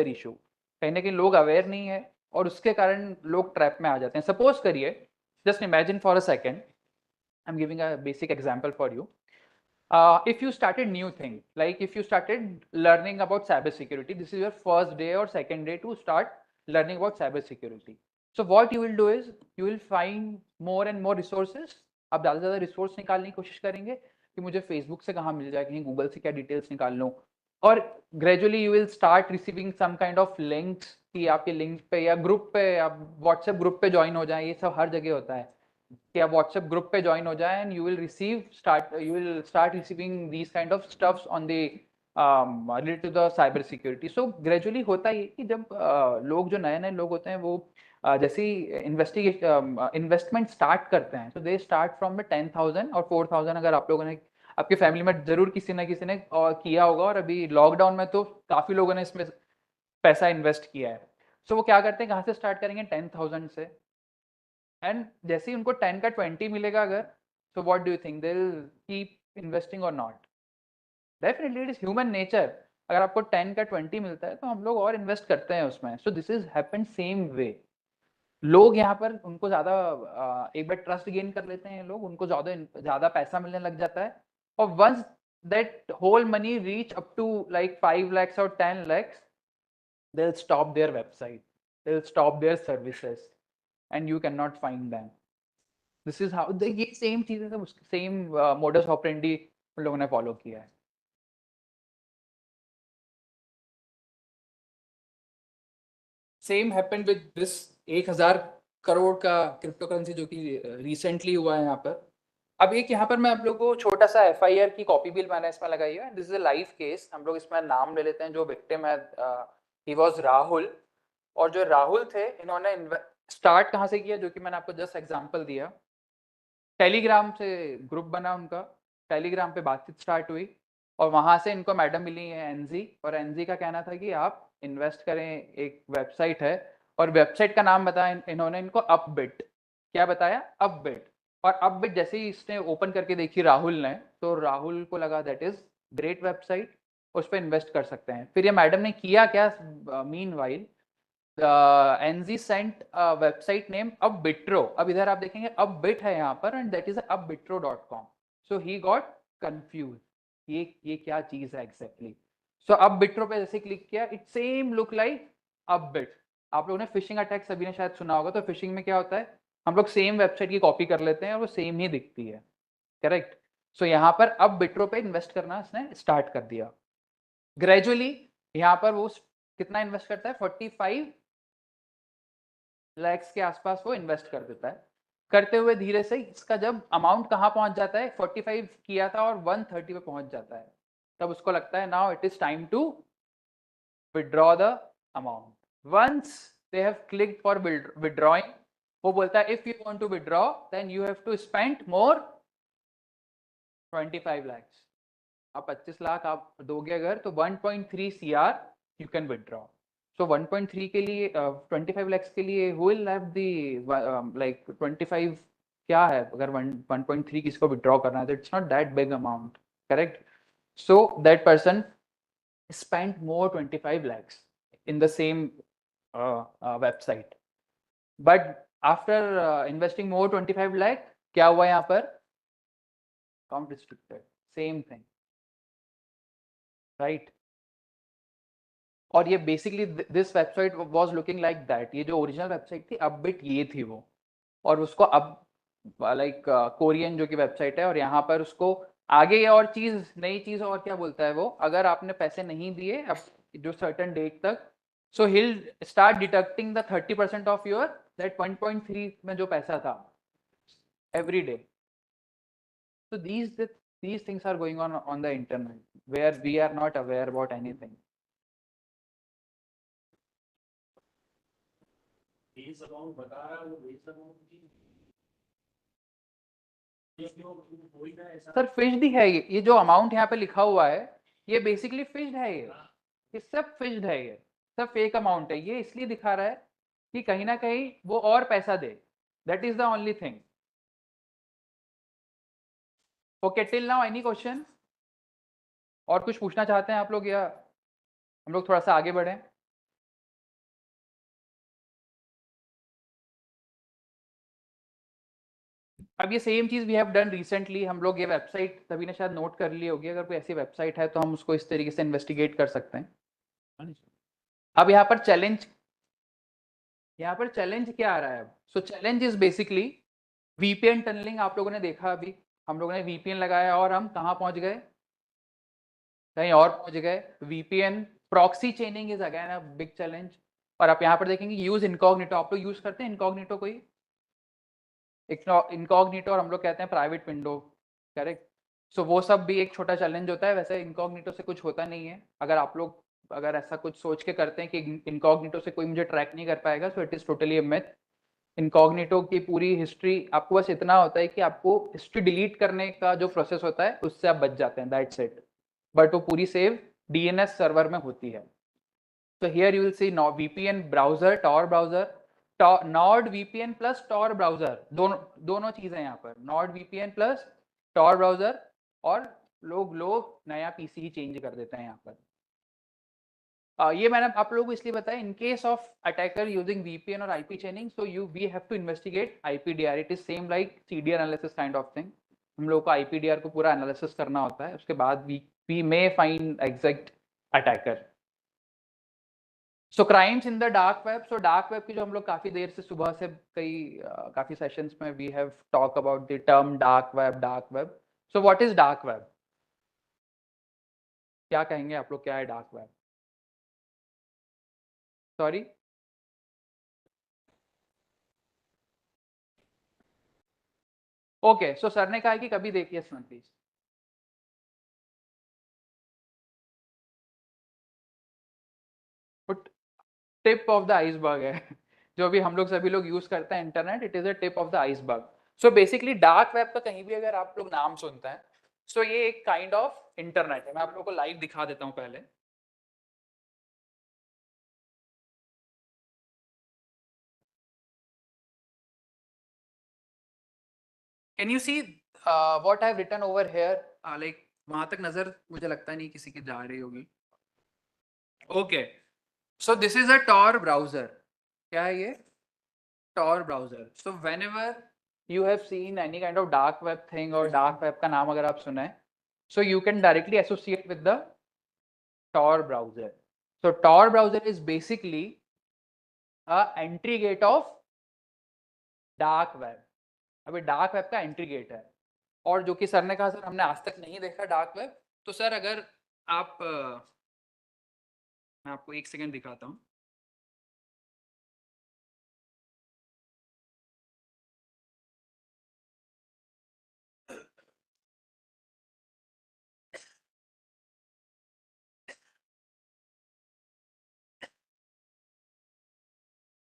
issue. कहीं ना कहीं लोग अवेयर नहीं है और उसके कारण लोग ट्रैप में आ जाते हैं। सपोज करिए, just imagine for a second, I am giving a basic example for you. If you started new thing, like if you started learning about cyber security, this is your first day or second day to start learning about cyber security. So what you will do is you will find more and more resources. आप ज़्यादा से ज़्यादा resource निकालने की कोशिश करेंगे कि मुझे फेसबुक से कहाँ मिल जाए, कहीं गूगल से क्या डिटेल्स निकाल लूँ, और gradually you will start receiving some kind of links कि आपके लिंक पे या ग्रुप पे, आप व्हाट्सएप ग्रुप पे ज्वाइन हो जाए। ये सब हर जगह होता है कि आप व्हाट्सएप ग्रुप पे ज्वाइन हो जाए and you will start receiving these kind of stuffs on the related to the cyber security. So gradually होता है कि जब लोग जो नए लोग होते हैं वो जैसे ही इन्वेस्टमेंट स्टार्ट करते हैं, तो दे स्टार्ट फ्रॉम द 10,000 और 4,000। अगर आप लोगों ने आपके फैमिली में जरूर किसी ना किसी ने किया होगा, और अभी लॉकडाउन में तो काफी लोगों ने इसमें पैसा इन्वेस्ट किया है। सो वो क्या करते हैं, कहाँ से स्टार्ट करेंगे? 10,000 से। एंड जैसे ही उनको 10 का 20 मिलेगा अगर, so what do you think, they will keep investing or not? Definitely it is human nature। अगर आपको 10 का 20 मिलता है तो हम लोग और इन्वेस्ट करते हैं उसमें। so this is happened same way। लोग यहाँ पर उनको ज्यादा एक बार ट्रस्ट गेन कर लेते हैं लोग, उनको ज्यादा पैसा मिलने लग जाता है, और once that whole money reach up to like 5 lakhs और 10 lakhs, they'll stop their website, they'll stop their services and you cannot find them। This is how ये सेम चीजें सब सेम मोडस ऑपरेंडी उन लोगों ने फॉलो किया है। Same happened with this 1,000 crore का क्रिप्टो करेंसी जो कि रिसेंटली हुआ है यहाँ पर। अब एक यहाँ पर मैं आप लोगों को छोटा सा FIR की कॉपी बिल मैंने इसमें लगाई है। This is a live case. हम लोग इसमें नाम ले लेते हैं। जो विक्टिम है ही वाज राहुल, और जो राहुल थे इन्होंने स्टार्ट कहाँ से किया, जो कि मैंने आपको जस्ट एग्जांपल दिया। टेलीग्राम से ग्रुप बना उनका, टेलीग्राम पे बातचीत स्टार्ट हुई और वहां से इनको मैडम मिली है एनजी, और एनजी का कहना था कि आप इन्वेस्ट करें, एक वेबसाइट है, और वेबसाइट का नाम बताया इन्होंने इनको अपबिट। क्या बताया? अपबिट। और अपबिट जैसे ही इसने ओपन करके देखी राहुल ने, तो राहुल को लगा दैट इज ग्रेट वेबसाइट, उस पर इन्वेस्ट कर सकते हैं। फिर ये मैडम ने किया क्या? Meanwhile NZ sent a website name upbitro। अब इधर आप देखेंगे upbit है यहाँ पर, and that is upbitro.com। so he got confused, ये क्या चीज है exactly। so upbitro पे जैसे क्लिक किया, it same look like upbit। आप लोगों ने फिशिंग अटैक सभी ने शायद सुना होगा। तो फिशिंग में क्या होता है, हम लोग सेम वेबसाइट की कॉपी कर लेते हैं और वो सेम ही दिखती है, करेक्ट। सो यहाँ पर upbitro पे इन्वेस्ट करना इसने स्टार्ट कर दिया। ग्रेजुअली यहाँ पर वो कितना इन्वेस्ट करता है? 45 लैक्स के आसपास वो इन्वेस्ट कर देता है। करते हुए धीरे से इसका जब अमाउंट कहाँ पहुंच जाता है, 45 किया था और 130 पे पहुंच जाता है, तब उसको लगता है now it is time to withdraw the amount. Once they have clicked for withdrawing, वो बोलता है if you want to withdraw then you have to spend more 25 lakhs. आप 25 लाख आप दोगे अगर तो 1.3 CR यू कैन विड्रॉ. सो 1.3 के लिए 25 lakhs के लिए who will have the like 25 क्या है अगर 1.3 किसको विड्रॉ करना है तो it's not that big amount, correct. So that person spent more 25 lakhs in the same website, but after investing more 25 lakh क्या हुआ यहाँ पर account restricted, same thing, right. और ये basically this website was looking like that. ये जो original website थी अब बिट ये थी वो, और उसको अब लाइक कोरियन जो की वेबसाइट है और यहाँ पर उसको आगे ये और चीज नई चीज और क्या बोलता है वो, अगर आपने पैसे नहीं दिए अब जो सर्टेन डेट तक, so he'll start deducting the 30% off your that 1.3 में जो पैसा था every day. So these things are going on the internet where we are not aware about anything. Sir phished है ये जो अमाउंट यहाँ पे लिखा हुआ है ये बेसिकली फिश्ड है. ये सब फिश्ड है, ये सब फेक अमाउंट है. ये इसलिए दिखा रहा है कि कहीं ना कहीं वो और पैसा दे. That is the only thing. Okay till now any question? और कुछ पूछना चाहते हैं आप लोग या हम लोग थोड़ा सा आगे बढ़ें? अब ये सेम चीज वी हैव डन रिसेंटली. हम लोग ये वेबसाइट सभी ने शायद नोट कर ली होगी. अगर कोई ऐसी वेबसाइट है तो हम उसको इस तरीके से इन्वेस्टिगेट कर सकते हैं. अब यहाँ पर चैलेंज क्या आ रहा है? So challenge is basically VPN tunneling. आप लोगों ने देखा अभी हम लोगों ने वीपीएन लगाया और हम कहाँ पहुंच गए, कहीं और पहुंच गए. VPN proxy चेनिंग is again a big challenge. और आप यहाँ पर देखेंगे यूज इनकॉग्निटो. आप लोग यूज करते हैं इनकॉग्निटो? कोई इनकॉग्निटो और हम लोग कहते हैं प्राइवेट विंडो, करेक्ट. सो वो सब भी एक छोटा चैलेंज होता है. वैसे इनकॉग्निटो से कुछ होता नहीं है. अगर आप लोग अगर ऐसा कुछ सोच के करते हैं कि इनकॉग्निटो से कोई मुझे ट्रैक नहीं कर पाएगा, so it is totally a myth. Incognito की पूरी हिस्ट्री आपको बस इतना होता है कि आपको हिस्ट्री डिलीट करने का जो प्रोसेस होता है उससे आप बच जाते हैं, दैट्स इट. बट वो पूरी सेव डीएनएस सर्वर में होती है. तो here you will see VPN browser, Tor browser, Nord VPN plus Tor browser, दोनों चीजें यहाँ पर. Nord VPN plus Tor browser. और लोग नया पीसी ही चेंज कर देते हैं यहाँ पर. ये मैंने आप लोगों को इसलिए बताया in case of attacker using VPN और IP chaining. So we have to investigate IPDR. It is same like CDR analysis kind of thing. हम लोग को आईपीडीआर को पूरा एनालिसिस करना होता है. उसके बाद we may find exact attacker. So crimes in the dark web. So dark web की जो हम लोग काफी देर से सुबह से काफी सेशंस में we have talk about the term dark web. So what is dark web? क्या कहेंगे आप लोग, क्या है dark web? Sorry, okay. So sir ने कहा कि कभी देखिए इसमें please. Tip of the iceberg है जो भी हम लोग सभी लोग यूज करते हैं internet. It is a tip of the iceberg. So basically dark web का कहीं भी अगर आप लोग नाम सुनते हैं सो ये एक काइंड ऑफ इंटरनेट है. मैं आप लोगों को लाइव दिखा देता हूं पहले. Can you see what I have written over here? Like वहां तक नजर मुझे लगता नहीं किसी की जा रही होगी. Okay, so this is a Tor browser. क्या है ये? Tor browser. So whenever you have seen any kind of dark web thing or dark web का नाम अगर आप सुने, so you can directly associate with the Tor browser. So Tor browser is basically a entry gate of dark web. अभी dark web का entry gate है. और जो कि सर ने कहा सर हमने आज तक नहीं देखा डार्क वेब. तो सर अगर आप मैं आपको एक सेकेंड दिखाता हूँ.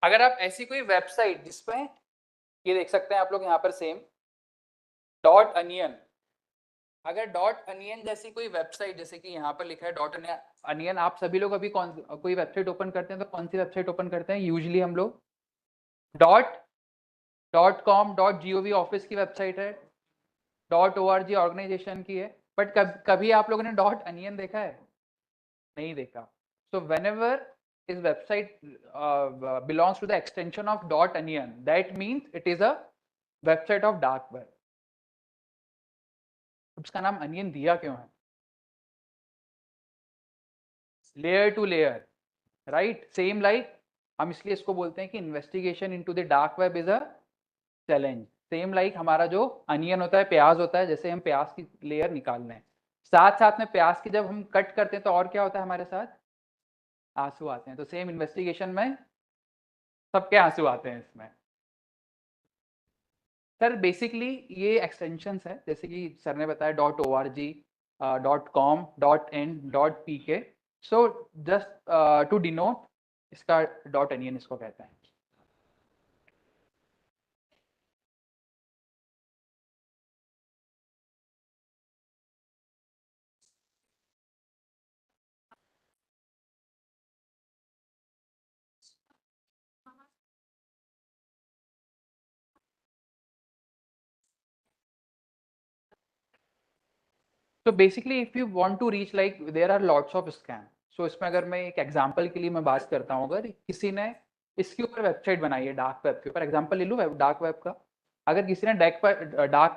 अगर आप ऐसी कोई वेबसाइट जिसमें ये देख सकते हैं आप लोग यहाँ पर सेम डॉट अनियन। अगर डॉट अनियन जैसी कोई वेबसाइट, जैसे कि यहाँ पर लिखा है डॉट अनियन, आप सभी लोग अभी कोई वेबसाइट ओपन करते हैं तो कौन सी वेबसाइट ओपन करते हैं? यूजुअली हम लोग .com.gov ऑफिस की वेबसाइट है, .org ऑर्गेनाइजेशन की है, बट कभी आप लोगों ने डॉट अनियन देखा है? नहीं देखा। सो व्हेनेवर इस website belongs to the extension of dot onion, that means it is a website of dark web. उसका नाम अनियन दिया क्यों है? Layer to layer, right? Same like हम इसलिए इसको बोलते हैं कि investigation into the dark web is a challenge. Same like हमारा जो अनियन होता है, प्याज होता है, जैसे हम प्याज की लेयर निकाल रहे हैं, साथ साथ में प्याज की जब हम कट करते हैं तो और क्या होता है हमारे साथ? आंसू आते हैं। तो सेम इन्वेस्टिगेशन में सबके आंसू आते हैं इसमें। सर बेसिकली ये एक्सटेंशंस है, जैसे कि सर ने बताया .org, .com, .in, .pk। So just to denote इसका डॉट अनियन इसको कहते हैं। तो basically if you want to reach, like there are lots of scam. So इसमें अगर मैं एक एग्जांपल के लिए मैं बात करता हूँ, अगर किसी ने इसके ऊपर वेबसाइट बनाई है, डार्क वेब के ऊपर, एग्जांपल ले लूँ डार्क वेब का, अगर किसी ने डार्क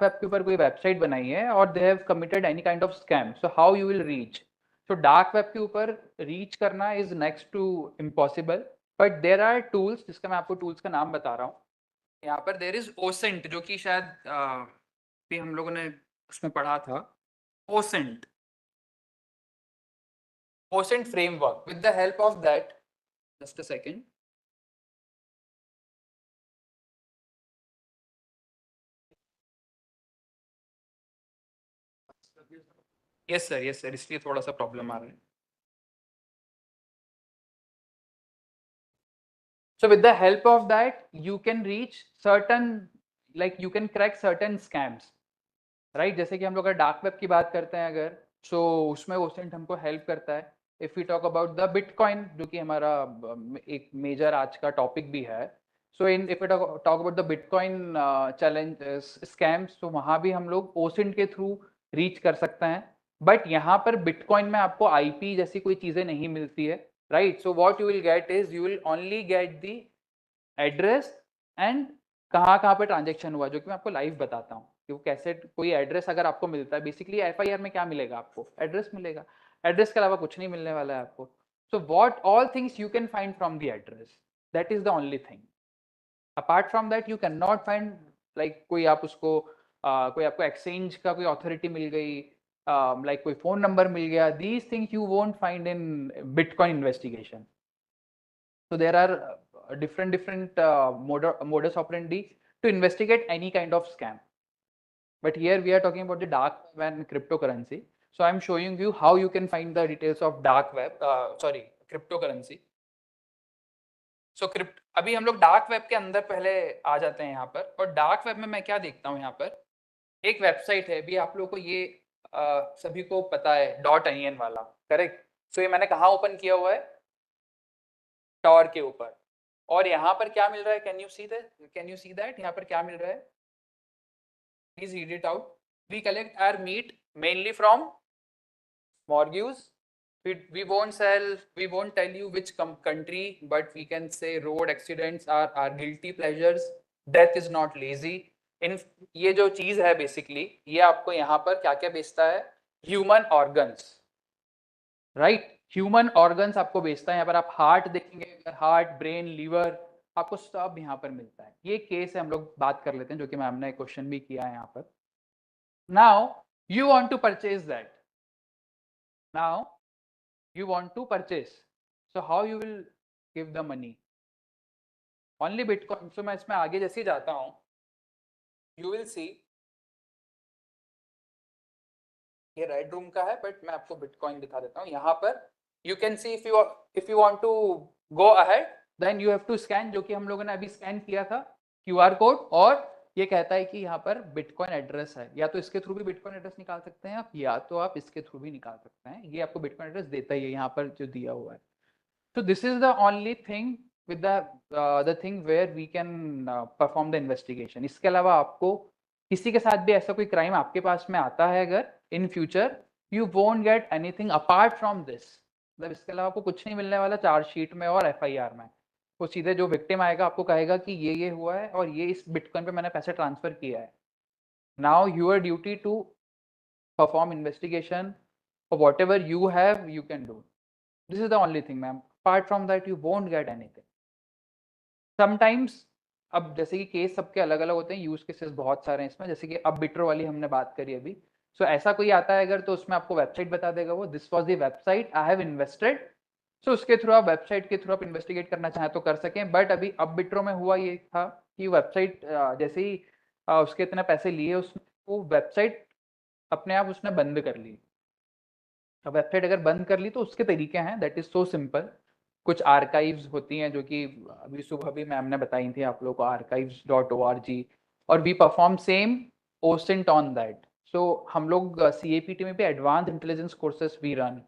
वेब के ऊपर कोई वेबसाइट बनाई है और they have committed any kind of scam, so how you will reach? तो डार्क वेब के ऊपर रीच करना is next to impossible, but there are tools, जिसका मैं आपको टूल्स का नाम बता रहा हूँ। यहाँ पर देर इज ओसेंट, जो कि शायद भी हम लोगों ने उसमें पढ़ा था, OSINT framework. With the help of that, just a second. Yes sir, इसलिए थोड़ा सा प्रॉब्लम आ रहा है। So with the help of that, you can reach certain, like you can crack certain scams, right? जैसे कि हम लोग अगर डार्क वेब की बात करते हैं अगर, so उसमें OSINT हमको हेल्प करता है। If we talk about the Bitcoin, जो कि हमारा एक मेजर आज का टॉपिक भी है, so if we talk about the Bitcoin challenge scams, तो वहाँ भी हम लोग OSINT के थ्रू रीच कर सकते हैं। बट यहाँ पर बिटकॉइन में आपको आईपी जैसी कोई चीजें नहीं मिलती है, right? So what you will gate is you will only get the address and कहाँ पे ट्रांजेक्शन हुआ, जो कि मैं आपको लाइव बताता हूँ कि वो कैसे कोई एड्रेस अगर आपको मिलता है। बेसिकली एफआईआर में क्या मिलेगा आपको? एड्रेस मिलेगा, एड्रेस के अलावा कुछ नहीं मिलने वाला है आपको। So what all things you can find from the address, that is the only thing. Apart from that you can not find, like कोई आप उसको कोई आपको एक्सचेंज का कोई अथॉरिटी मिल गई, like कोई फोन नंबर मिल गया, these things you won't find in Bitcoin investigation. So there are different modus operandi to investigate any kind of scam. But here we are talking about the dark web and cryptocurrency. So I'm showing you how you can find the details of dark web, cryptocurrency. So अभी हम लोग dark web के अंदर पहले आ जाते हैं यहाँ पर, और डार्क वेब में मैं क्या देखता हूँ, यहाँ पर एक वेबसाइट है, भी आप लोगों को ये सभी को पता है, डॉट अनियन वाला, करेक्ट? सो ये मैंने कहाँ ओपन किया हुआ है? टॉर के ऊपर। और यहाँ पर क्या मिल रहा है? कैन यू सी दैट यहाँ पर क्या मिल रहा है? Please read it out. We collect our meat mainly from morgues. We won't tell you which country, but we can say road accidents are our guilty pleasures. Death is not lazy. ये जो चीज है basically, ये आपको यहाँ पर क्या क्या बेचता है? Human organs, right? Human organs आपको बेचता है। यहाँ पर आप हार्ट देखेंगे, हार्ट, ब्रेन, लीवर, आपको सब यहाँ पर मिलता है। ये केस है, हम लोग बात कर लेते हैं, जो कि मैम ने क्वेश्चन भी किया है यहाँ पर। Now you want to purchase that, now you want to purchase, so how you will give the money? Only Bitcoin. So मैं इसमें आगे जैसे ही जाता हूँ, you will see ये रेड रूम का है, बट मैं आपको बिटकॉइन दिखा देता हूँ। यहाँ पर you can see if you want to go ahead, then you have to scan, जो कि हम लोगों ने अभी स्कैन किया था। QR कोड, और ये कहता है कि यहाँ पर बिटकॉइन एड्रेस है, या तो इसके थ्रू भी बिटकॉइन एड्रेस निकाल सकते हैं आप, या तो आप इसके थ्रू भी निकाल सकते हैं। ये आपको बिटकॉइन एड्रेस देता ही है यहाँ पर जो दिया हुआ है। So this is the only thing with the thing where we can perform the investigation. इसके अलावा आपको किसी के साथ भी ऐसा कोई क्राइम आपके पास में आता है अगर in future, you won't get anything apart from this. मतलब इसके अलावा आपको कुछ नहीं मिलने वाला चार्जशीट में और FIR में। वो सीधे जो विक्टिम आएगा आपको कहेगा कि ये हुआ है और ये इस बिटकॉइन पे मैंने पैसे ट्रांसफर किया है। Now your duty to perform investigation for whatever you have, you can do. This is the only thing, ma'am. Apart from that, you won't get anything. Sometimes, अब जैसे कि केस सबके अलग अलग होते हैं, यूज केसेस बहुत सारे हैं इसमें, जैसे कि अब बिट्रो वाली हमने बात करी अभी। सो ऐसा कोई आता है अगर, तो उसमें आपको वेबसाइट बता देगा वो, this was the website I have invested. So उसके थ्रू आप वेबसाइट के थ्रू आप इन्वेस्टिगेट करना चाहें तो कर सकें। बट अभी अब बिट्रो में हुआ ये था कि वेबसाइट जैसे ही उसके इतने पैसे लिए, उसने वो वेबसाइट अपने आप उसने बंद कर ली। अब वेबसाइट अगर बंद कर ली तो उसके तरीके हैं, दैट इज सो सिंपल। कुछ आर्काइव्स होती हैं जो कि अभी सुबह भी मैम ने बताई थी आप लोगों को, archives.org, और we perform same OSINT on that. So हम लोग CAPT में भी advance intelligence courses we run.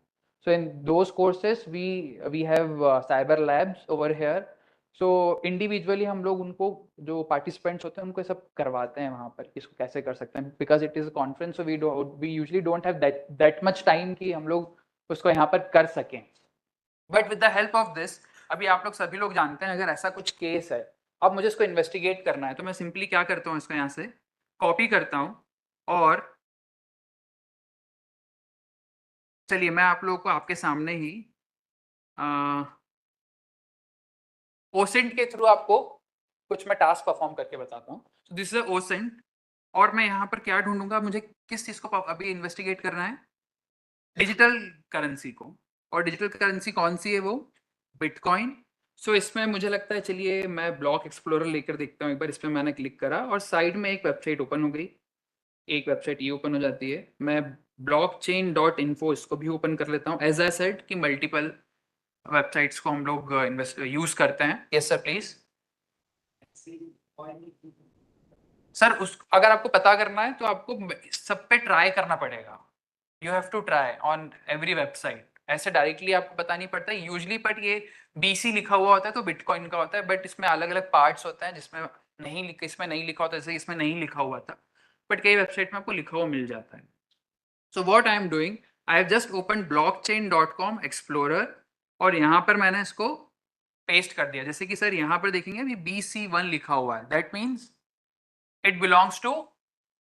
So in those courses we have cyber labs over here. So individually हम लोग उनको, जो पार्टिसिपेंट्स होते हैं उनको सब करवाते हैं वहाँ पर कि इसको कैसे कर सकते हैं, because it is a conference, so we usually don't have that much time कि हम लोग उसको यहाँ पर कर सकें। But with the help of this, अभी आप लोग सभी लोग जानते हैं, अगर ऐसा कुछ केस है, अब मुझे इसको इन्वेस्टिगेट करना है, तो मैं सिंपली क्या करता हूँ, इसको यहाँ से कॉपी करता हूँ, और चलिए मैं आप लोगों को आपके सामने ही ओसेंट के थ्रू आपको कुछ मैं टास्क परफॉर्म करके बताता हूँ। तो दिस इज ओसेंट, और मैं यहाँ पर क्या ढूंढूंगा, मुझे किस चीज़ को अभी इन्वेस्टिगेट करना है, डिजिटल करेंसी को। और डिजिटल करेंसी कौन सी है, वो बिटकॉइन। सो इसमें मुझे लगता है, चलिए मैं ब्लॉक एक्सप्लोरर लेकर देखता हूँ एक बार। इस पर मैंने क्लिक करा और साइड में एक वेबसाइट ओपन हो गई, एक वेबसाइट ये ओपन हो जाती है। मैं blockchain.info इसको भी ओपन कर लेता हूँ। एज आई सेड कि मल्टीपल वेबसाइट्स को हम लोग यूज करते हैं। Yes sir please. सर उस अगर आपको पता करना है तो आपको सब पे ट्राई करना पड़ेगा। You have to try on every website. ऐसे डायरेक्टली आपको पता नहीं पड़ता यूजली, बट ये BC लिखा हुआ होता है तो बिटकॉइन का होता है, बट इसमें अलग अलग पार्ट्स होते हैं जिसमें इसमें नहीं लिखा होता, जैसे इसमें नहीं लिखा हुआ था, बट कई वेबसाइट में आपको लिखा हुआ मिल जाता है। So what I am doing, I have just open blockchain.com explorer, और यहाँ पर मैंने इसको पेस्ट कर दिया। जैसे कि सर यहाँ पर देखेंगे अभी BC1 लिखा हुआ है, that means it belongs to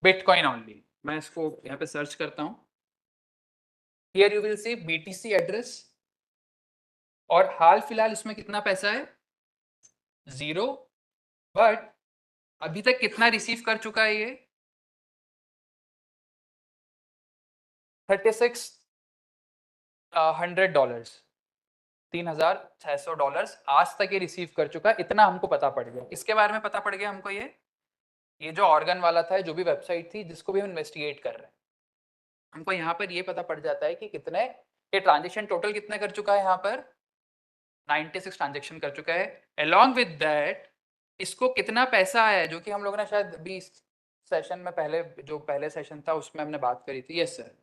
bitcoin only. मैं इसको यहाँ पे सर्च करता हूँ। Here you will see BTC address, और हाल फिलहाल इसमें कितना पैसा है, 0। बट अभी तक कितना रिसीव कर चुका है ये, $3600, $3600 आज तक ये रिसीव कर चुका है। इतना हमको पता पड़ गया। इसके बारे में पता पड़ गया हमको, ये जो ऑर्गन वाला था, जो भी वेबसाइट थी जिसको भी हम इन्वेस्टिगेट कर रहे हैं, हमको यहाँ पर ये पता पड़ जाता है कि कितने ये ट्रांजेक्शन टोटल कितने कर चुका है। यहाँ पर 96 ट्रांजेक्शन कर चुका है। अलॉन्ग विद दैट इसको कितना पैसा आया है, जो कि हम लोगों ने शायद 20 सेशन में पहले सेशन था उसमें हमने बात करी थी। Yes sir.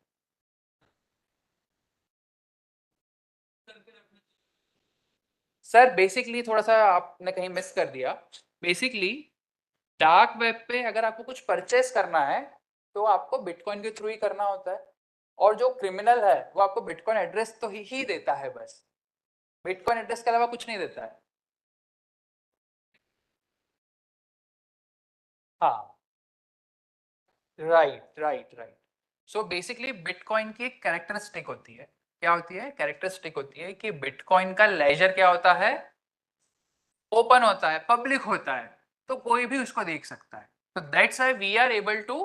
सर बेसिकली थोड़ा सा आपने कहीं मिस कर दिया। बेसिकली डार्क वेब पे अगर आपको कुछ परचेस करना है तो आपको बिटकॉइन के थ्रू ही करना होता है, और जो क्रिमिनल है वो आपको बिटकॉइन एड्रेस तो ही देता है, बस बिटकॉइन एड्रेस के अलावा कुछ नहीं देता है। हाँ, राइट। सो बेसिकली बिटकॉइन की एक कैरेक्टरिस्टिक होती है। क्या होती है? कैरेक्टरिस्टिक होती है कि बिटकॉइन का लेजर क्या होता है, ओपन होता है, पब्लिक होता है, तो कोई भी उसको देख सकता है। तो that's why we are able to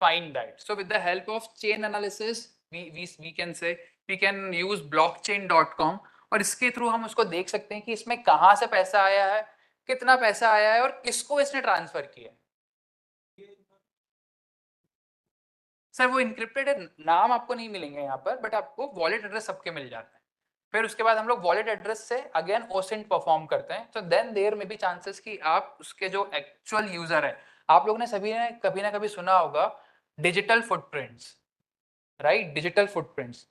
find that. So with the help of chain analysis we can say we can use blockchain.com, और इसके थ्रू हम उसको देख सकते हैं कि इसमें कहाँ से पैसा आया है, कितना पैसा आया है, और किसको इसने ट्रांसफर किया है। सर वो इनक्रिप्टेड है, नाम आपको नहीं मिलेंगे यहाँ पर, बट आपको वॉलेट एड्रेस सबके मिल जाते हैं। फिर उसके बाद हम लोग वॉलेट एड्रेस से अगेन ओसेंट परफॉर्म करते हैं. तो देन देयर में बी चांसेस कि आप उसके जो एक्चुअल यूजर है, आप लोगों ने सभी ने कभी ना कभी सुना होगा digital footprints, right? Digital footprints.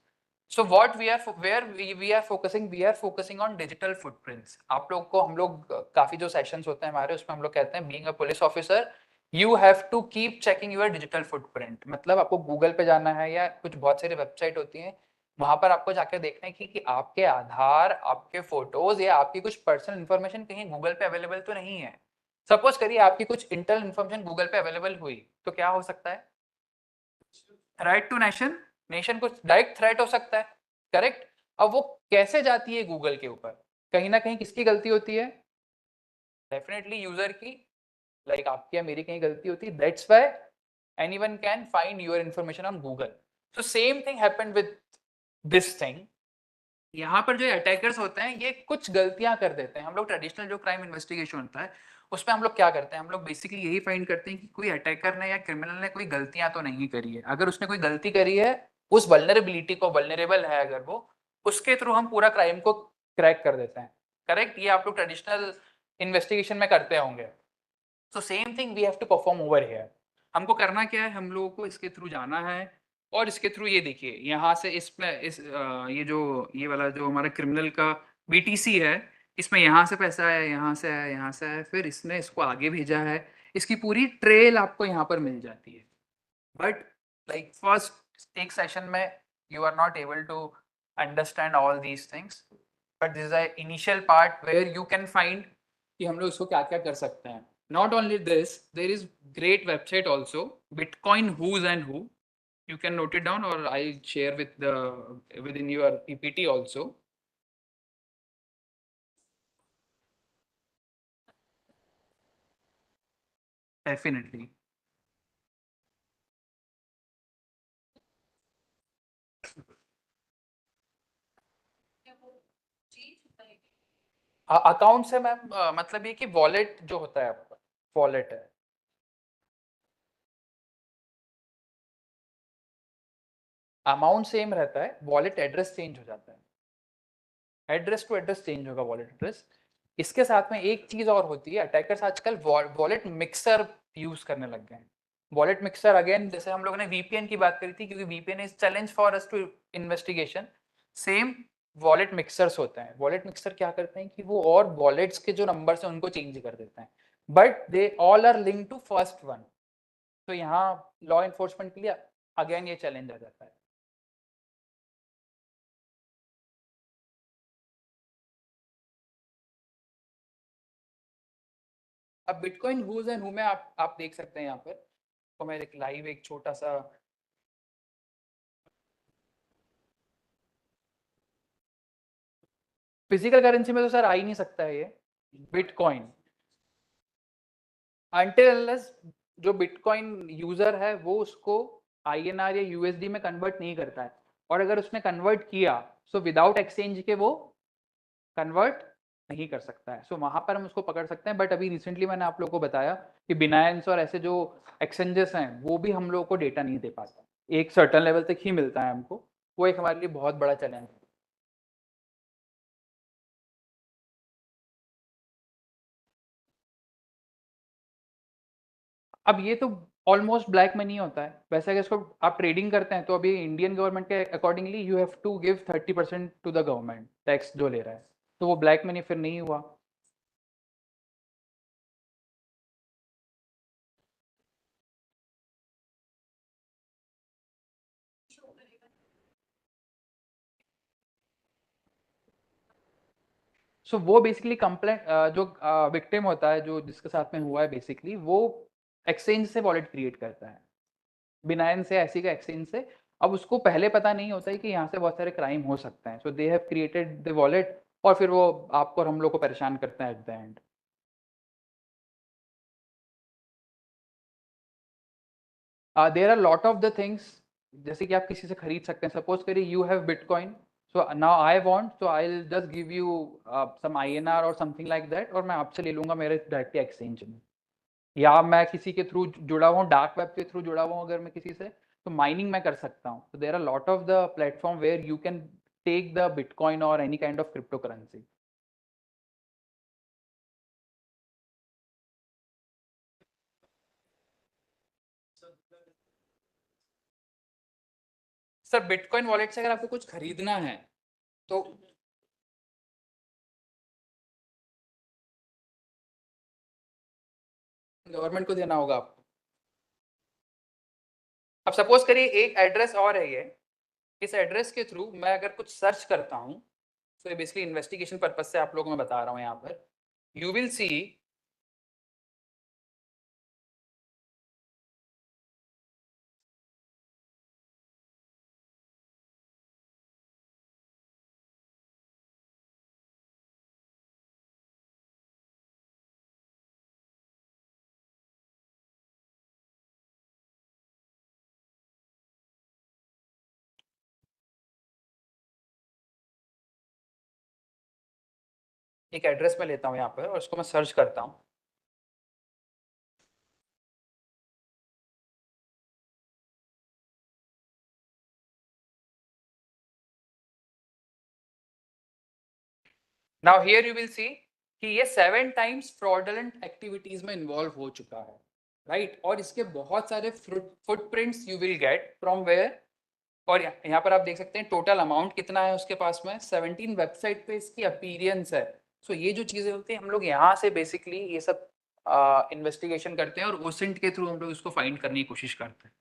So what we are where we are focusing on digital footprints. आप लोग को हम लोग काफी जो सेशंस होते हैं हमारे, उसमें हम लोग कहते हैं being a police officer you have to keep checking your digital footprint. मतलब आपको गूगल पे जाना है या कुछ बहुत सारी वेबसाइट होती हैं, वहां पर आपको जाकर देखना है कि आपके आधार, आपके फोटोज या आपकी कुछ पर्सनल इंफॉर्मेशन कहीं गूगल पे अवेलेबल तो नहीं है. सपोज करिए आपकी कुछ इंटरनल इंफॉर्मेशन गूगल पे अवेलेबल हुई, तो क्या हो सकता है? राइट टू नेशन, नेशन को डायरेक्ट थ्रेट हो सकता है, करेक्ट? अब वो कैसे जाती है गूगल के ऊपर? कहीं ना कहीं किसकी गलती होती है? डेफिनेटली यूजर की, लाइक आपकी या मेरी कहीं गलती होती है. That's why anyone can find your information on Google. So same thing happened with this thing. यहाँ पर जो अटैकर्स होते हैं ये कुछ गलतियां कर देते हैं. हम लोग ट्रेडिशनल जो क्राइम इन्वेस्टिगेशन होता है उसमें हम लोग क्या करते हैं, हम लोग बेसिकली यही फाइंड करते हैं कि कोई अटैकर ने या क्रिमिनल ने कोई गलतियां तो नहीं करी है. अगर उसने कोई गलती करी है, उस वल्नरेबिलिटी को, वल्नरेबल है अगर वो, उसके थ्रू हम पूरा क्राइम को क्रैक कर देते हैं. करेक्ट? ये आप लोग ट्रेडिशनल इन्वेस्टिगेशन में करते होंगे. So same thing we have to perform over here. हमको करना क्या है, हम लोगों को इसके थ्रू जाना है और इसके थ्रू ये देखिए यहाँ से ये वाला जो हमारा क्रिमिनल का बीटीसी है, इसमें यहाँ से पैसा आया, यहाँ से आया, यहाँ से आया, फिर इसने इसको आगे भेजा है. इसकी पूरी ट्रेल आपको यहाँ पर मिल जाती है. बट लाइक फर्स्ट एक सेशन में you are not able to understand all these things, but this is a initial part where you can find कि हम लोग इसको क्या क्या कर सकते हैं. Not only this, there is great website also, Bitcoin Who's and Who. You can note it down, or I'll share within your PPT also. Definitely. Account से मैम मतलब ये कि वॉलेट जो होता है आपका, वॉलेट है, अमाउंट सेम रहता है, वॉलेट एड्रेस चेंज हो जाता है. एड्रेस टू एड्रेस चेंज होगा वॉलेट एड्रेस. इसके साथ में एक चीज और होती है, अटैकर्स आजकल वॉलेट मिक्सर यूज करने लग गए हैं. वॉलेट मिक्सर अगेन, जैसे हम लोगों ने वीपीएन की बात करी थी, क्योंकि VPN is challenge for us to investigation. Same wallet mixers होते हैं. वॉलेट मिक्सर क्या करते हैं कि वो और वॉलेट्स के जो नंबर्स हैं उनको चेंज कर देते हैं, but they all are link to first one. तो यहाँ लॉ एनफोर्समेंट के लिए अगेन ये चैलेंज आ जाता है. अब बिटकॉइन हूज एंड हू में आप देख सकते हैं यहाँ पर, तो मैं एक लाइव एक छोटा सा फिजिकल करेंसी में तो सर आ ही नहीं सकता है ये बिटकॉइन, अनटिल अनलेस जो बिटकॉइन यूजर है वो उसको आईएनआर या यूएसडी में कन्वर्ट नहीं करता है. और अगर उसने कन्वर्ट किया, सो विदाउट एक्सचेंज के वो कन्वर्ट नहीं कर सकता है. सो वहां पर हम उसको पकड़ सकते हैं. बट अभी रिसेंटली मैंने आप लोगों को बताया कि बिनायंस और ऐसे जो एक्सचेंजेस हैं वो भी हम लोगों को डेटा नहीं दे पाता, एक सर्टन लेवल तक ही मिलता है हमको. वो एक हमारे लिए बहुत बड़ा चैलेंज है. अब ये तो ऑलमोस्ट ब्लैक मनी होता है. वैसे अगर इसको आप ट्रेडिंग करते हैं तो अभी इंडियन गवर्नमेंट के accordingly you have to give 30% to the government tax जो ले रहा है, तो वो ब्लैक मनी फिर नहीं हुआ. सो वो बेसिकली कंप्लेंट जो विक्टिम होता है, जो जिसके साथ में हुआ है, बेसिकली वो एक्सचेंज से वॉलेट क्रिएट करता है, बिनायन से, ऐसी का एक्सचेंज से. अब उसको पहले पता नहीं होता है कि यहाँ से बहुत सारे क्राइम हो सकते हैं. So they have created the wallet और फिर वो आपको और हम लोग को परेशान करते हैं at the end. There are lot of the things, जैसे कि आप किसी से खरीद सकते हैं. सपोज करिए you have bitcoin, so now I want, so I will just give you some INR और समथिंग लाइक दैट, और मैं आपसे ले लूंगा मेरे डायरेक्टली एक्सचेंज में. या मैं किसी के थ्रू जुड़ा हुआ हूँ, डार्क वेब के थ्रू जुड़ा हुआ हूँ अगर मैं किसी से, तो माइनिंग मैं कर सकता हूँ. तो there are lot of the platform where you can take the Bitcoin or any kind of cryptocurrency. Sir bitcoin wallet से अगर आपको कुछ खरीदना है तो गवर्नमेंट को देना होगा आपको। अब सपोज करिए एक एड्रेस और है ये, इस एड्रेस के थ्रू मैं अगर कुछ सर्च करता हूँ, तो ये बेसिकली इन्वेस्टिगेशन पर्पज से आप लोगों को मैं बता रहा हूँ यहाँ पर, यू विल सी एक एड्रेस में लेता हूँ यहाँ पर और उसको मैं सर्च करता हूँ। Now here you will see कि ये 7 टाइम्स फ्रॉडलेंट एक्टिविटीज में इन्वॉल्व हो चुका है, राइट? और इसके बहुत सारे footprints you will get from where, और यहाँ पर आप देख सकते हैं टोटल अमाउंट कितना है उसके पास में, 17 वेबसाइट पे इसकी अपीयरेंस है। सो ये जो चीजें होती हैं हम लोग यहाँ से बेसिकली ये सब इन्वेस्टिगेशन करते हैं और ओसेंट के थ्रू हम लोग इसको फाइंड करने की कोशिश करते हैं।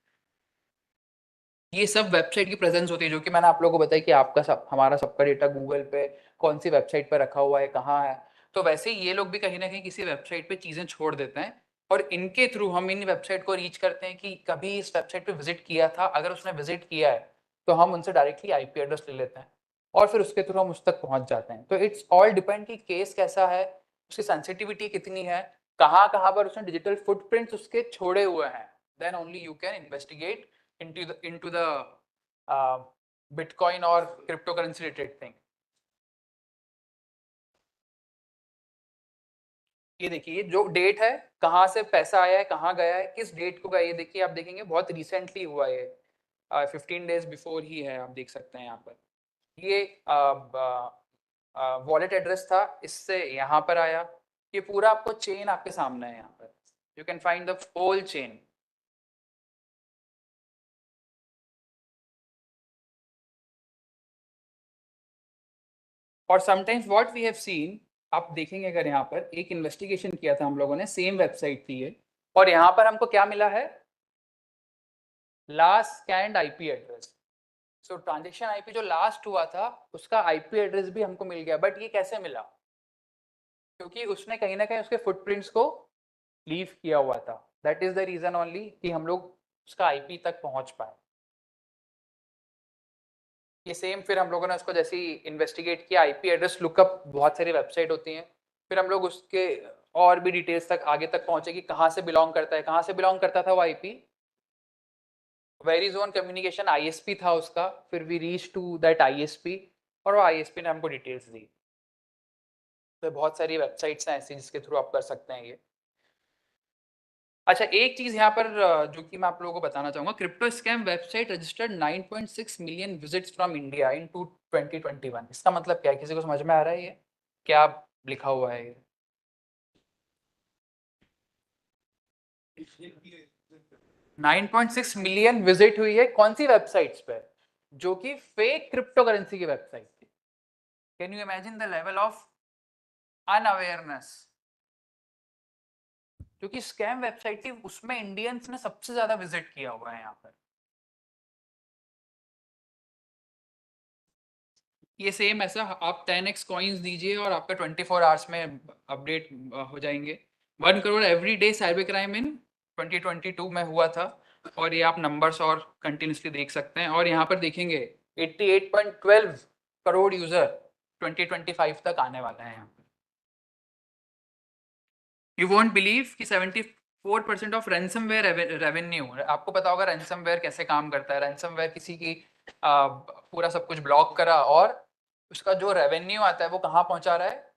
ये सब वेबसाइट की प्रेजेंस होती है, जो कि मैंने आप लोगों को बताया कि आपका सब हमारा सबका डेटा गूगल पे कौन सी वेबसाइट पर रखा हुआ है, कहाँ है। तो वैसे ही ये लोग भी कहीं ना कहीं किसी वेबसाइट पे चीजें छोड़ देते हैं और इनके थ्रू हम इन वेबसाइट को रीच करते हैं कि कभी इस वेबसाइट पे विजिट किया था। अगर उसने विजिट किया है तो हम उनसे डायरेक्टली आईपी एड्रेस ले लेते हैं और फिर उसके थ्रू हम उस तक पहुंच जाते हैं। तो इट्स ऑल डिपेंड कि केस कैसा है, उसकी सेंसिटिविटी कितनी है, कहाँ कहाँ पर उसने डिजिटल फुटप्रिंट्स उसके छोड़े हुए हैं, then only you can investigate into the Bitcoin or cryptocurrency related thing. ये देखिए जो डेट है, कहाँ से पैसा आया है, कहाँ गया है, किस डेट को गया, ये देखिए आप देखेंगे बहुत रिसेंटली हुआ है, 15 डेज बिफोर ही है, आप देख सकते हैं यहाँ पर। ये वॉलेट एड्रेस था, इससे यहाँ पर आया, ये पूरा आपको चेन आपके सामने है यहाँ पर, you can find the whole chain. और sometimes what we have seen, आप देखेंगे अगर यहाँ पर एक इन्वेस्टिगेशन किया था हम लोगों ने, सेम वेबसाइट थी ये, और यहाँ पर हमको क्या मिला है, लास्ट स्कैन्ड आईपी एड्रेस। सो ट्रांजेक्शन आईपी जो लास्ट हुआ था उसका आईपी एड्रेस भी हमको मिल गया। बट ये कैसे मिला? क्योंकि उसने कहीं ना कहीं उसके फुटप्रिंट्स को लीव किया हुआ था। That is the reason only कि हम लोग उसका आईपी तक पहुंच पाए। ये सेम फिर हम लोगों ने उसको जैसे ही इन्वेस्टिगेट किया, आईपी एड्रेस लुकअप, बहुत सारी वेबसाइट होती हैं, फिर हम लोग उसके और भी डिटेल्स तक आगे तक पहुंचे कि कहाँ से बिलोंग करता है, कहाँ से बिलोंग करता था वो आईपी, वेरीजोन कम्युनिकेशन आईएसपी था उसका, फिर we reach to that ISP और वो आईएसपी ने हमको डिटेल्स दी। तो बहुत सारी वेबसाइट्स हैं ऐसी जिसके थ्रू आप कर सकते हैं ये। अच्छा एक चीज यहाँ पर जो कि मैं आप लोगों को बताना चाहूंगा, crypto scam website registered 9.6 million visits from India in 2021। इसका मतलब क्या है, किसी को समझ में आ रहा है ये क्या लिखा हुआ है? ये 9.6 मिलियन विजिट हुई है कौन सी वेबसाइट्स पे? जो कि फेक क्रिप्टो करेंसी की वेबसाइट थी। Can you imagine the level of unawareness? जो कि स्कैम वेबसाइट थी उसमें इंडियंस ने सबसे ज्यादा विजिट किया हुआ है यहाँ पर। ये सेम ऐसा आप 10x कॉइन्स दीजिए और आपका 24 आवर्स में अपडेट हो जाएंगे। 1 crore every day cyber crime इन 2022 में हुआ था, और ये आप नंबर्स और कंटिन्यूसली देख सकते हैं। और यहाँ पर देखेंगे 88.12 करोड़ यूजर 2025 तक आने वाला है यहाँ पर। यू वोंट बिलीव कि 74% ऑफ रैंसमवेयर रेवेन्यू, आपको पता होगा रैंसमवेयर कैसे काम करता है। रैंसमवेयर किसी की पूरा सब कुछ ब्लॉक करा और उसका जो रेवेन्यू आता है वो कहाँ पहुंचा रहा है?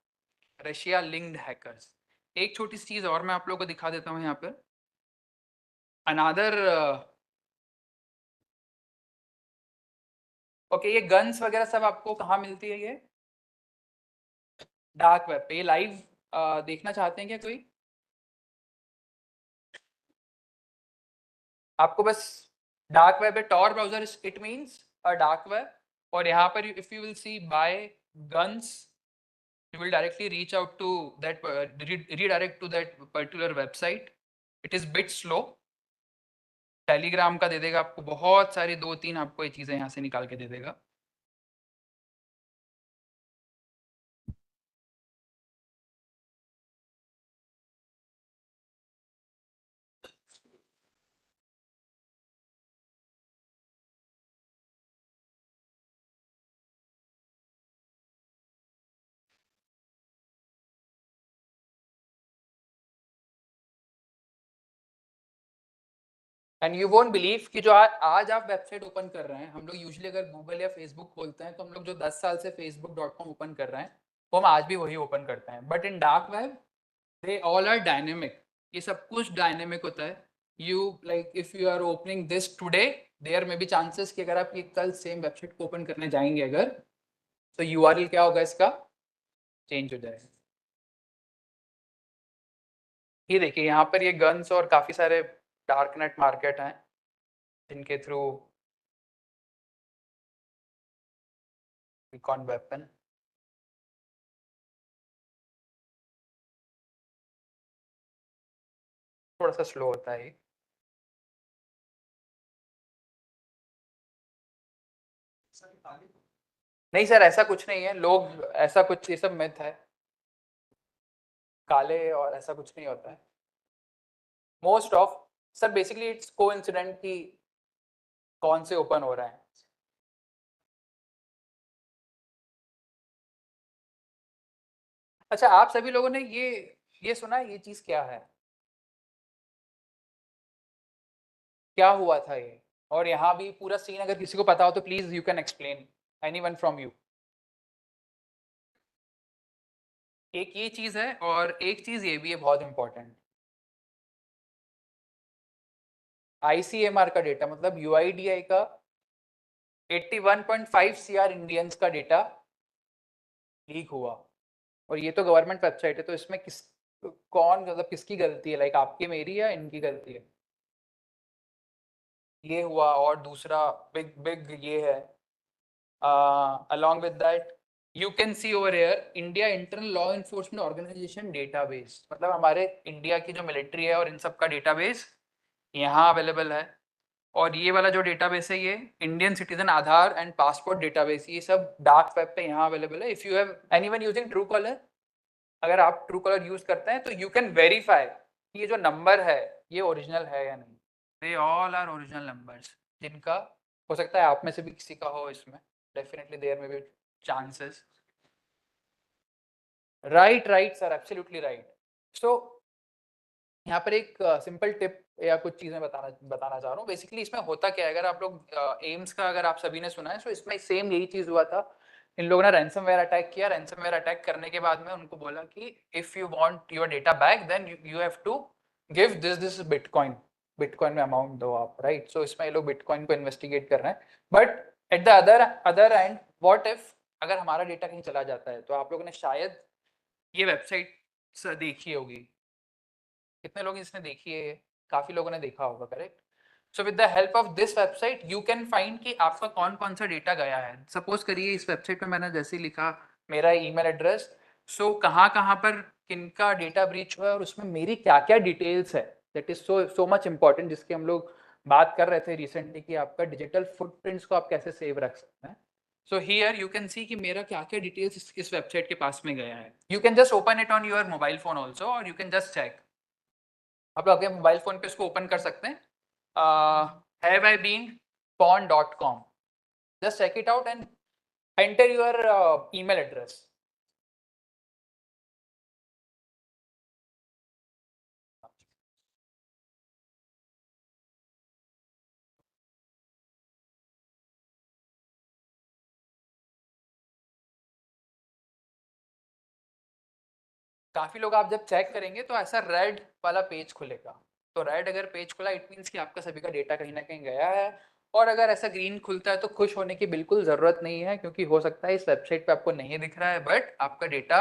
Russia linked hackers. एक छोटी सी चीज और मैं आप लोगों को दिखा देता हूँ यहाँ पर। अनादर ओके, ये गन्स वगैरह सब आपको कहाँ मिलती है? ये डार्क वेब पे। ये लाइव देखना चाहते हैं क्या कोई? आपको बस डार्क वेब है, Tor browser it means a dark web, और यहाँ पर if you will see buy guns you will directly reach out to that redirect to that particular website. It is bit slow. Telegram का दे देगा आपको बहुत सारी, 2-3 आपको ये चीजें यहाँ से निकाल के दे देगा। एंड यू वोंट बिलीव कि जो आज आप वेबसाइट ओपन कर रहे हैं, हम लोग यूजुअली अगर गूगल या फेसबुक खोलते हैं तो हम लोग जो 10 साल से facebook.com ओपन कर रहे हैं वो हम आज भी वही ओपन करते हैं। But in dark web they all are dynamic, ये सब कुछ डायनेमिक होता है। You like if you are opening this today, there may be chances कि अगर आप ये कल सेम वेबसाइट को ओपन करने जाएंगे अगर, तो यूआरएल क्या होगा इसका, चेंज हो जाएगा। ये देखिए यहाँ पर ये गन्स और काफी सारे डार्क नेट मार्केट हैं जिनके थ्रू recon weapon थोड़ा सा स्लो होता है ये। नहीं सर, ऐसा कुछ नहीं है, लोग ऐसा कुछ, ये सब मिथ है, काले और ऐसा कुछ नहीं होता है। Most of sir basically it's coincident कि कौन से ओपन हो रहे हैं। अच्छा, आप सभी लोगों ने ये सुना है, ये चीज क्या है, क्या हुआ था ये? और यहाँ भी पूरा सीन अगर किसी को पता हो तो please you can explain, anyone from you. एक ये चीज है और एक चीज ये भी है बहुत इंपॉर्टेंट, आईसीएमआर का डेटा, मतलब यूआईडीआई का 81.5 सीआर इंडियंस का डेटा लीक हुआ। और ये तो गवर्नमेंट वेबसाइट है, तो इसमें कौन, मतलब किसकी गलती है, लाइक आपकी, मेरी, या इनकी गलती है? ये हुआ। और दूसरा बिग बिग ये है, along with that you can see over here India Internal Law Enforcement Organization database, मतलब हमारे इंडिया की जो मिलिट्री है और इन सब का डेटाबेस यहाँ अवेलेबल है। और ये वाला जो डेटाबेस है ये Indian citizen Aadhaar and passport database, ये सब डार्क वेब पे यहाँ अवेलेबल है। If you have anyone using true collar, अगर आप ट्रू कॉलर यूज करते हैं तो यू कैन वेरीफाई कि ये जो नंबर है ये ओरिजिनल है या नहीं। They all are original numbers, जिनका हो सकता है आप में से भी किसी का हो इसमें, डेफिनेटली देयर में भी chances. Right sir, absolutely right. So यहाँ पर एक सिंपल टिप या कुछ चीजें बताना चाह रहा हूँ। बेसिकली इसमें होता क्या है, अगर आप लोग एम्स का अगर आप सभी ने सुना है, तो इसमें सेम यही चीज हुआ था। इन लोगों ने रैंसमवेयर अटैक किया, रैंसमवेयर अटैक करने के बाद में उनको बोला कि if you want your data back then you have to give this bitcoin, bitcoin में अमाउंट दो आप, राइट। सो इसमें ये लोग बिटकॉइन को इन्वेस्टिगेट कर रहे हैं। But at the other and what if अगर हमारा डेटा कहीं चला जाता है? तो आप लोगों ने शायद ये वेबसाइट देखी होगी। कितने लोग इसने देखी है? काफी लोगों ने देखा होगा, correct. So with the help of this website you can find कि आपका कौन कौन सा डेटा गया है। सपोज करिए इस वेबसाइट में मैंने जैसे ही लिखा मेरा ईमेल एड्रेस, सो कहाँ कहाँ पर किनका डेटा ब्रीच हुआ है और उसमें मेरी क्या क्या डिटेल्स है, that is so much important, जिसकी हम लोग बात कर रहे थे रिसेंटली कि आपका डिजिटल फुटप्रिंट्स को आप कैसे सेव रख सकते हैं। So here you can see कि मेरा क्या क्या डिटेल्स इस वेबसाइट के पास में गया है। You can just open it on your mobile phone also, और यू कैन जस्ट चेक। आप लोग अपने मोबाइल फोन पे इसको ओपन कर सकते हैं, have I been pawn.com, just check it out and enter your email address. काफी लोग आप जब चेक करेंगे तो ऐसा रेड वाला पेज खुलेगा। तो रेड अगर पेज खुला इट मीन्स कि आपका सभी का डेटा कहीं ना कहीं गया है, और अगर ऐसा ग्रीन खुलता है तो खुश होने की बिल्कुल जरूरत नहीं है, क्योंकि हो सकता है इस वेबसाइट पे आपको नहीं दिख रहा है बट आपका डेटा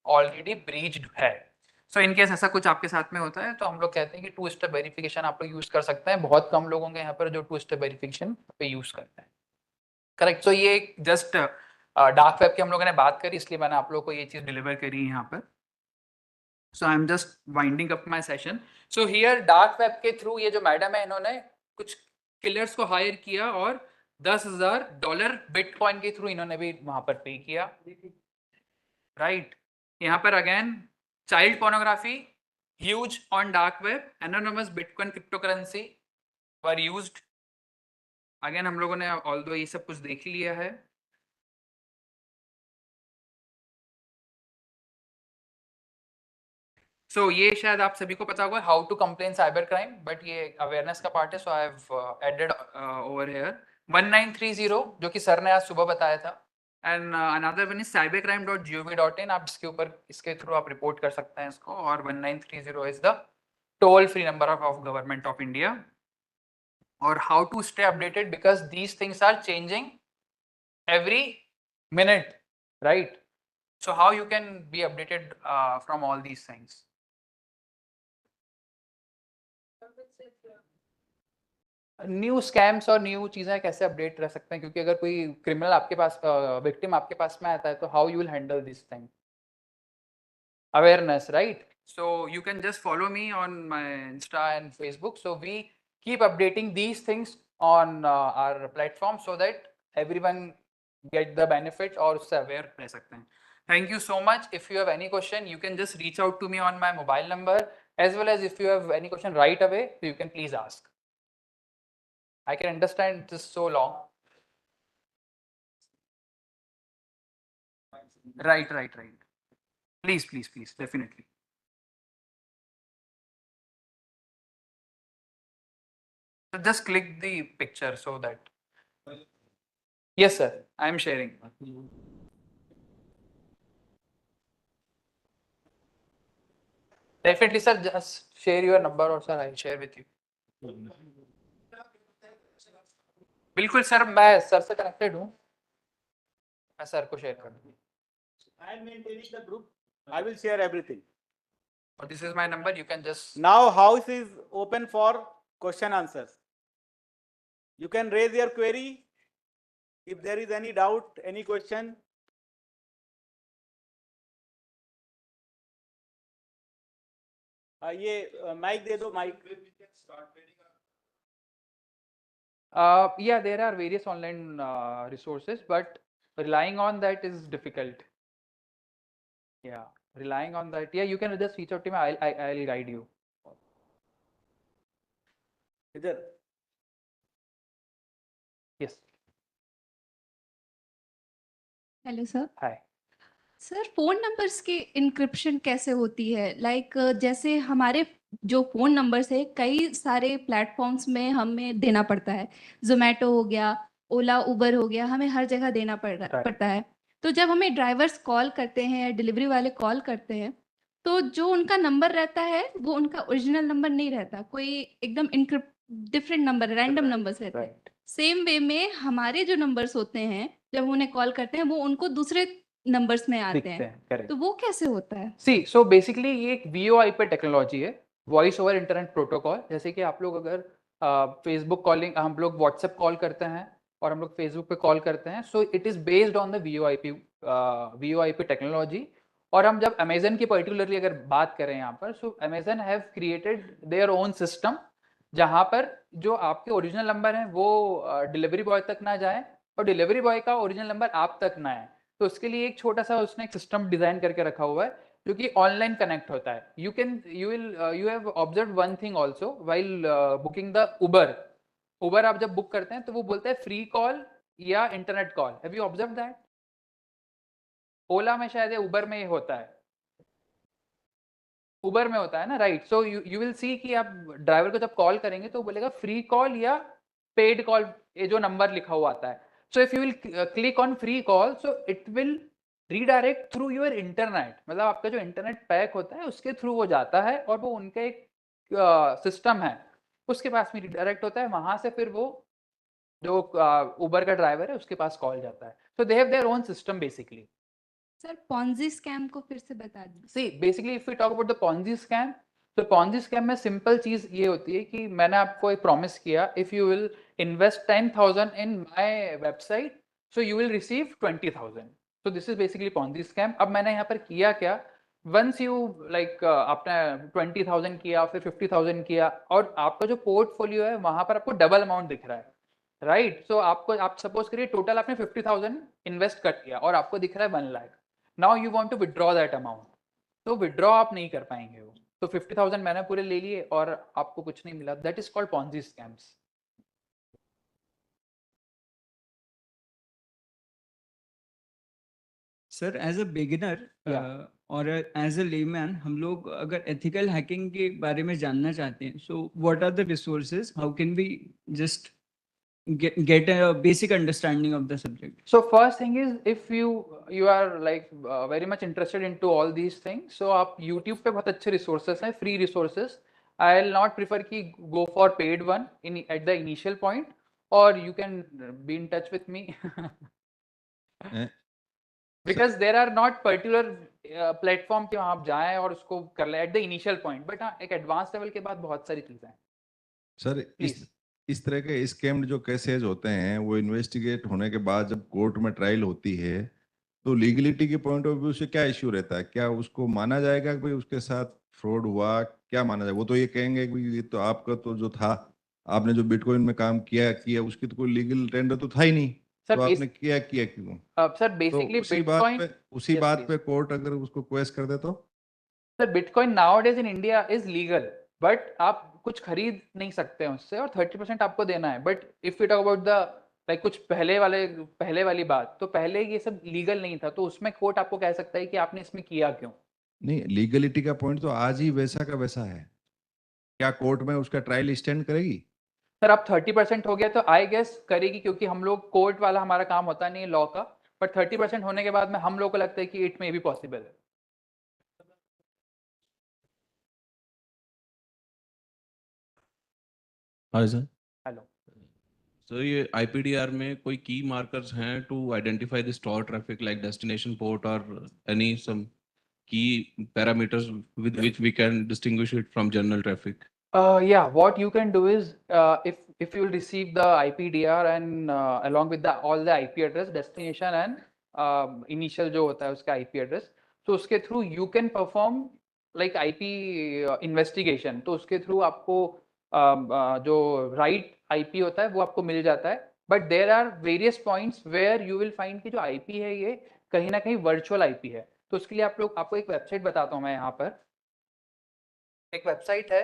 ऑलरेडी ब्रीच्ड है। सो इन केस ऐसा कुछ आपके साथ में होता है तो हम लोग कहते हैं कि 2 स्टेप वेरिफिकेशन आप लोग यूज कर सकते हैं। बहुत कम लोग होंगे यहाँ पर जो 2 स्टेप वेरिफिकेशन पे यूज करते हैं। करेक्ट। सो ये जस्ट डार्क वेब की हम लोगों ने बात करी, इसलिए मैंने आप लोगों को ये चीज डिलीवर करी है यहाँ पर। So I am just winding up my session. So here dark web के थ्रू ये जो मैडम है इन्होंने कुछ किलर्स को हायर किया और $10,000 बिटकॉइन के थ्रू इन्होंने भी वहां पर पे किया। राइट। यहाँ पर again child pornography huge on dark web, anonymous bitcoin cryptocurrency were used. Again हम लोगों ने ऑल्दो ये सब कुछ देख लिया है। सो ये शायद आप सभी को पता होगा how to complain cyber crime, but ये अवेयरनेस का पार्ट है, so I have added over here 1930 जो कि सर ने आज सुबह बताया था। And another one is cybercrime.gov.in, आप इसके ऊपर इसके थ्रू आप रिपोर्ट कर सकते हैं इसको। और 1930 is the toll free number of government of India. और how to stay updated because these things are changing every minute, right? So how you can be updated from all these things? New scams और new चीजें कैसे update रह सकते हैं, क्योंकि अगर कोई क्रिमिनल आपके पास विक्टिम आपके पास में आता है तो how you will handle this thing? Awareness, right? So you can just follow me on my Insta and Facebook. So we keep updating these things on our platform so that everyone get the benefit और उससे aware रह सकते हैं. Thank you so much. If you have any question, you can just reach out to me on my mobile number, as well as if you have any question right away, you can please ask. I can understand this so long. Right. Please, definitely. So just click the picture so that. Yes, sir. I am sharing. Definitely, sir. Just share your number or sir, I'll share with you. बिल्कुल sir, मैं sir से connected हूँ, मैं sir को share कर दूँ। I am maintaining the group. I will share everything. Or this is my number. You can just. Now house is open for question answers. You can raise your query if there is any doubt, any question. ये mic दे दो, mic. Yeah, there are various online resources, but relying on that is difficult. Yeah, relying on that. Yeah, you can just reach out to me. I'll guide you. इधर. Yes. Hello sir. Hi. Sir, phone numbers की encryption कैसे होती है? Like जैसे हमारे जो phone numbers है कई सारे प्लेटफॉर्म्स में हमें देना पड़ता है. जोमेटो हो गया, ओला उबर हो गया, हमें हर जगह देना पड़ता है. तो जब हमें ड्राइवर्स कॉल करते हैं या डिलीवरी वाले कॉल करते हैं तो जो उनका नंबर रहता है वो उनका ओरिजिनल नंबर नहीं रहता, कोई एकदम डिफरेंट नंबर, रैंडम नंबर्स रहते हैं. सेम वे में हमारे जो नंबर्स होते हैं जब उन्हें कॉल करते हैं वो उनको दूसरे नंबर्स में आते हैं. तो वो कैसे होता है? सी सो बेसिकली ये एक VoIP टेक्नोलॉजी है, वॉइस ओवर इंटरनेट प्रोटोकॉल. जैसे कि आप लोग अगर फेसबुक कॉलिंग, हम लोग व्हाट्सएप कॉल करते हैं और हम लोग फेसबुक पे कॉल करते हैं, so it is based on the VoIP technology. और हम जब अमेजन की पर्टिकुलरली अगर बात करें यहाँ पर, so Amazon have created their own system जहाँ पर जो आपके ओरिजिनल नंबर हैं वो डिलीवरी बॉय तक ना जाए और डिलीवरी बॉय का ओरिजिनल नंबर आप तक ना आए. तो उसके लिए एक छोटा सा उसने एक सिस्टम डिजाइन करके रखा हुआ है जो कि ऑनलाइन कनेक्ट होता है. You have observe one thing also while booking the Uber आप जब बुक करते हैं तो वो बोलते हैं फ्री कॉल या internet call. Have you observe that? Ola में शायद उबर में होता है, उबर में होता है ना, right? So you will see कि आप ड्राइवर को जब कॉल करेंगे तो बोलेगा फ्री कॉल या पेड कॉल, ये जो नंबर लिखा हुआ आता है. So if you will click on free call, so it will redirect through your internet. मतलब आपका जो इंटरनेट पैक होता है उसके थ्रू वो जाता है और वो उनका एक सिस्टम है उसके पास में रिडायरेक्ट होता है, वहां से फिर वो जो उबर का ड्राइवर है उसके पास कॉल जाता है. So they have their own system basically. Sir Ponzi scam को फिर से बता दीजिए. See, basically if we talk about the Ponzi scam, तो Ponzi scam में सिंपल चीज ये होती है कि मैंने आपको एक प्रॉमिस किया, if you will invest 10,000 in my website, so you will receive 20,000. So this is basically Ponzi scam. अब मैंने यहाँ पर किया क्या? Once you like आपने 20,000 किया, फिर 50,000 किया, और आपका जो पोर्टफोलियो है वहां पर आपको डबल अमाउंट दिख रहा है, राइट? सो आपको, आप सपोज करिए टोटल आपने 50,000 इन्वेस्ट कर दिया और आपको दिख रहा है 1 lakh. Now you want to withdraw that amount, तो विड्रॉ आप नहीं कर पाएंगे वो. तो 50,000 मैंने पूरे ले लिए और आपको कुछ नहीं मिला. That is called Ponzi scams. Sir as a beginner और एज अ लेमैन हम लोग अगर एथिकल हैकिंग के बारे में जानना चाहते हैं, so what are the resources, how can we just get a basic understanding of the subject? So first thing is, if you are like very much interested into all these things, so आप YouTube पे बहुत अच्छे resources हैं, free resources. I'll not prefer कि go for paid one at the initial point, or you can be in touch with me. Because there are not particular platform कि आप जाएं और उसको कर लें at the initial point, but हाँ एक advanced level के बाद बहुत सारी चीजें हैं. सर इस तरह के स्कैम जो केसेज होते हैं वो इन्वेस्टिगेट होने के बाद जब कोर्ट में ट्रायल होती है तो लीगलिटी के पॉइंट ऑफ व्यू से क्या इश्यू रहता है? क्या उसको माना जाएगा कि भाई उसके साथ फ्रॉड हुआ? क्या माना जाएगा? वो तो ये कहेंगे कि ये तो आपका तो जो था, आपने जो बिटकॉइन में काम किया उसकी तो कोई लीगल टेंडर तो था ही नहीं, सर, तो आपने किया क्यों? सर बेसिकली उसी बात पे कोर्ट अगर उसको क्वेश्चन कर दे तो? Sir bitcoin nowadays in India is legal, but आप कुछ खरीद नहीं सकते हैं उससे और 30% आपको देना है. But if you talk about the like कुछ पहले वाली बात, तो पहले ये सब लीगल नहीं था, तो उसमें कोर्ट आपको कह सकता है कि आपने इसमें किया क्यों. नहीं, लीगलिटी का पॉइंट तो आज ही वैसा का वैसा है. क्या कोर्ट में उसका ट्रायल स्टैंड करेगी? सर अब 30% हो गया तो आई गेस करेगी, क्योंकि हम लोग कोर्ट वाला हमारा काम होता नहीं है लॉ का, बट 30% होने के बाद में हम लोग को लगता है कि इट मे बी पॉसिबल है. Hi sir. हेलो सर, ये IPDR में कोई की मार्कर्स हैं to identify the store traffic like destination port और any some key parameters with which we can distinguish it from general traffic? Yeah, what you can do is if you will receive the IPDR and along with all the IP address, destination and initial जो होता है उसका IP address, तो उसके through you can perform like IP investigation. तो उसके through आपको जो right IP होता है वो आपको मिल जाता है. But there are various points where you will find कि जो IP है ये कहीं ना कहीं virtual IP है. तो उसके लिए आपको एक वेबसाइट बताता हूँ मैं. यहाँ पर एक वेबसाइट है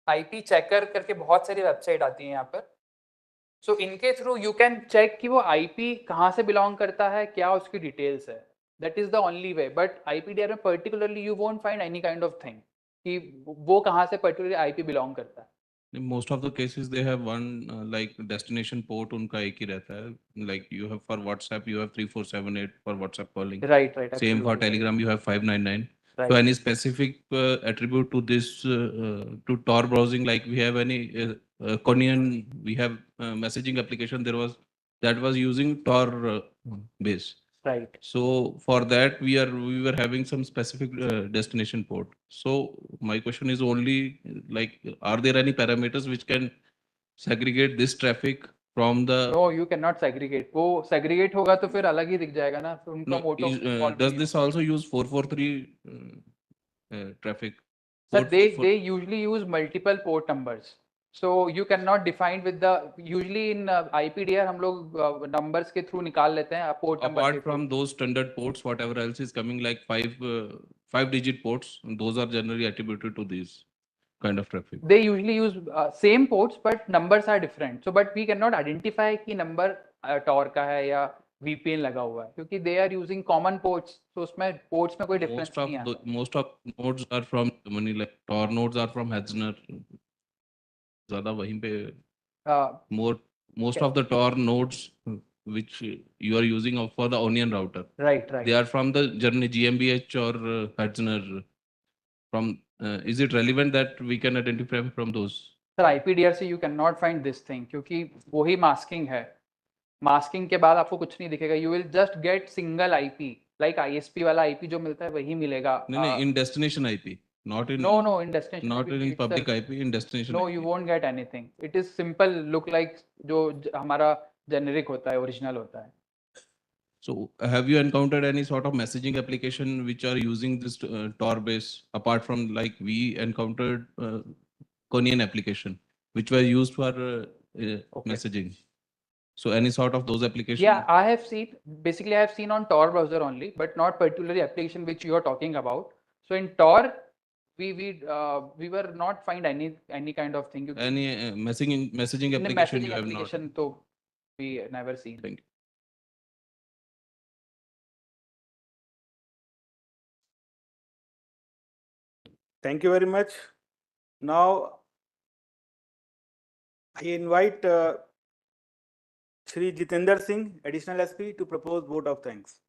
IP चेकर करके, बहुत सारी वेबसाइट आती है यहाँ पर. सो इनके थ्रू यू कैन चेक कि वो IP कहाँ से बिलोंग करता है, क्या उसकी डिटेल्स है. That is the only way. But IPDR में particularly you won't find any kind of thing कि वो कहाँ से पर्टिकुलरली IP बिलोंग करता है. Most of the cases they have one like destination port उनका एक ही रहता है. Like you have for WhatsApp you have 3478 for WhatsApp calling. Right. Same for Telegram you have 599. Right. So any specific attribute to this to Tor browsing, like we have any Conian, we have messaging application that was using Tor base. Right. So for that we were having some specific destination port. So my question is only like, are there any parameters which can segregate this traffic from the? No, you cannot segregate. वो segregate होगा तो फिर अलग ही दिख जाएगा ना. फिर उनका मोटो does this also use 443 traffic? Sir, they usually use multiple port numbers. So you cannot define with the usually in IPDR हम लोग numbers के through निकाल लेते हैं port number. Apart from those standard ports, whatever else is coming like 5-digit ports, those are generally attributed to these kind of traffic. They usually use same ports but numbers are different. So but we cannot identify कि number Tor का है या VPN लगा हुआ है, क्योंकि they are using common ports. So उसमें ports में कोई difference नहीं आता. Most of nodes are from Germany, like Tor nodes are from Hetzner. ज़्यादा वहीं पे most of the Tor nodes which you are using for the Onion router, right, they are from the Germany GmbH or Hetzner. From is it relevant that we can identify from those? Sir IPDR से you can not find this thing, क्योंकि वही masking है. Masking के बाद आपको कुछ नहीं दिखेगा. You will just get single IP, like ISP वाला IP जो मिलता है वही मिलेगा. नहीं, इन destination IP, not in No, in destination not IP in public itself. IP, in destination No, IP. you won't get anything. It is simple, look like जो हमारा generic होता है, ओरिजिनल होता है. So have you encountered any sort of messaging application which are using this Tor base, apart from like we encountered Conian application which were used for messaging? So any sort of those applications? Yeah, I have seen, basically I have seen on Tor browser only, but not particularly application which you are talking about. So in Tor, we were not find any kind of thing. Any messaging In the application messaging you have not? application, तो we never seen. Thank you. Thank you very much. Now, I invite Shri Jitender Singh, Additional SP, to propose vote of thanks.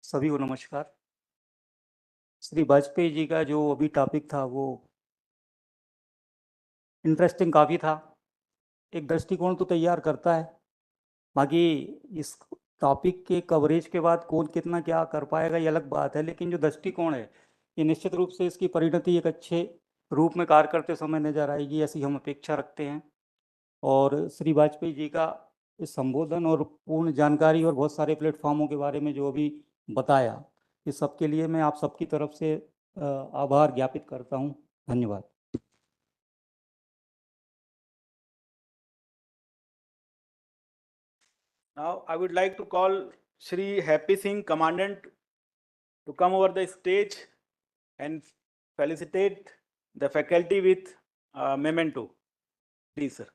सभी को नमस्कार. श्री वाजपेयी जी का जो अभी topic था वो interesting काफ़ी था. एक दृष्टिकोण तो तैयार करता है, बाकी इस टॉपिक के कवरेज के बाद कौन कितना क्या कर पाएगा ये अलग बात है, लेकिन जो दृष्टिकोण है ये निश्चित रूप से इसकी परिणति एक अच्छे रूप में कार्य करते समय नजर आएगी, ऐसी हम अपेक्षा रखते हैं. और श्री वाजपेयी जी का इस संबोधन और पूर्ण जानकारी और बहुत सारे प्लेटफॉर्मों के बारे में जो अभी बताया, इस सब के लिए मैं आप सबकी तरफ से आभार ज्ञापित करता हूं. धन्यवाद. Now, I would like to call Shri Happy Singh, Commandant, to come over the stage and felicitate the faculty with memento. Please, sir.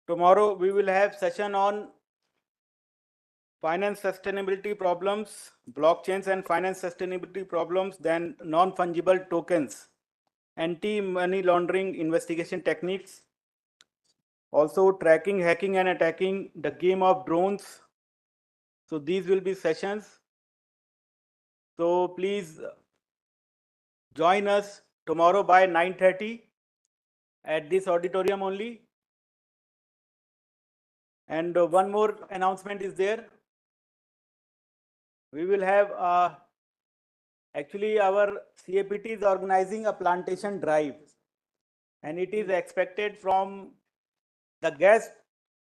Tomorrow we will have session on finance sustainability problems, blockchains and finance sustainability problems, then non-fungible tokens, anti-money laundering investigation techniques, also tracking, hacking and attacking the game of drones. So these will be sessions. So please join us tomorrow by 9:30 at this auditorium only. And one more announcement is there. We will have actually our CAPT is organizing a plantation drive, and it is expected from the guests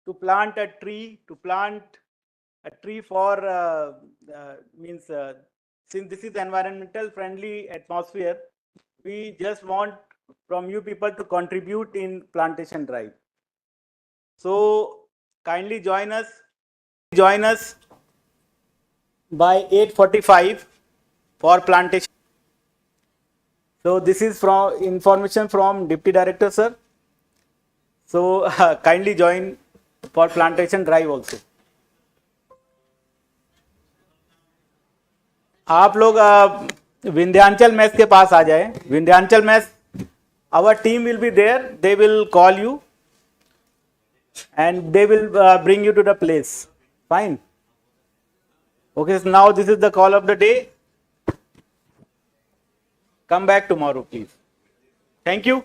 to plant a tree, for since this is environmental friendly atmosphere, we just want from you people to contribute in plantation drive. So kindly join us by 8:45 for plantation. So this is from information from Deputy Director, sir. So kindly join for plantation drive also. आप लोग Vindhyachal mess के पास आ जाए. Vindhyachal mess, our team will be there. They will call you and they will bring you to the place. Fine. Okay, so now this is the call of the day. Come back tomorrow, please. Thank you.